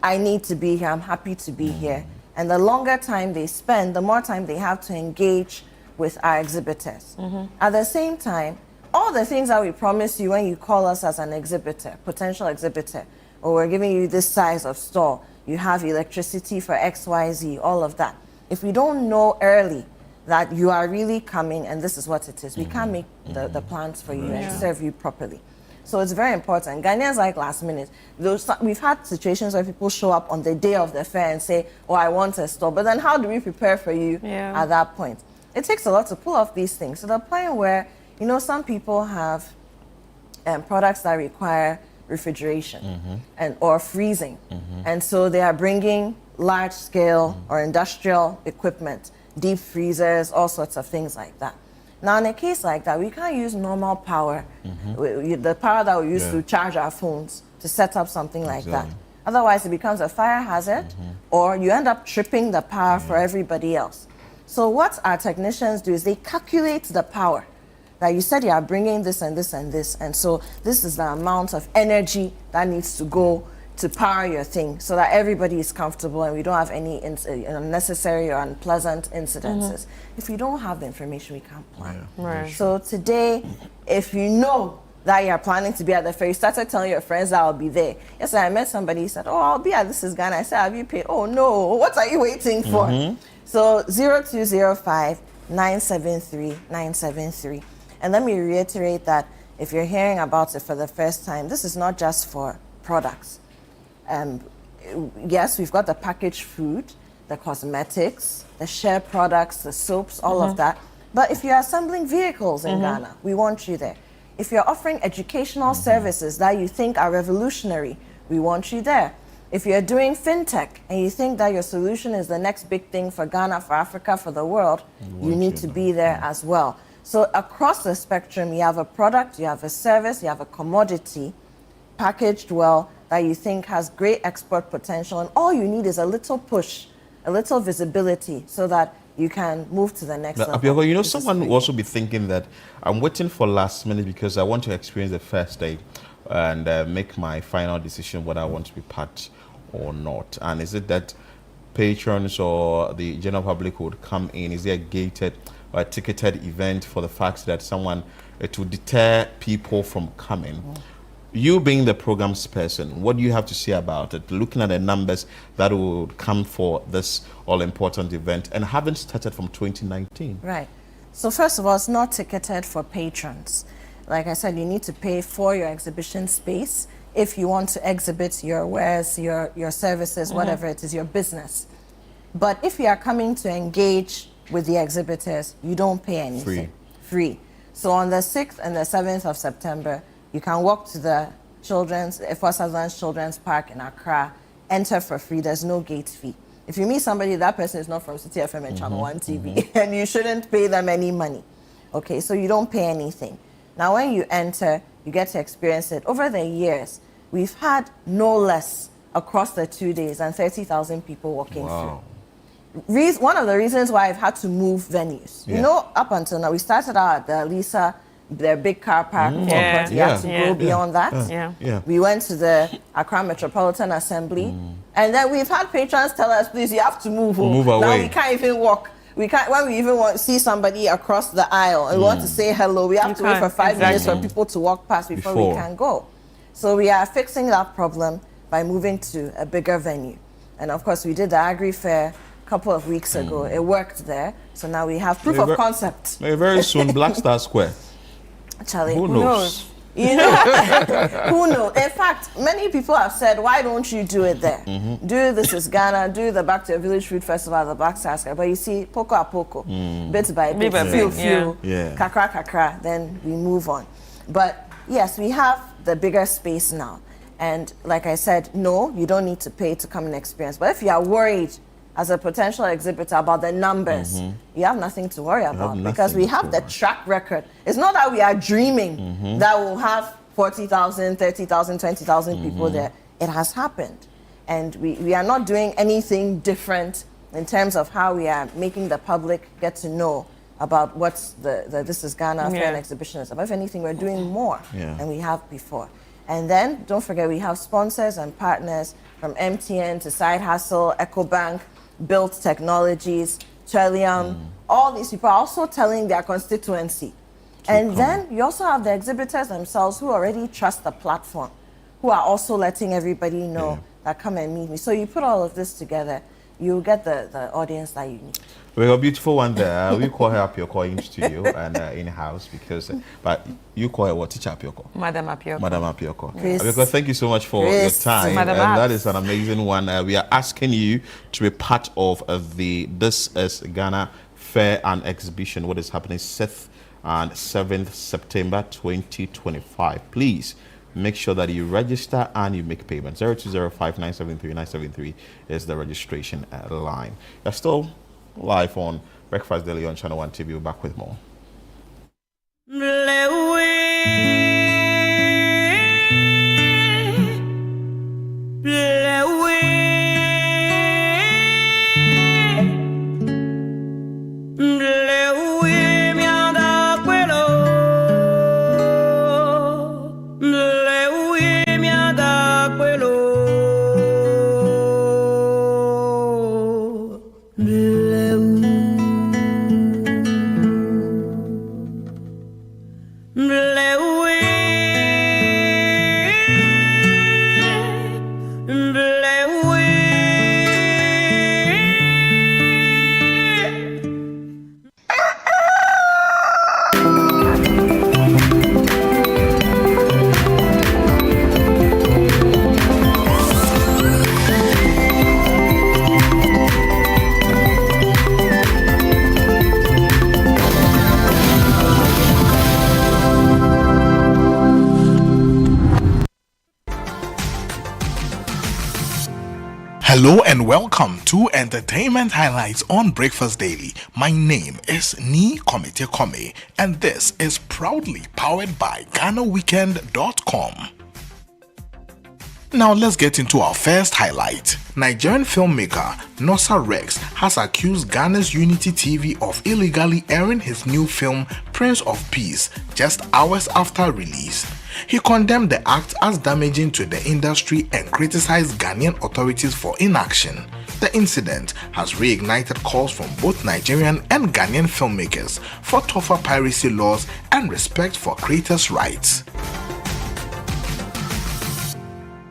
I need to be here, I'm happy to be here. And the longer time they spend, the more time they have to engage with our exhibitors. At the same time, all the things that we promise you when you call us as an exhibitor, potential exhibitor, or we're giving you this size of store, you have electricity for XYZ, all of that. If we don't know early that you are really coming and this is what it is, we can't make the plans for you and serve you properly. So it's very important. Ghanaians like last minute. We've had situations where people show up on the day of the fair and say, oh, I want a store. But then how do we prepare for you at that point? It takes a lot to pull off these things. To the point where, you know, some people have products that require refrigeration or freezing. And so they are bringing large scale or industrial equipment, deep freezers, all sorts of things like that. Now, in a case like that, we can't use normal power, the power that we use to charge our phones to set up something like that. Otherwise, it becomes a fire hazard, or you end up tripping the power for everybody else. So what our technicians do is they calculate the power. That you said you are bringing this and this and this, and so this is the amount of energy that needs to go to power your thing so that everybody is comfortable and we don't have any unnecessary or unpleasant incidences. If you don't have the information, we can't plan. So today, if you know that you're planning to be at the fair, you started telling your friends that I'll be there. Yesterday I met somebody, he said, oh, I'll be at This Is Ghana. I said, have you paid? Oh no, what are you waiting for? So 0205 973 973. And let me reiterate that if you're hearing about it for the first time, this is not just for products. Yes, we've got the packaged food, the cosmetics, the share products, the soaps, all of that. But if you're assembling vehicles in Ghana, we want you there. If you're offering educational services that you think are revolutionary, we want you there. If you're doing fintech and you think that your solution is the next big thing for Ghana, for Africa, for the world, you need to be there as well. So across the spectrum, you have a product, you have a service, you have a commodity packaged well that you think has great export potential, and all you need is a little push, a little visibility so that you can move to the next level. Abiogo, you know, someone will also be thinking that I'm waiting for last minute because I want to experience the first day and make my final decision whether I want to be part or not. And is it that patrons or the general public would come in? Is there a gated or a ticketed event for the fact that someone to deter people from coming? You being the program's person, what do you have to say about it? Looking at the numbers that would come for this all-important event and haven't started from 2019. Right. So first of all, it's not ticketed for patrons. Like I said, you need to pay for your exhibition space if you want to exhibit your wares, your services, whatever it is, your business. But if you are coming to engage with the exhibitors, you don't pay anything. Free. So on the 6th and the 7th of September, you can walk to the Effa Sutherland Children's Park in Accra, enter for free. There's no gate fee. If you meet somebody, that person is not from City FM and Channel 1 TV, and you shouldn't pay them any money. Okay, so you don't pay anything. Now, when you enter, you get to experience it. Over the years, we've had no less across the 2 days than 30,000 people walking through. One of the reasons why I've had to move venues. You know, up until now, we started out at the Lisa, their big car park. We had to go beyond that. We went to the Accra Metropolitan Assembly. And then we've had patrons tell us, please, you have to move. Move away. Now we can't even walk. We can't, when we even want to see somebody across the aisle and we want to say hello, we have to wait for 5 minutes for people to walk past before we can go. So we are fixing that problem by moving to a bigger venue. And of course, we did the Agri Fair a couple of weeks ago. It worked there. So now we have proof of concept. Very soon, Black Star Square. Charlie, who knows? You know, who knows? In fact, many people have said, why don't you do it there? Do This Is Ghana, do the Back to Your Village Food Festival at the Black Star Square. But you see, poco a poco, bit by bit, few, kakra, kakra, then we move on. But yes, we have the bigger space now. And like I said, no, you don't need to pay to come and experience. But if you are worried as a potential exhibitor about the numbers, you have nothing to worry about because we have the track record. It's not that we are dreaming that we'll have 40,000, 30,000, 20,000 people there. It has happened. And we are not doing anything different in terms of how we are making the public get to know about what's the This is Ghana Fair and Yeah. Exhibition is about. If anything, we're doing more Yeah. than we have before. And then, don't forget, we have sponsors and partners from MTN to Side Hustle, EcoBank, Built Technologies, Trillium. All these people are also telling their constituency. And then you also have the exhibitors themselves who already trust the platform, who are also letting everybody know that come and meet me. So you put all of this together, you get the audience that you need. We got a beautiful one there. We call her Apioko in studio and in house because, but you call her what? Teacher Apioko. Madam Apioko. Madam Apioko. Chris. Apioko, thank you so much for your time. Madam And that Abs. is an amazing one. We are asking you to be part of the This is Ghana Fair and Exhibition. What is happening 6th and 7th September 2025. Please make sure that you register and you make payment. 0205973973 is the registration line. You're still live on Breakfast Daily on Channel 1 TV. We're back with more. Hello and welcome to Entertainment Highlights on Breakfast Daily. My name is Ni Komite Kome and this is proudly powered by GhanaWeekend.com. Now let's get into our first highlight. Nigerian filmmaker Nosa Rex has accused Ghana's Unity TV of illegally airing his new film Prince of Peace just hours after release. He condemned the act as damaging to the industry and criticized Ghanaian authorities for inaction. The incident has reignited calls from both Nigerian and Ghanaian filmmakers for tougher piracy laws and respect for creators' rights.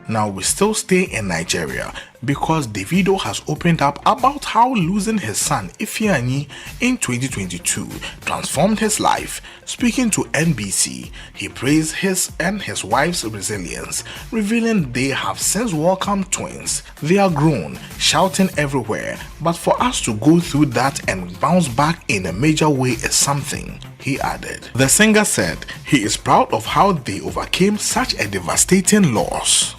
Now we still stay in Nigeria because Davido has opened up about how losing his son Ifeanyi in 2022 transformed his life. Speaking to NBC, he praised his and his wife's resilience, revealing they have since welcomed twins. They are grown, shouting everywhere, but for us to go through that and bounce back in a major way is something, he added. The singer said he is proud of how they overcame such a devastating loss.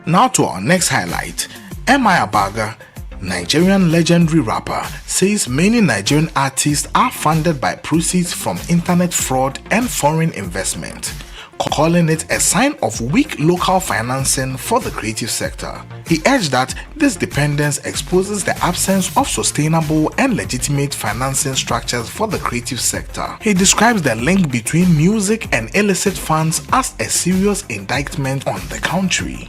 Now to our next highlight. M.I. Abaga, Nigerian legendary rapper, says many Nigerian artists are funded by proceeds from internet fraud and foreign investment, calling it a sign of weak local financing for the creative sector. He urged that this dependence exposes the absence of sustainable and legitimate financing structures for the creative sector. He describes the link between music and illicit funds as a serious indictment on the country.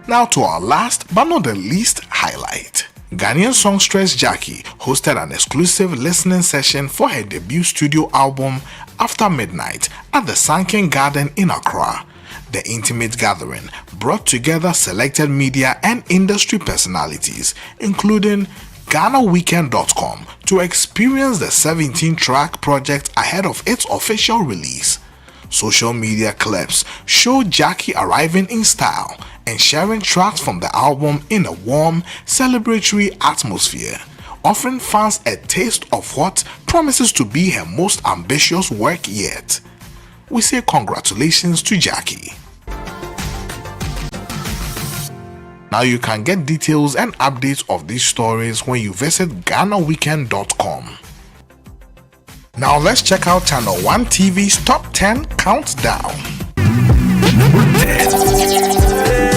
Now to our last but not the least highlight. Ghanaian songstress Jackie hosted an exclusive listening session for her debut studio album After Midnight at the Sanken Garden in Accra. The intimate gathering brought together selected media and industry personalities, including GhanaWeekend.com, to experience the 17-track project ahead of its official release. Social media clips show Jackie arriving in style and sharing tracks from the album in a warm, celebratory atmosphere, offering fans a taste of what promises to be her most ambitious work yet. We say congratulations to Jackie. Now you can get details and updates of these stories when you visit GhanaWeekend.com. Now let's check out Channel 1 TV's Top 10 Countdown. Number 10.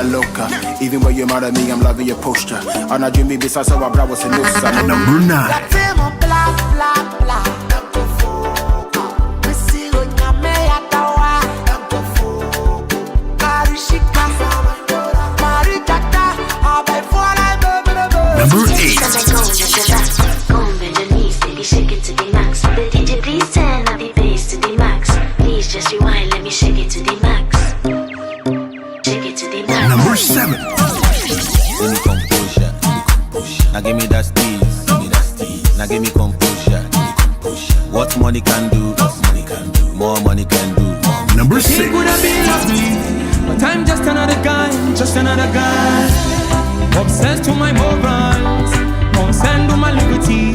vida loca. Even when you're mad at me, I'm loving your posture. And I dream me besides our brothers and those. Number 9. Number 8. Shake it to the max. The DJ please turn up the bass to the max. Please just rewind, let me shake it to the max. Shake it to the max. Number 7. Give me composure. Now give me that steez. Now give me composure. What money can do, more money can do. Number 6. It would have been lovely, but I'm just another guy, just another guy. Obsessed to my morals, concerned to my liberty.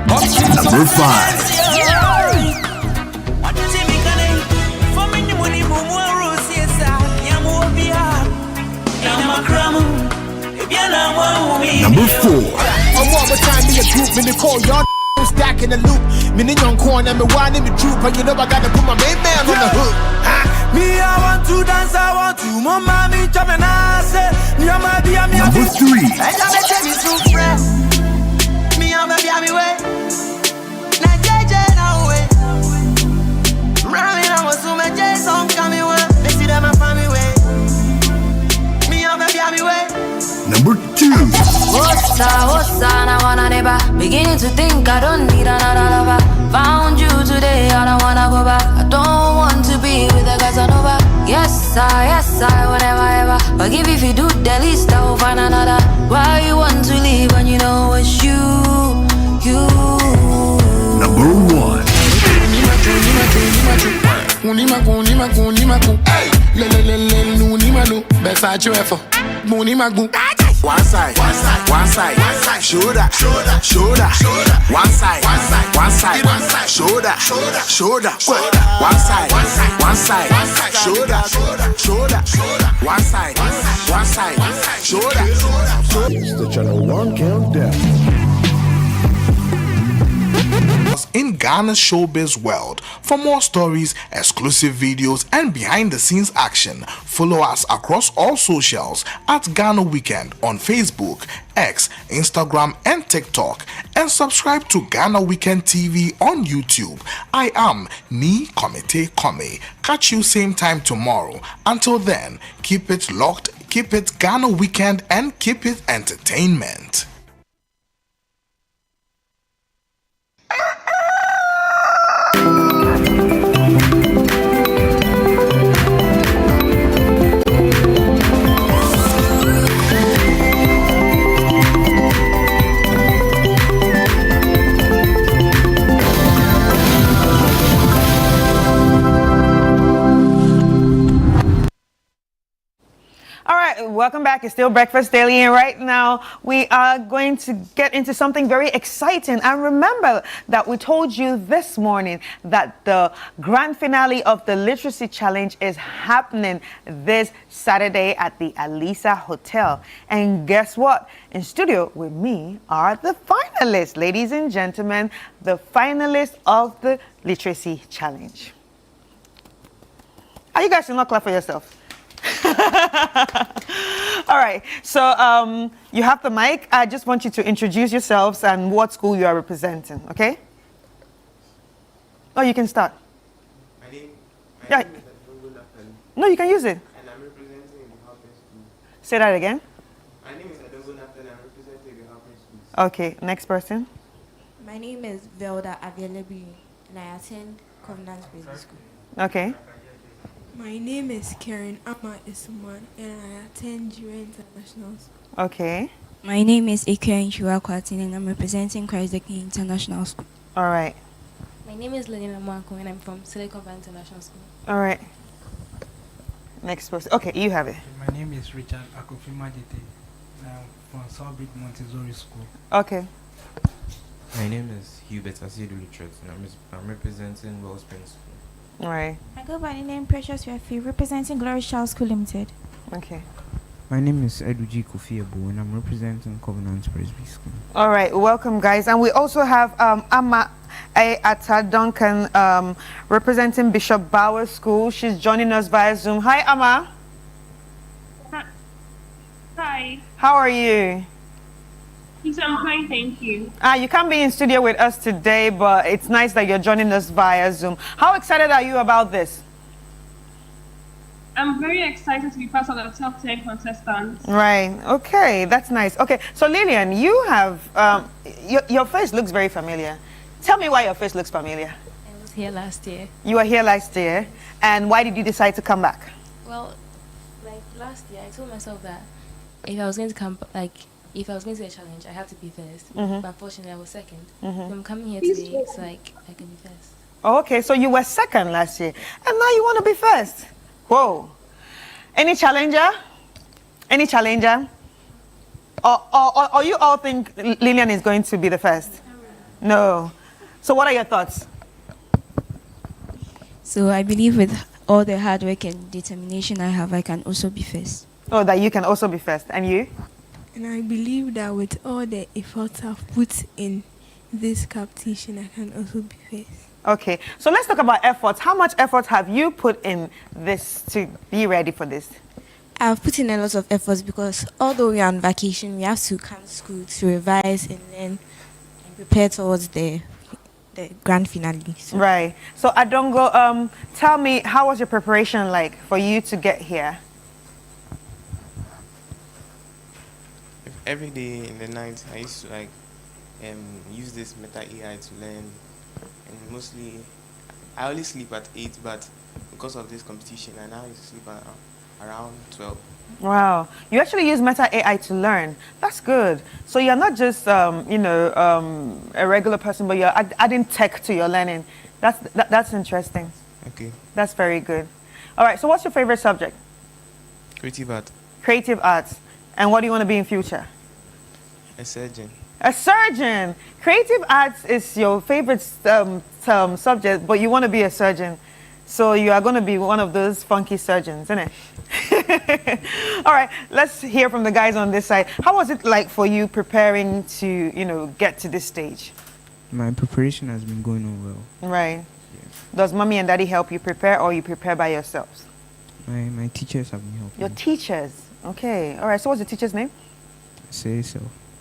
Number 5. Number 4. I'm all the time in a group, me they call y'all stack in the loop. Me in your corner, me one in the troop, and you know I gotta put my main man on the hook. Me, I want to dance, I want to mama me chop and I say, me a my be a me. Number 3. I just make me so fresh. Me a my be a me way. Na JJ now way. Rami na mo so me Jason coming way. Me see them a family way. Me a my be a me way. Number 2. What's up, I wanna never. Beginning to think I don't need another lover. Found you today, I don't wanna go back. I don't want to be with a Casanova. Yes, I, whatever, ever. Forgive if you do the least, I will find another. Why you want to leave when you know it's you? Number 1. One side, shoulder, shoulder, one side, shoulder, shoulder, one side, shoulder, one side, shoulder. It's the Channel 1 countdown. In Ghana's showbiz world. For more stories, exclusive videos, and behind-the-scenes action, follow us across all socials at Ghana Weekend on Facebook, X, Instagram, and TikTok, and subscribe to Ghana Weekend TV on YouTube. I am Ni Komite Kome. Catch you same time tomorrow. Until then, keep it locked, keep it Ghana Weekend, and keep it entertainment. Welcome back. It's still Breakfast Daily, and right now we are going to get into something very exciting. And remember that we told you this morning that the grand finale of the Literacy Challenge is happening this Saturday at the Alisa Hotel. And guess what? In studio with me are the finalists. Ladies and gentlemen, the finalists of the Literacy Challenge. You guys should not clap for yourself. All right, so you have the mic. I just want you to introduce yourselves and what school you are representing, okay? Oh, you can start. My name Yeah. No, you can use it. And I'm representing the Hopping School. Say that again. My name is Adongo Nathan, I'm representing the Hopping School. Okay, next person. My name is Velda Avielebi, and I attend Covenant Basic School. Okay. My name is Karen Ama Isuman, and I attend Jure International School. Okay. My name is Ikea Nchua Kwatin, and I'm representing Christ the King International School. All right. My name is Lenina Mwanko, and I'm from Silicon Valley International School. All right. Next person. Okay, you have it. My name is Richard Akofima Jete, and I'm from Southbridge Montessori School. Okay. My name is Hubert Asidu Richards, and I'm representing Wellspring School. All right. I go by the name Precious Refi, representing Glory Child School Limited. Okay. My name is Eduji Kofiabo, and I'm representing Covenant Presby School. All right, welcome, guys. And we also have Amma Ata Duncan representing Bishop Bauer School. She's joining us via Zoom. Hi, Amma. Hi. How are you? Yes, I'm fine, thank you. You can't be in studio with us today, but it's nice that you're joining us via Zoom. How excited are you about this? I'm very excited to be part of the top 10 contestants. Right. Okay, that's nice. Okay, so Lillian, you have your face looks very familiar. Tell me why your face looks familiar. I was here last year. You were here last year, and why did you decide to come back? Well, like last year, I told myself that if I was going to come, if I was going to do a challenge, I had to be first. But unfortunately, I was second. So I'm coming here today, so I can be first. Oh, okay, so you were second last year, and now you want to be first. Whoa. Any challenger? Any challenger? Or you all think Lillian is going to be the first? No. So what are your thoughts? So I believe with all the hard work and determination I have, I can also be first. Oh, that you can also be first. And you? And I believe that with all the efforts I've put in this competition, I can also be first. Okay, so let's talk about efforts. How much effort have you put in this to be ready for this? I've put in a lot of efforts because although we are on vacation, we have to come to school to revise and learn and prepare towards the grand finale. So. Right. So Adongo, tell me, how was your preparation like for you to get here? Every day in the night, I used to use this Meta AI to learn. And mostly, I only sleep at 8, but because of this competition, I now used to sleep around 12. Wow, you actually use Meta AI to learn. That's good. So you're not just, a regular person, but you're adding tech to your learning. That's interesting. Okay. That's very good. All right, so what's your favorite subject? Creative art. Creative arts. And what do you want to be in future? A surgeon. A surgeon. Creative arts is your favorite subject, but you want to be a surgeon. So you are going to be one of those funky surgeons, isn't it? All right, let's hear from the guys on this side. How was it like for you preparing to, get to this stage? My preparation has been going on well. Right. Does mommy and daddy help you prepare, or you prepare by yourselves? My teachers have been helping. Your teachers. Okay. All right. So what's the teacher's name? Say so.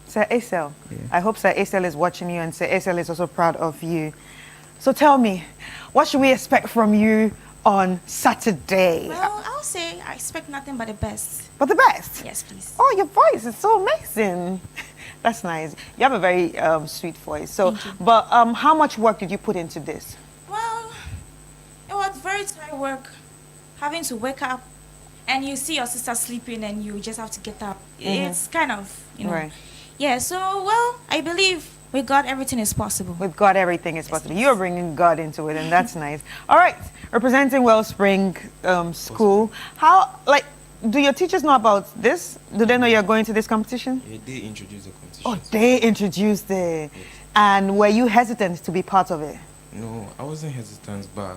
Sir Asel. Yeah. I hope Sir Asel is watching you, and Sir Asel is also proud of you. So tell me, what should we expect from you on Saturday? Well, I'll say I expect nothing but the best. But the best? Yes, please. Oh, your voice is so amazing. That's nice. You have a very sweet voice. So, but how much work did you put into this? Well, it was very tight work. Having to wake up and you see your sister sleeping and you just have to get up. It's kind of, Right. Yeah, so, well, I believe with God, everything is possible. With God, everything is possible. You're bringing God into it, and that's nice. All right, representing Wellspring School. How, do your teachers know about this? Do they know you're going to this competition? Yeah, they introduced the competition. Oh, they introduced it. Yes. And were you hesitant to be part of it? No, I wasn't hesitant, but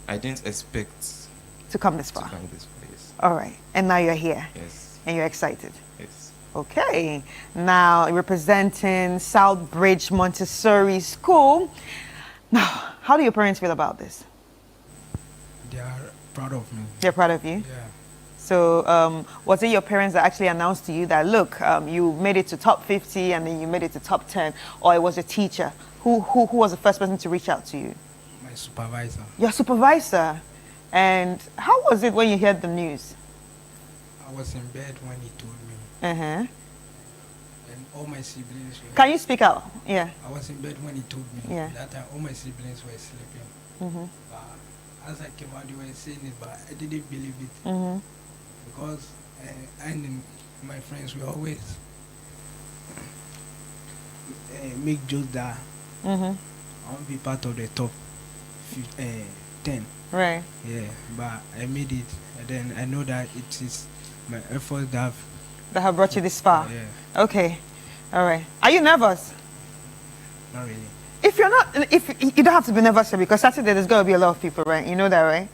I didn't expect to come this far. Yes. All right, and now you're here. Yes. And you're excited. Yes. Okay, now representing Southbridge Montessori School. Now, how do your parents feel about this? They are proud of me. They're proud of you? Yeah. So, was it your parents that actually announced to you that, look, you made it to top 50 and then you made it to top 10, or it was a teacher? Who was the first person to reach out to you? My supervisor. Your supervisor? And how was it when you heard the news? I was in bed when he told me. And all my siblings were... Can you speak out? Yeah. I was in bed when he told me. Yeah. That time all my siblings were sleeping. But as I came out, they were saying it, but I didn't believe it. Because I and my friends were always make jokes that I want to be part of the top 10. Right. Yeah, but I made it. And then I know that it is my efforts that have brought you this far. Yeah. Okay. All right. Are you nervous? Not really. If you're not, if you don't have to be nervous because Saturday there's going to be a lot of people, right? You know that, right?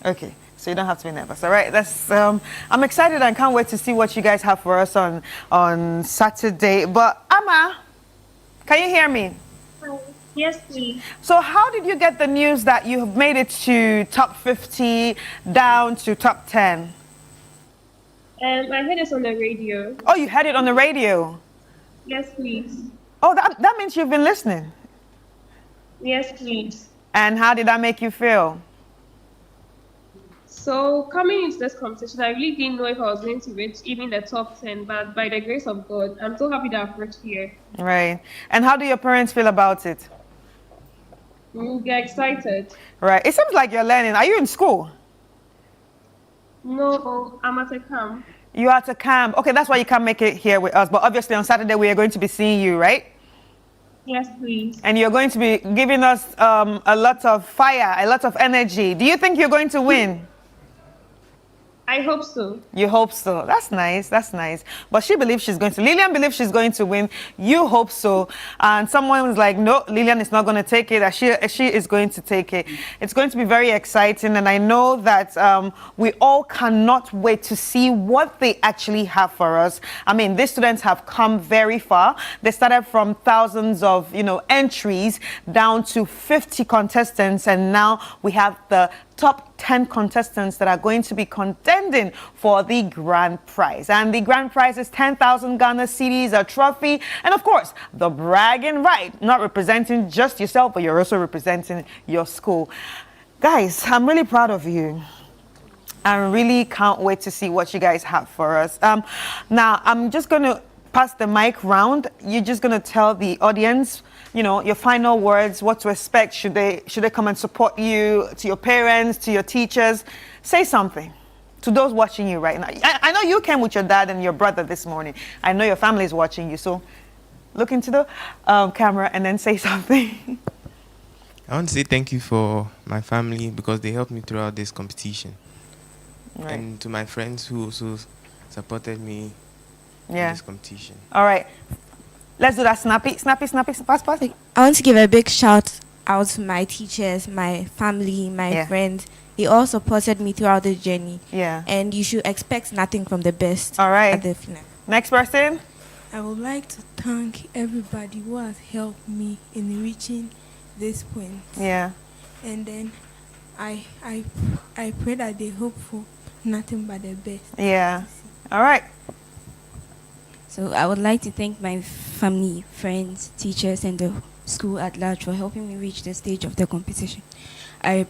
Okay. So you don't have to be nervous. All right. That's. I'm excited and can't wait to see what you guys have for us on Saturday. But Amma, can you hear me? Yes, please. So how did you get the news that you have made it to top 50 down to top 10? I heard it on the radio. Oh, you had it on the radio? Yes, please. Oh, that means you've been listening. Yes, please. And how did that make you feel? So coming into this competition, I really didn't know if I was going to reach even the top 10, but by the grace of God, I'm so happy that I've reached here. Right. And how do your parents feel about it? They're excited. Right. It seems like you're learning. Are you in school? No, I'm at a camp. You are at a camp. Okay, that's why you can't make it here with us. But obviously on Saturday we are going to be seeing you, right? Yes, please. And you're going to be giving us a lot of fire, a lot of energy. Do you think you're going to win? I hope so. You hope so. That's nice. That's nice. But she believes she's going to. Lillian believes she's going to win. You hope so. And someone was like, no, Lillian is not going to take it. That she is going to take it. It's going to be very exciting. And I know that we all cannot wait to see what they actually have for us. I mean, these students have come very far. They started from thousands of, entries down to 50 contestants. And now we have the top 10 contestants that are going to be contending for the grand prize. And the grand prize is 10,000 Ghana cedis, a trophy, and of course, the bragging right, not representing just yourself, but you're also representing your school. Guys, I'm really proud of you. I really can't wait to see what you guys have for us. Now, I'm just going to pass the mic round. You're just going to tell the audience your final words, what to expect. Should they come and support you, to your parents, to your teachers? Say something to those watching you right now. I know you came with your dad and your brother this morning. I know your family is watching you. So look into the camera and then say something. I want to say thank you for my family because they helped me throughout this competition. Right. And to my friends who also supported me in this competition. All right. Let's do that. Snappy, fast. I want to give a big shout out to my teachers, my family, my friends. They all supported me throughout the journey. Yeah. And you should expect nothing from the best. All right. At the final. Next person. I would like to thank everybody who has helped me in reaching this point. Yeah. And then I pray that they hope for nothing but the best. Yeah. All right. So I would like to thank my family, friends, teachers, and the school at large for helping me reach the stage of the competition. I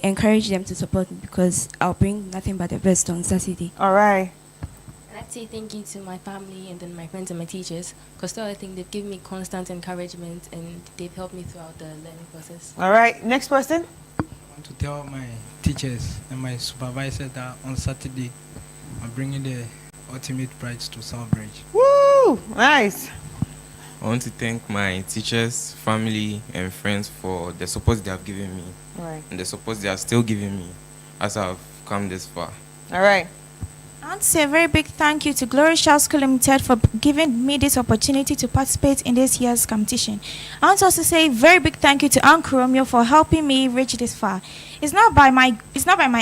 encourage them to support me because I'll bring nothing but the best on Saturday. All right. I'd like to say thank you to my family and then my friends and my teachers because I think they've given me constant encouragement and they've helped me throughout the learning process. All right. Next person. I want to tell my teachers and my supervisor that on Saturday I'm bringing the ultimate prize to Southbridge. Woo! Nice. I want to thank my teachers, family, and friends for the support they have given me. Right. And the support they are still giving me as I've come this far. All right. I want to say a very big thank you to Glory Child School Limited for giving me this opportunity to participate in this year's competition. I want to also say a very big thank you to Uncle Romeo for helping me reach this far. It's not by my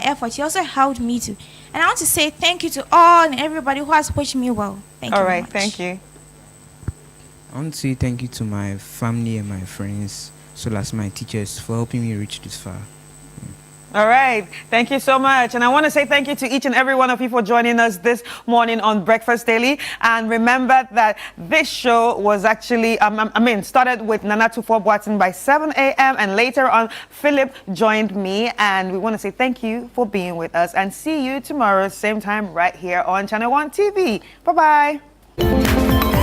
effort. He also helped me to. And I want to say thank you to all and everybody who has wished me well. Thank you. All right. Much. Thank you. I want to say thank you to my family and my friends, so as my teachers, for helping me reach this far. All right. Thank you so much. And I want to say thank you to each and every one of you for joining us this morning on Breakfast Daily. And remember that this show was actually, started with Nana Tufo Boatin by 7 a.m. And later on, Philip joined me. And we want to say thank you for being with us and see you tomorrow, same time right here on Channel One TV. Bye-bye.